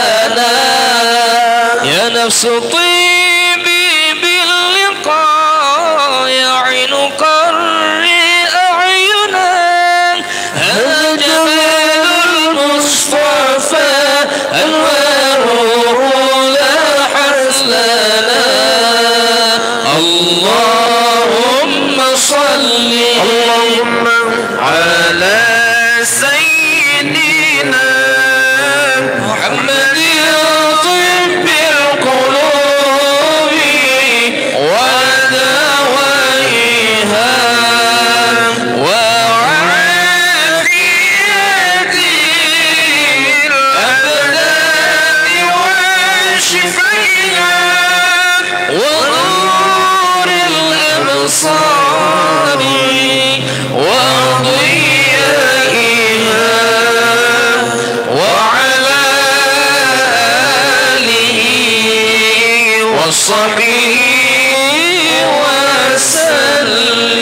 S5: يا نفس طيبي باللقاء يا عين قري أعينا هذا جمال المصطفى أنواره لا حسنا. اللهم صل على سيدنا محمد طب القلوب ودوائها وعافية الأبدان وشفائها ونور الأبصار وضيائها وعلى آله وصحبه وسلم.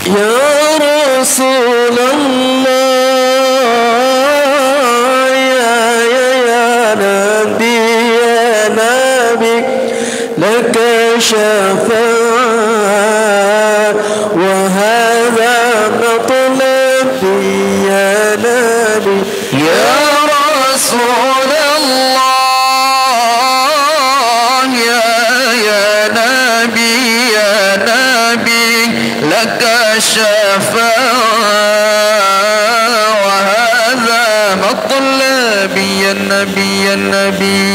S3: يا رسول الله يا نبي لك شفاعة وهذا مطلبي يا نبي
S7: يا رسول الله يا نبي لك شفاعة وهذا مطلبي يا نبي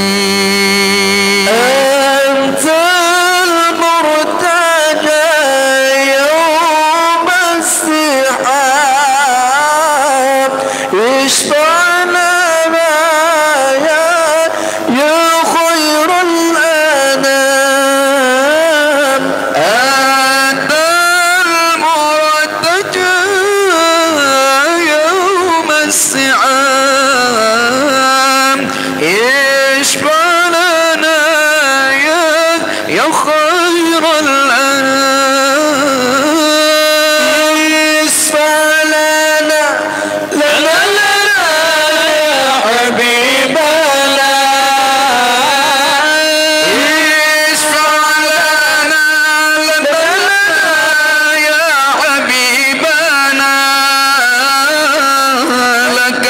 S3: أنت المرتجى يوم السحاب اشفعنا يا خير الأنام
S7: أنت المرتجى يوم السعام اشفع لنا يا خير الأنام
S3: اشفع لنا يا حبيبنا
S7: اشفع لنا يا حبيبنا لك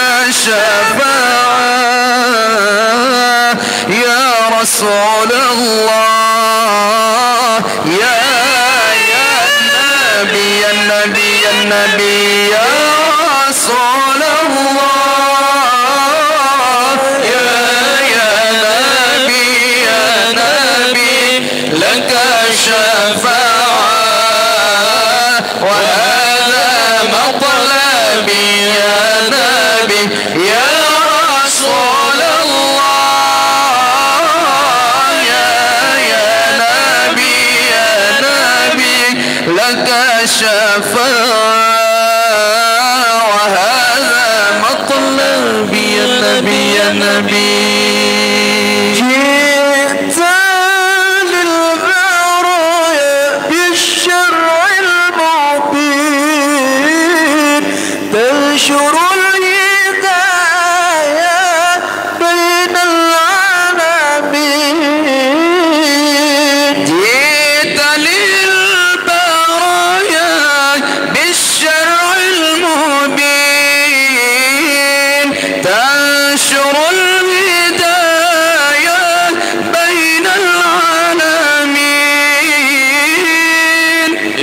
S7: شفاعة يا رسول الله يا نبي يا رسول الله يا نبي لك شفاعة وهذا مطلبي يا نبي يا رسول الله يا نبي لك شفاعة وهذا مطلبي يا نبي
S3: جئت للبرايا بالشرع المبين تنشر الهداية بين العالمين
S7: جئت للبرايا بالشرع المبين تنشر الهداية بين العالمين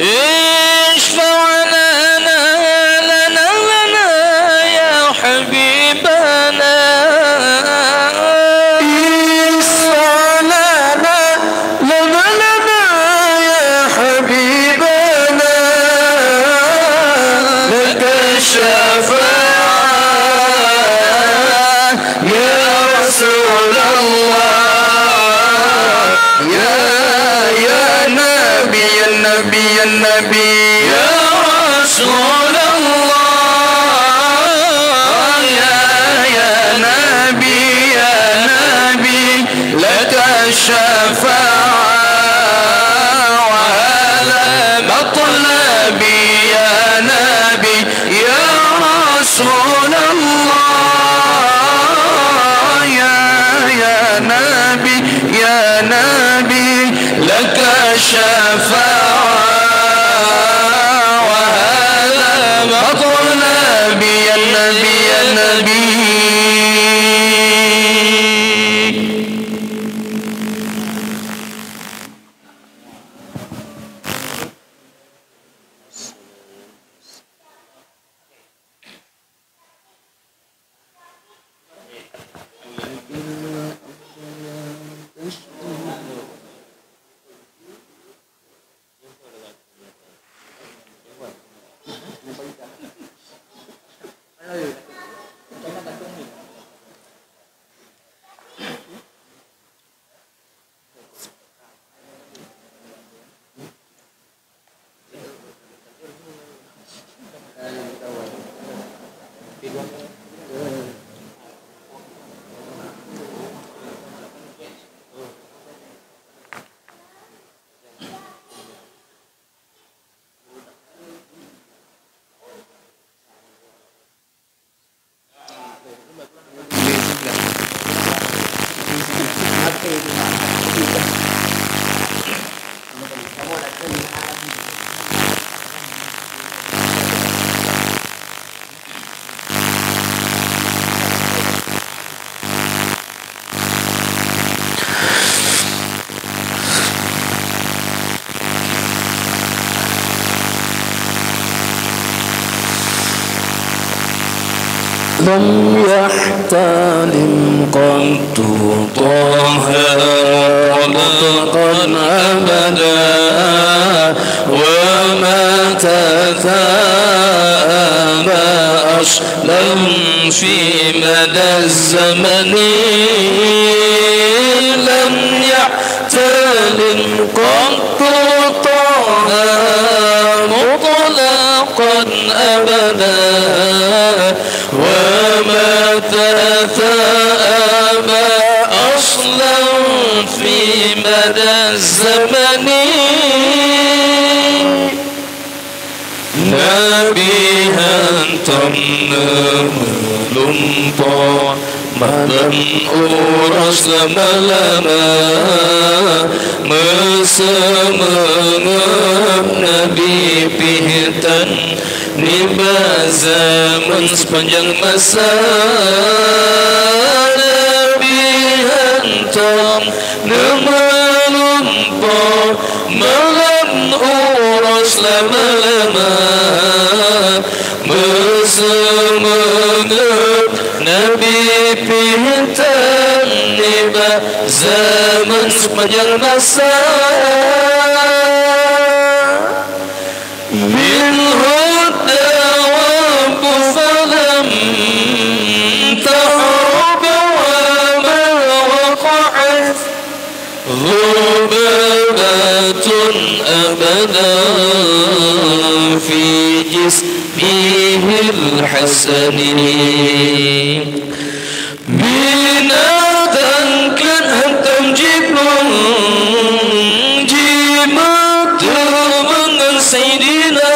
S3: اشفع لنا يا حبيبنا اشفع لنا يا حبيبنا لك
S7: الشفاعة يا رسول الله يا نبي يا رسول الله يا نبي لك الشفاعة وهذا مطلبي يا نبي يا رسول الله يا نبي لك الشفاعة لم يحتلم قط طه مطلقا أبدا وما تثاءب أصلا في مدى الزمن لم يحتلم قط طه مطلقا أبدا وما تثاءب أصلا في مدى الزمن نبيها تمنى مدن أورس لما Mesemenep Nabi pihitan Niba zaman sepanjang masa Nabi hantam Nemelumpah Malam uras lama-lama Mesemenep Nabi pihitan Niba zaman sepanjang masa منه الدواب فلم تهرب وما وقعت ذبابة أبدا في جسمه الحسن binatang kan hantam jiplong jimat dengan Sayyidina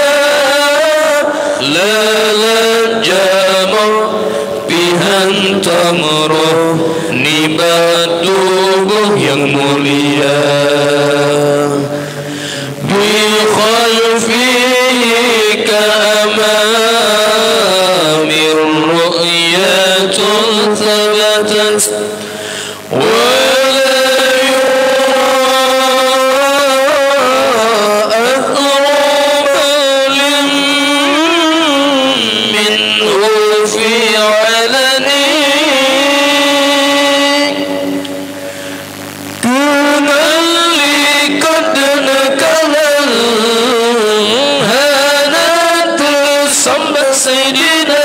S7: lala jamar bihantam roh nibat tubuh yang mulia bi khalfihi ka'amamir ru'yatun ثبتت ولا يرى أثر بال منه في علن دون اللي قد نكل هانت صمت سيدنا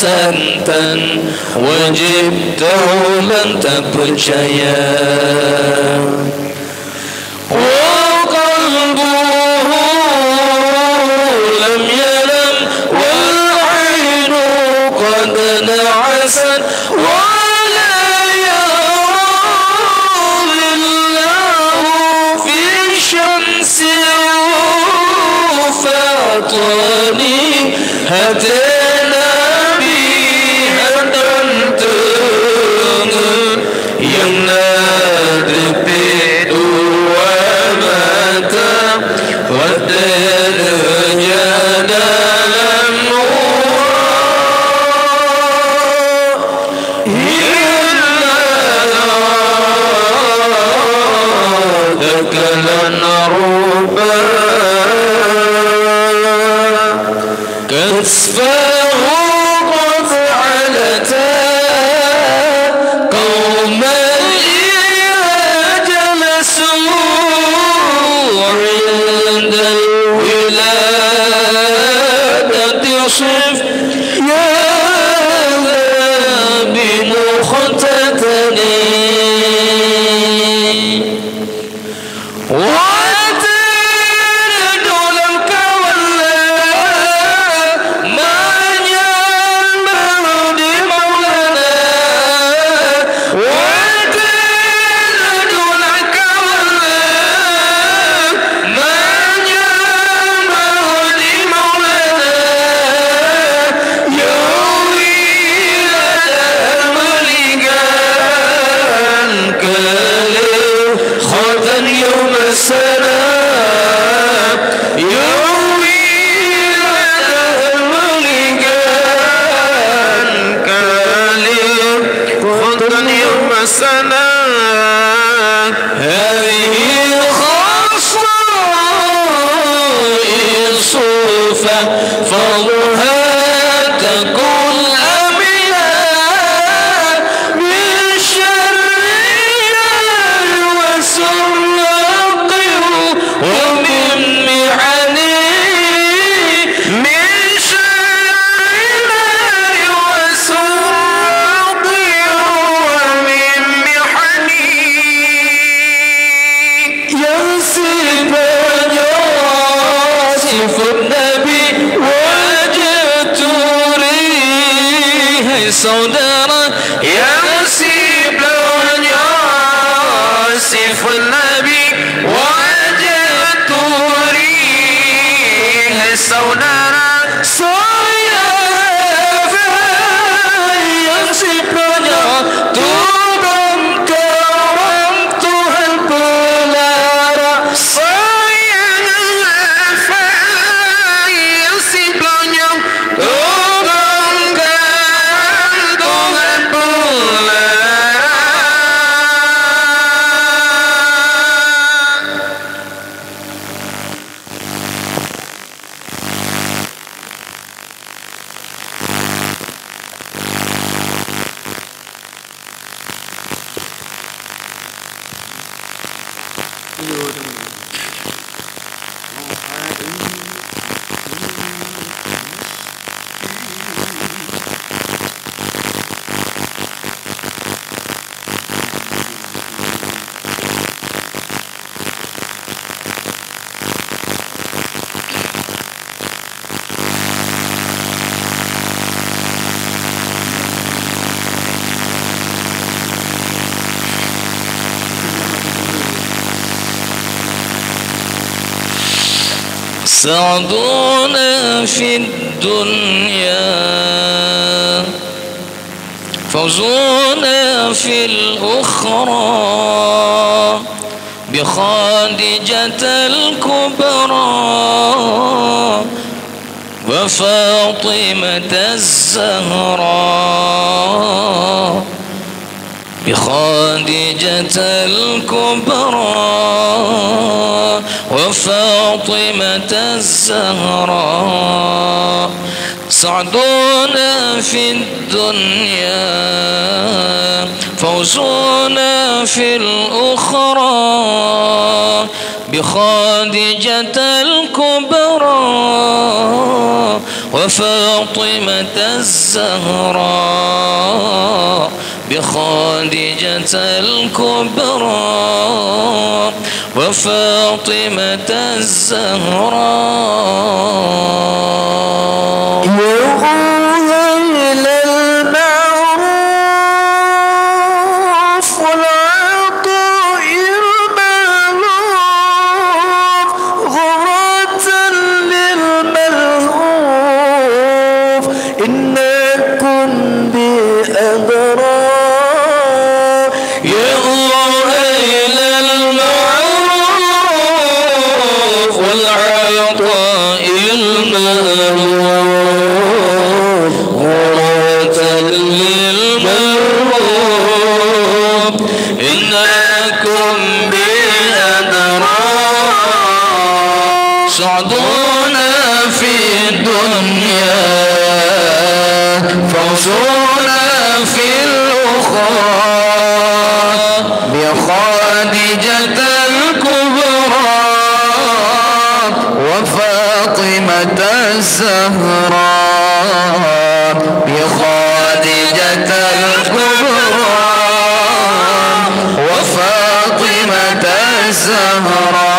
S7: santan wajib daulan tak percaya wa qalbuhu lam yalam wal ainu qad na'asat wa la ya'illahu fi syamsi fatani hati sifat Nabi wajah turi. Hai saudara yang sibanya sifat Nabi wajah turi. Hai saudara saya yang sibanya turun kawan Tuhan pelara. Saya yang sibanya turun kawan Tuhan pelara. سعدنا في الدنيا فوزنا في الأخرى بخادجة الكبرى وفاطمة الزهراء بخادجة الكبرى وفاطمة الزهراء سعدنا في الدنيا فوزنا في الأخرى بخادجة الكبرى وفاطمة الزهراء بخادجة الكبرى وفاطمة الزهراء إلى المعروف والعطاء المألوف غرة للملهوف إنكم بأدرى يا الله إلى المعروف والعطاء المألوف غرة للملهوف إنكم بأدرى سعدنا في الدنيا فوزنا في الأخرى بخادجة الكبرى وفاطمة الزهراء بخادجة الكبرى وفاطمة الزهراء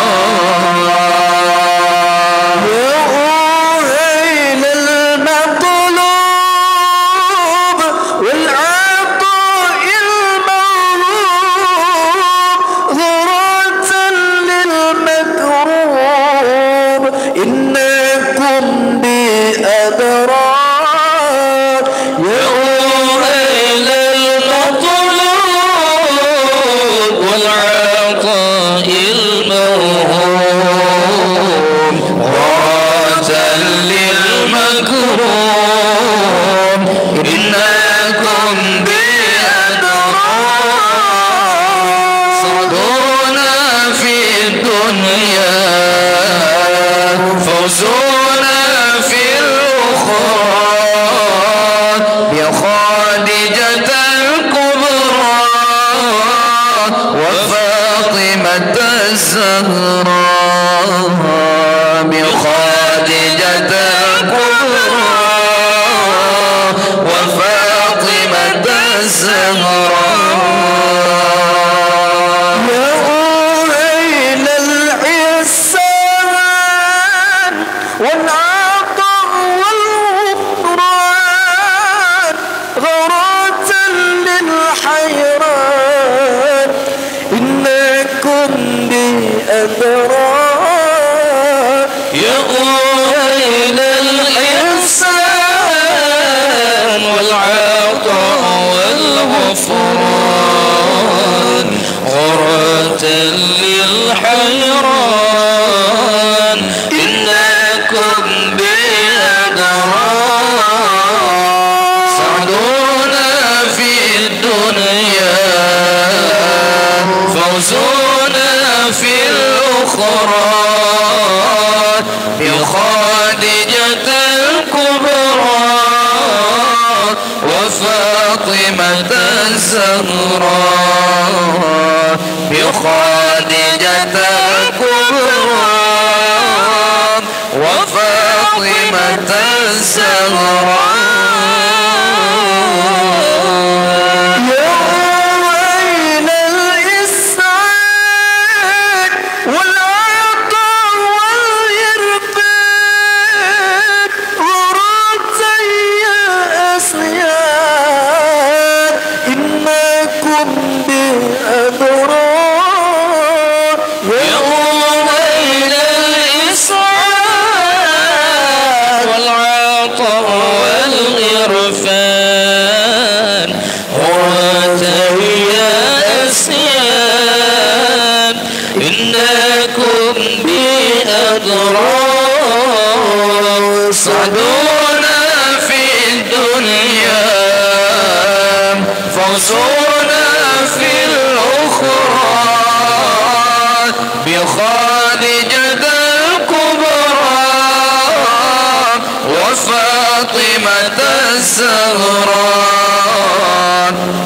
S7: الزهراء بخادجة الكبرى وفاطمة الزهراء يا أهل العلم
S3: بأبرار يا ويل الإحسان والعطاء والغفران غرة للحيران إنكم بأدرار سعدونا في الدنيا فوزونا في الأخرى بخادجة الكبرى وفاطمة الزهراء بخادجة الكبرى وفاطمة الزهراء صعدونا في الدنيا فوزونا في الأخرى بخادجة الكبرى وفاطمة الزهراء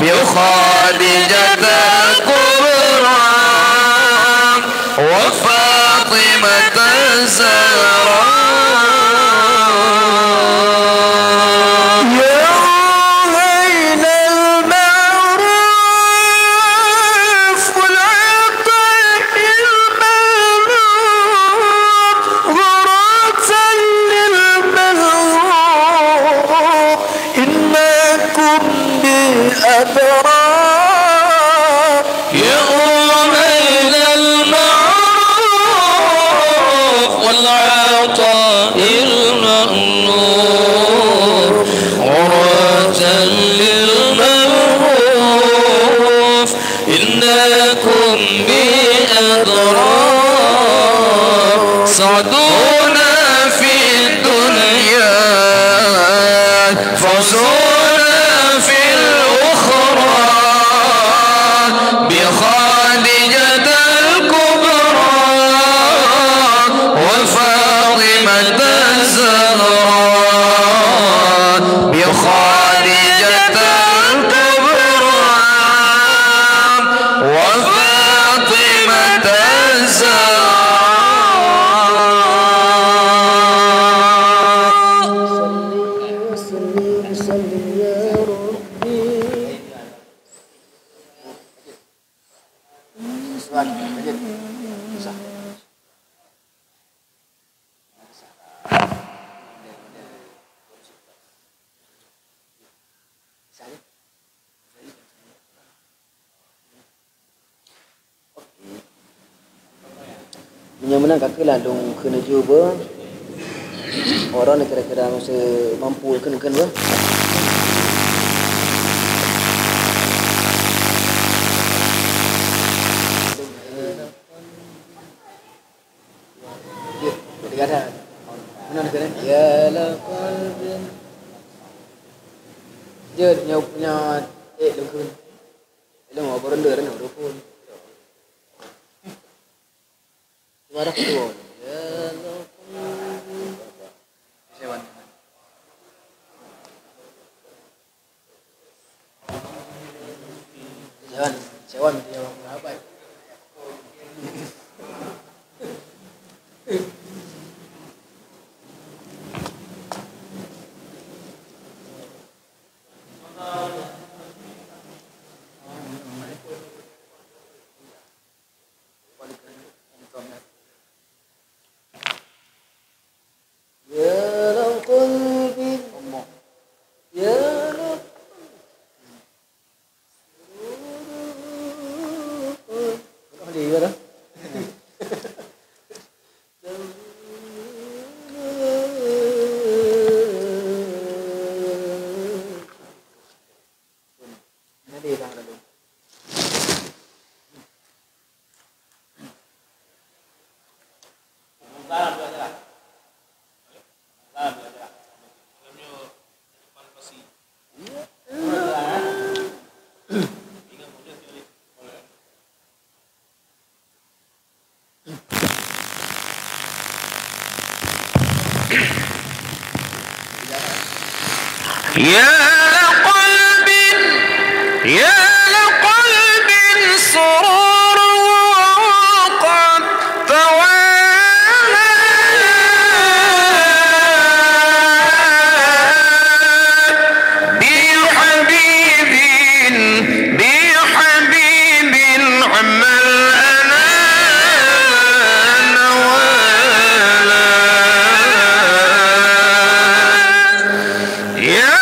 S3: بخادجة الكبرى وفاطمة الزهراء صعدونا في الدنيا فوزونا في الأخرى بخادجة الكبرى وفاطمة الزهراء بخادجة الكبرى وفاطمة الزهراء
S8: Yang menang kakak lah dong kena cuba orang ni kira-kira masa mampu kena ber. Dia mana nak kena? Ya la qalbin. Dia punya dong kun. Dia mau berenda dah nak pun. Suara kedua. Ya Allah. Sewan. Sewan dia apa?
S5: يا لقلب سرور قد توالى بحبيب عمل أنا نوالا يا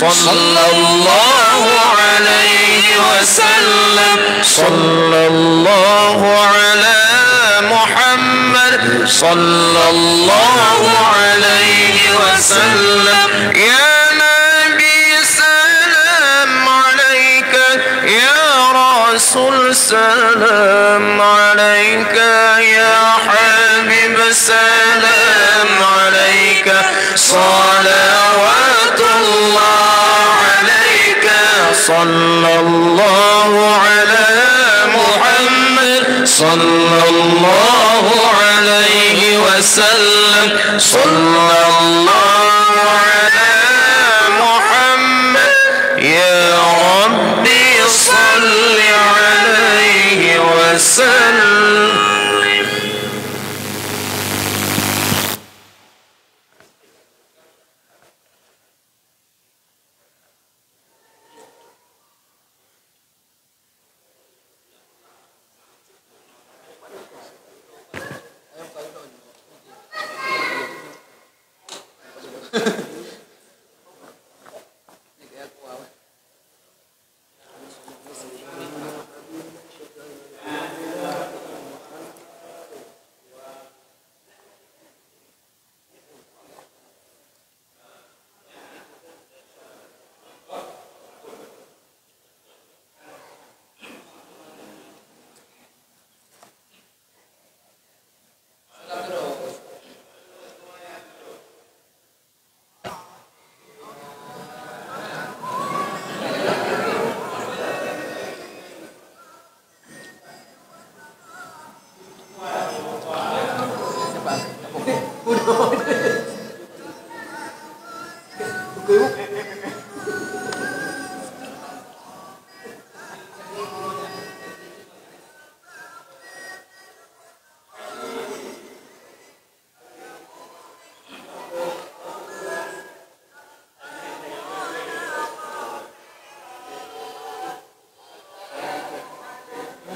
S5: صلى الله عليه وسلم صلى الله على محمد صلى الله عليه وسلم يا نبي سلام عليك يا رسول سلام عليك يا حبيب سلام عليك صلوات الله عليك صلى الله على محمد صلى الله على وسلم صلى الله على محمد يا ربي صل عليه وسلم.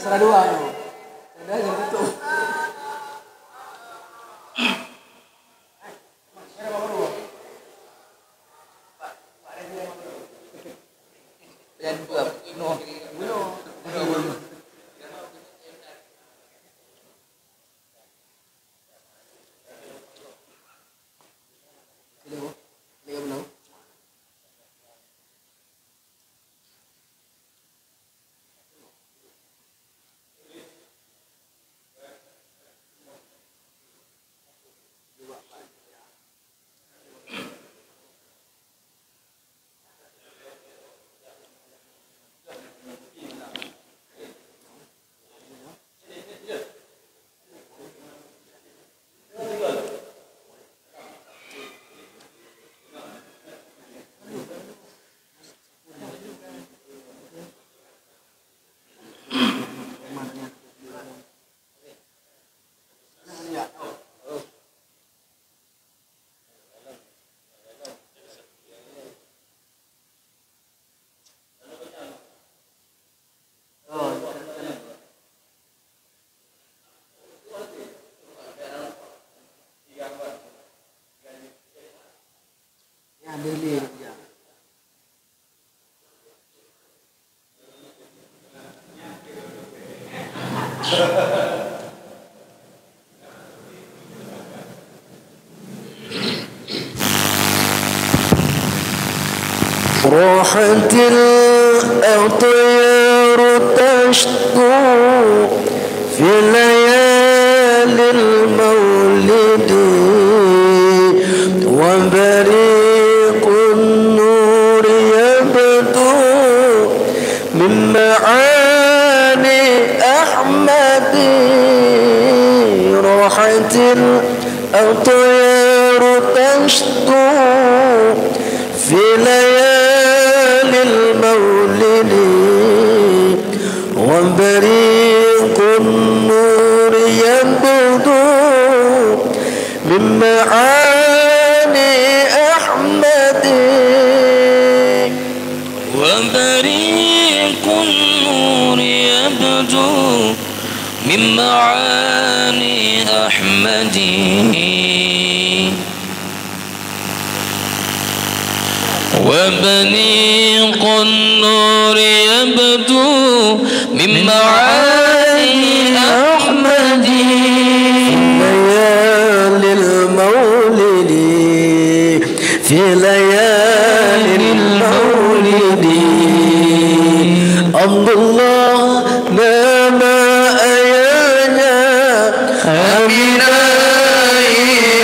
S8: Salah dua tu. Ada yang betul. Yang dua no.
S5: راحت الأطيار تشكو في ليالي المولد وبريق النور يبدو من معاني أحمد. راحت الأطيار تشكو في ليالي المولد وبريق النور يبدو من معاني أحمد.
S7: وبريق النور يبدو من معاني أحمد. وبريق النور يبدو من معاني أحمد.
S5: ليالي المولد في ليالي المولد عبد الله نام أيانا أمنا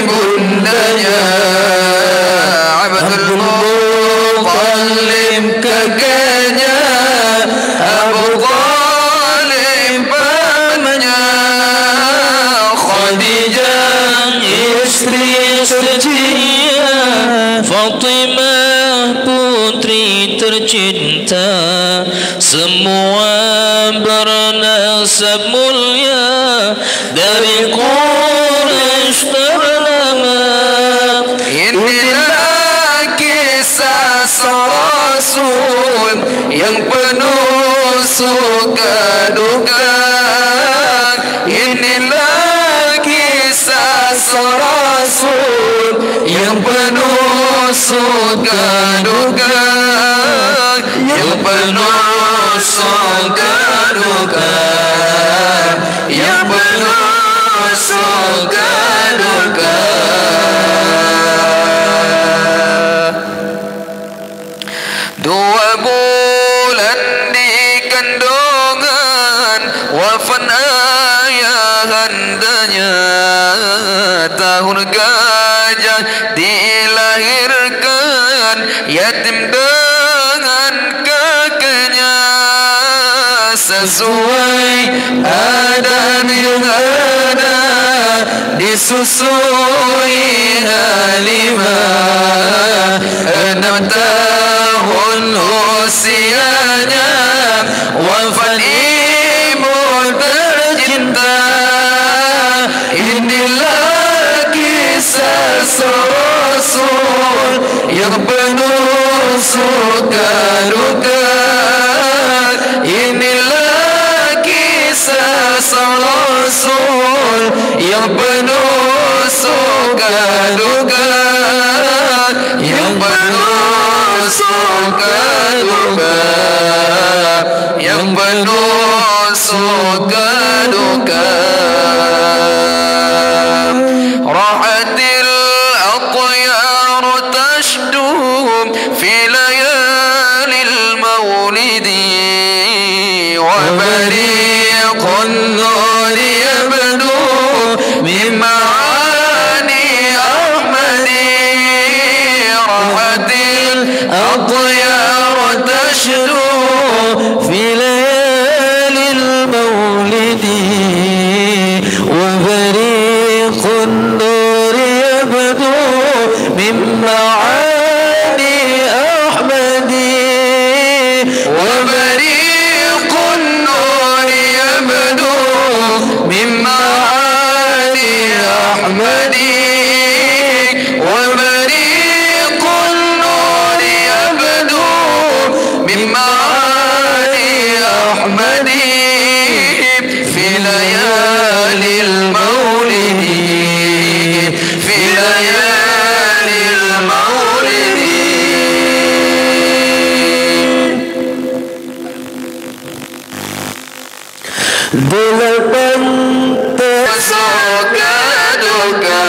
S5: بندنا عبد المطلب كجنا أبو طالب بمنا خديجة
S7: tercinta, semua bernasab mulia dari Quraisy ternama.
S5: Inilah kisah Rasul yang penuh suka duka. Inilah kisah Rasul yang penuh suka duka, yang penuh suka duka, yang penuh suka duka. Dua bulan di kandungan wafat ayahandanya, tahun gajah dilahirkan yatim dengan kakeknya, sesuai adat yang ada disusui Halimah. 6 tahun usianya wafat ibu tercinta. Inilah kisah Rasul yang penuh suka duka. Inilah kisah Rasul yang penuh suka duka, yang penuh suka duka, yang penuh suka duka. Rahatil atyar tashdu fi layalil maulidi, wa bariqun nur yabdu min ma'ani ahmadi. Rahatil atyar tashdu fi layalil maulidi, wa bariqun nur yabdu min ma'ani ahmadi. Wa bariqun nur yabdu min ma'ani ahmadi. Wa bariqun nur yabdu min ma'ani ahmadi fi layalil maulidi, fi layalil maulidi. Delapan suka duka.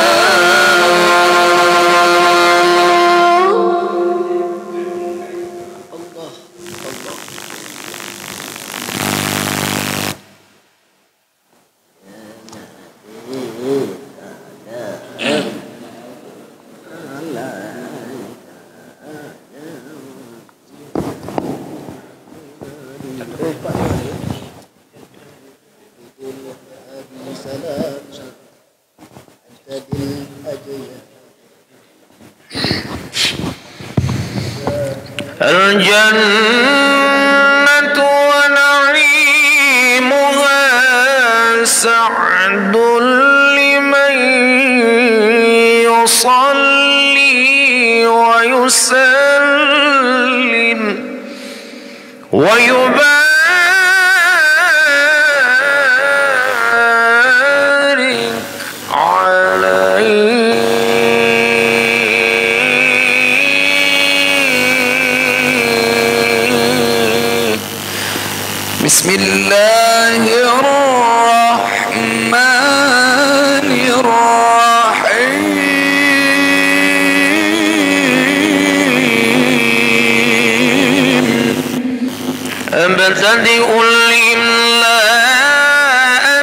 S5: Al-jannatu wa na'imuha sa'dun liman yusalli wa yusallim wa yubarik alaihi. Bismillahirrahmanirrahim. Abtadi'ul imla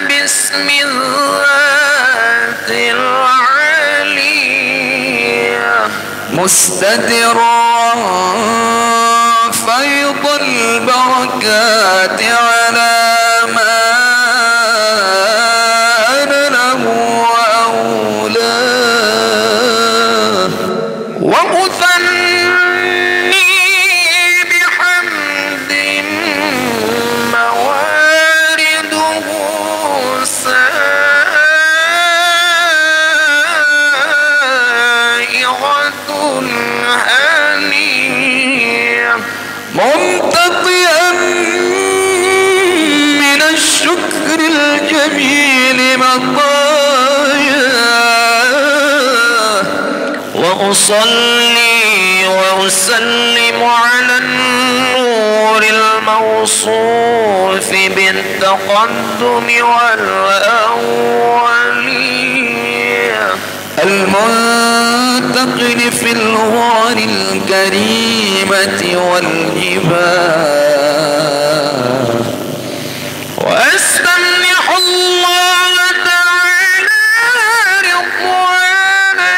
S5: bismillahil aliyah mustadirran faydul barakati ala ma ana lahu awla wa uthanni biha
S7: وأصلي وأسلم على النور الموصوف بالتقدم والأولية
S5: المنتقل في الغار الكريمة والجبال
S7: وأستمنح الله تعالى رضوانا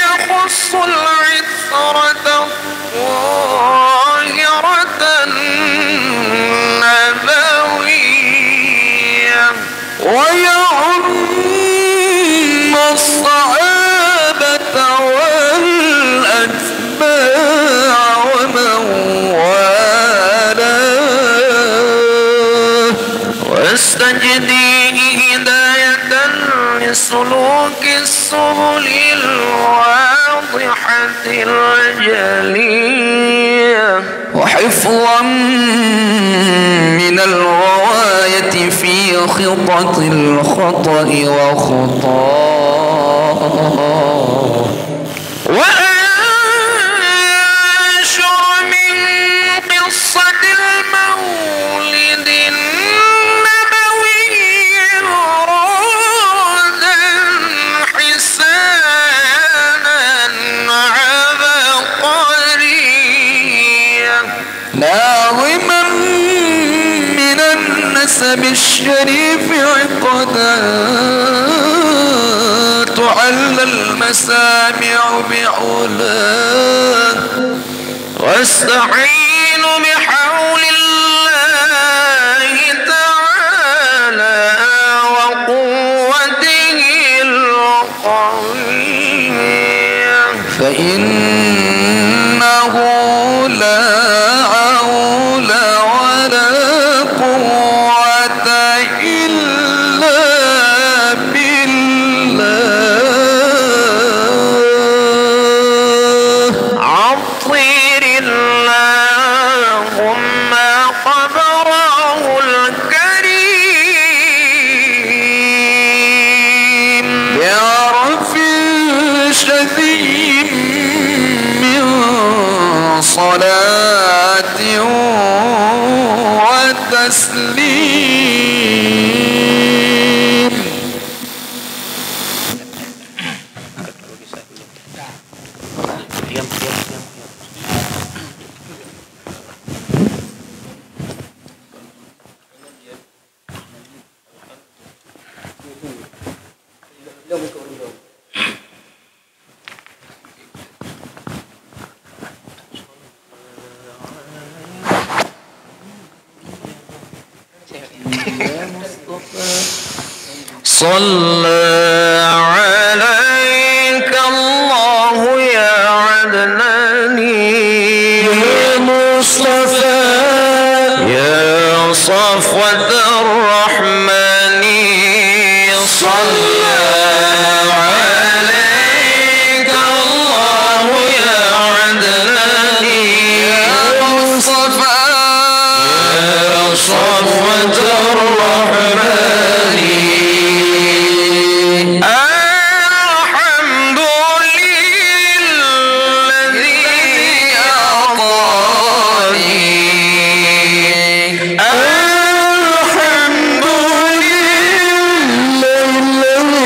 S7: يخص العطرة الطاهرة النبوية
S5: ويعم الصحابة والأتباع ومن والاه
S7: واستجديه هداية لسلوك السبل الواضحة الجلية
S5: وحفظا من الغواية في خطط الخطأ وخطاه
S7: وأنشر من قصة المولد النبوي رادا حسانا عبقريا
S5: ناظما من النسب الشريف عقدا تعلى المسامع بعلاه
S7: واستعين بحول الله تعالى وقوته القوية
S5: فإنه لا حول ولا قوة إلا بالله
S7: عطر اللهم قبره الكريم
S5: بعرف شديد من صلاة وتسليم
S7: صلى عليك الله يا عدناني يا مصطفى يا صفوة الرحمن صلى عليك الله يا عدناني يا مصطفى يا صفوة الرحمن الحمد للذي أعطاني الحمد لله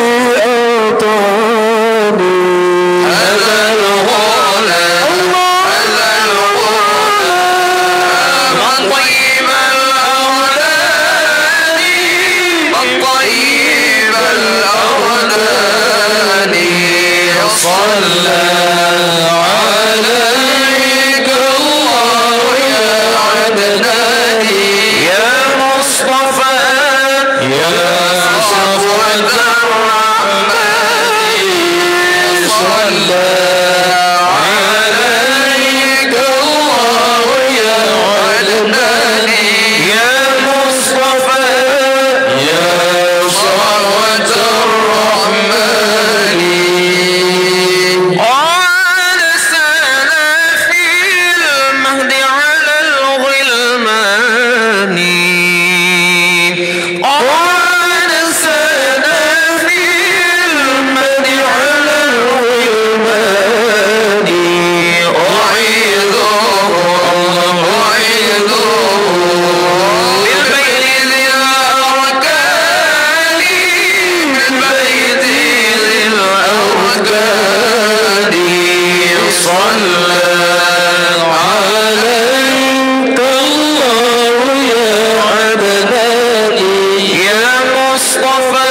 S7: مصطفى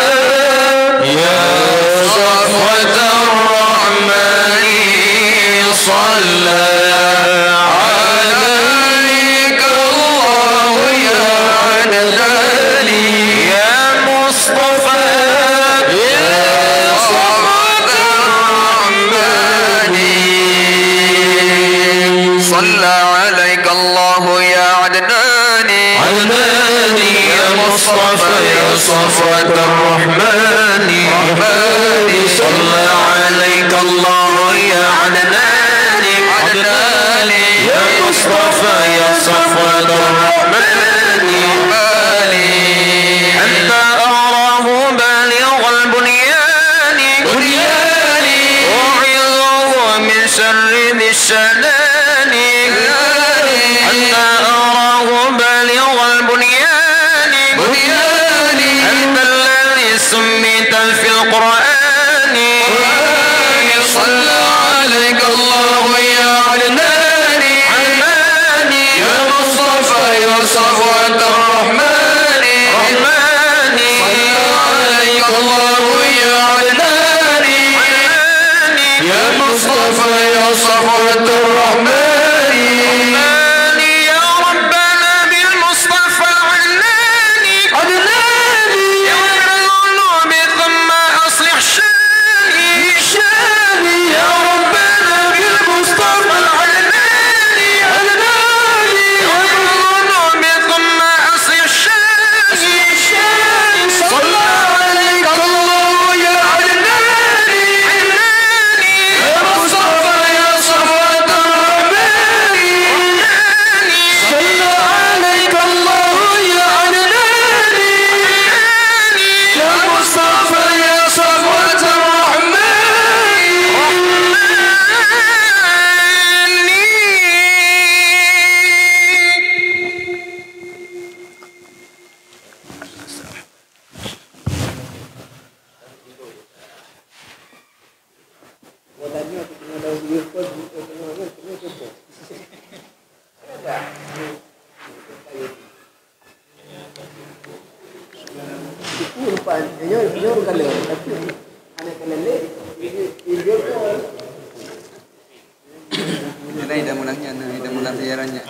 S7: يا صفوة الرحمن صلى عليك الله يا عدنان يا مصطفى يا صفوة الرحمن صلى عليك الله يا عدنان عدناني يا مصطفى يا صفوة الرحمن صلى عليك الله يا عدناني عدناني يا مصطفى يا صفوة الرحمن أنت أعراه بالغ البنيان بنياني أعظه من شر ذي الشنان أنت أعراه بالغ البنيان بنياني أنت الذي سميت في القرآن صلى عليك الله يا عدناني عدناني يا مصطفى يا صفوة الرحمن رحماني صلى عليك الله يا عدناني عدناني يا مصطفى يا صفوة الرحمن يا ربنا بالمصطفى عدناني عدناني يا الذنوب ثم أصلح شاني يا ربنا بالمصطفى عدناني عدناني يا الذنوب ثم أصلح شاني صلى عليك الله يا عدناني عدناني يا مصطفى يا صفوة الرحمن صلى عليك الله يا عدناني يا مصطفى يا صفوة الرحمن
S9: Ini dah mulangnya, dah mulang siarannya.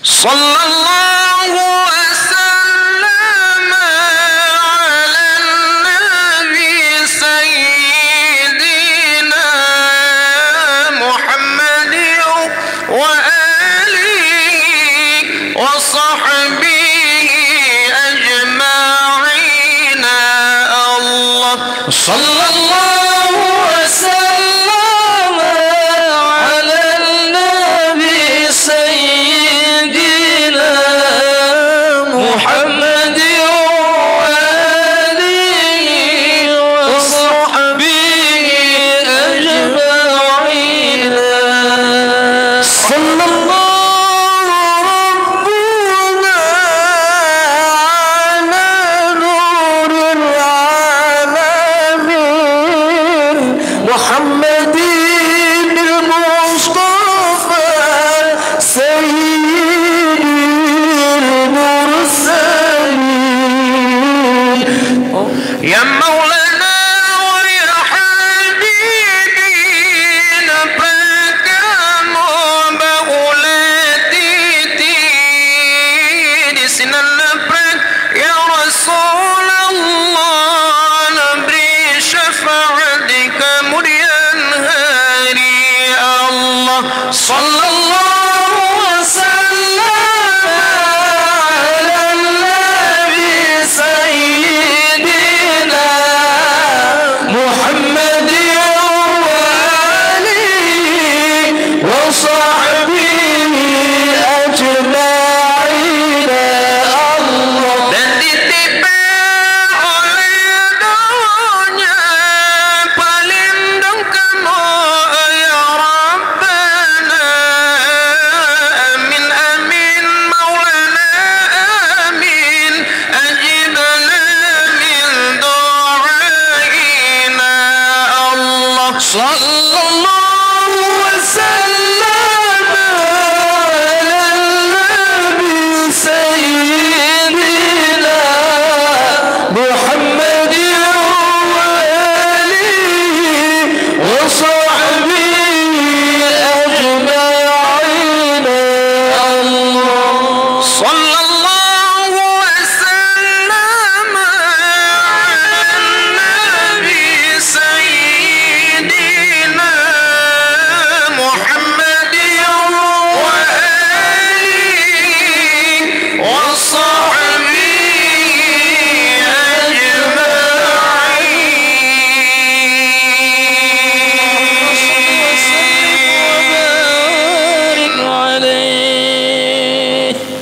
S7: صلى الله وسلم على النبي سيدنا محمد وآله وصحبه أجمعين الله صلى الله وسلم على النبي سيدنا محمد وآله وصحبه أجمعين صلى الله ربنا على نور العالمين محمد المصطفى سيد المرسلين يا مولانا ويا حبيبي نباك مبغولتي تيدي سنة نباك يا رسول الله نبري شفاعتك مريان هاري الله صلى الله وسلم على النبي سيدنا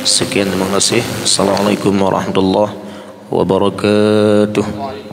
S10: Sekian, terima kasih. Assalamualaikum warahmatullahi wabarakatuh.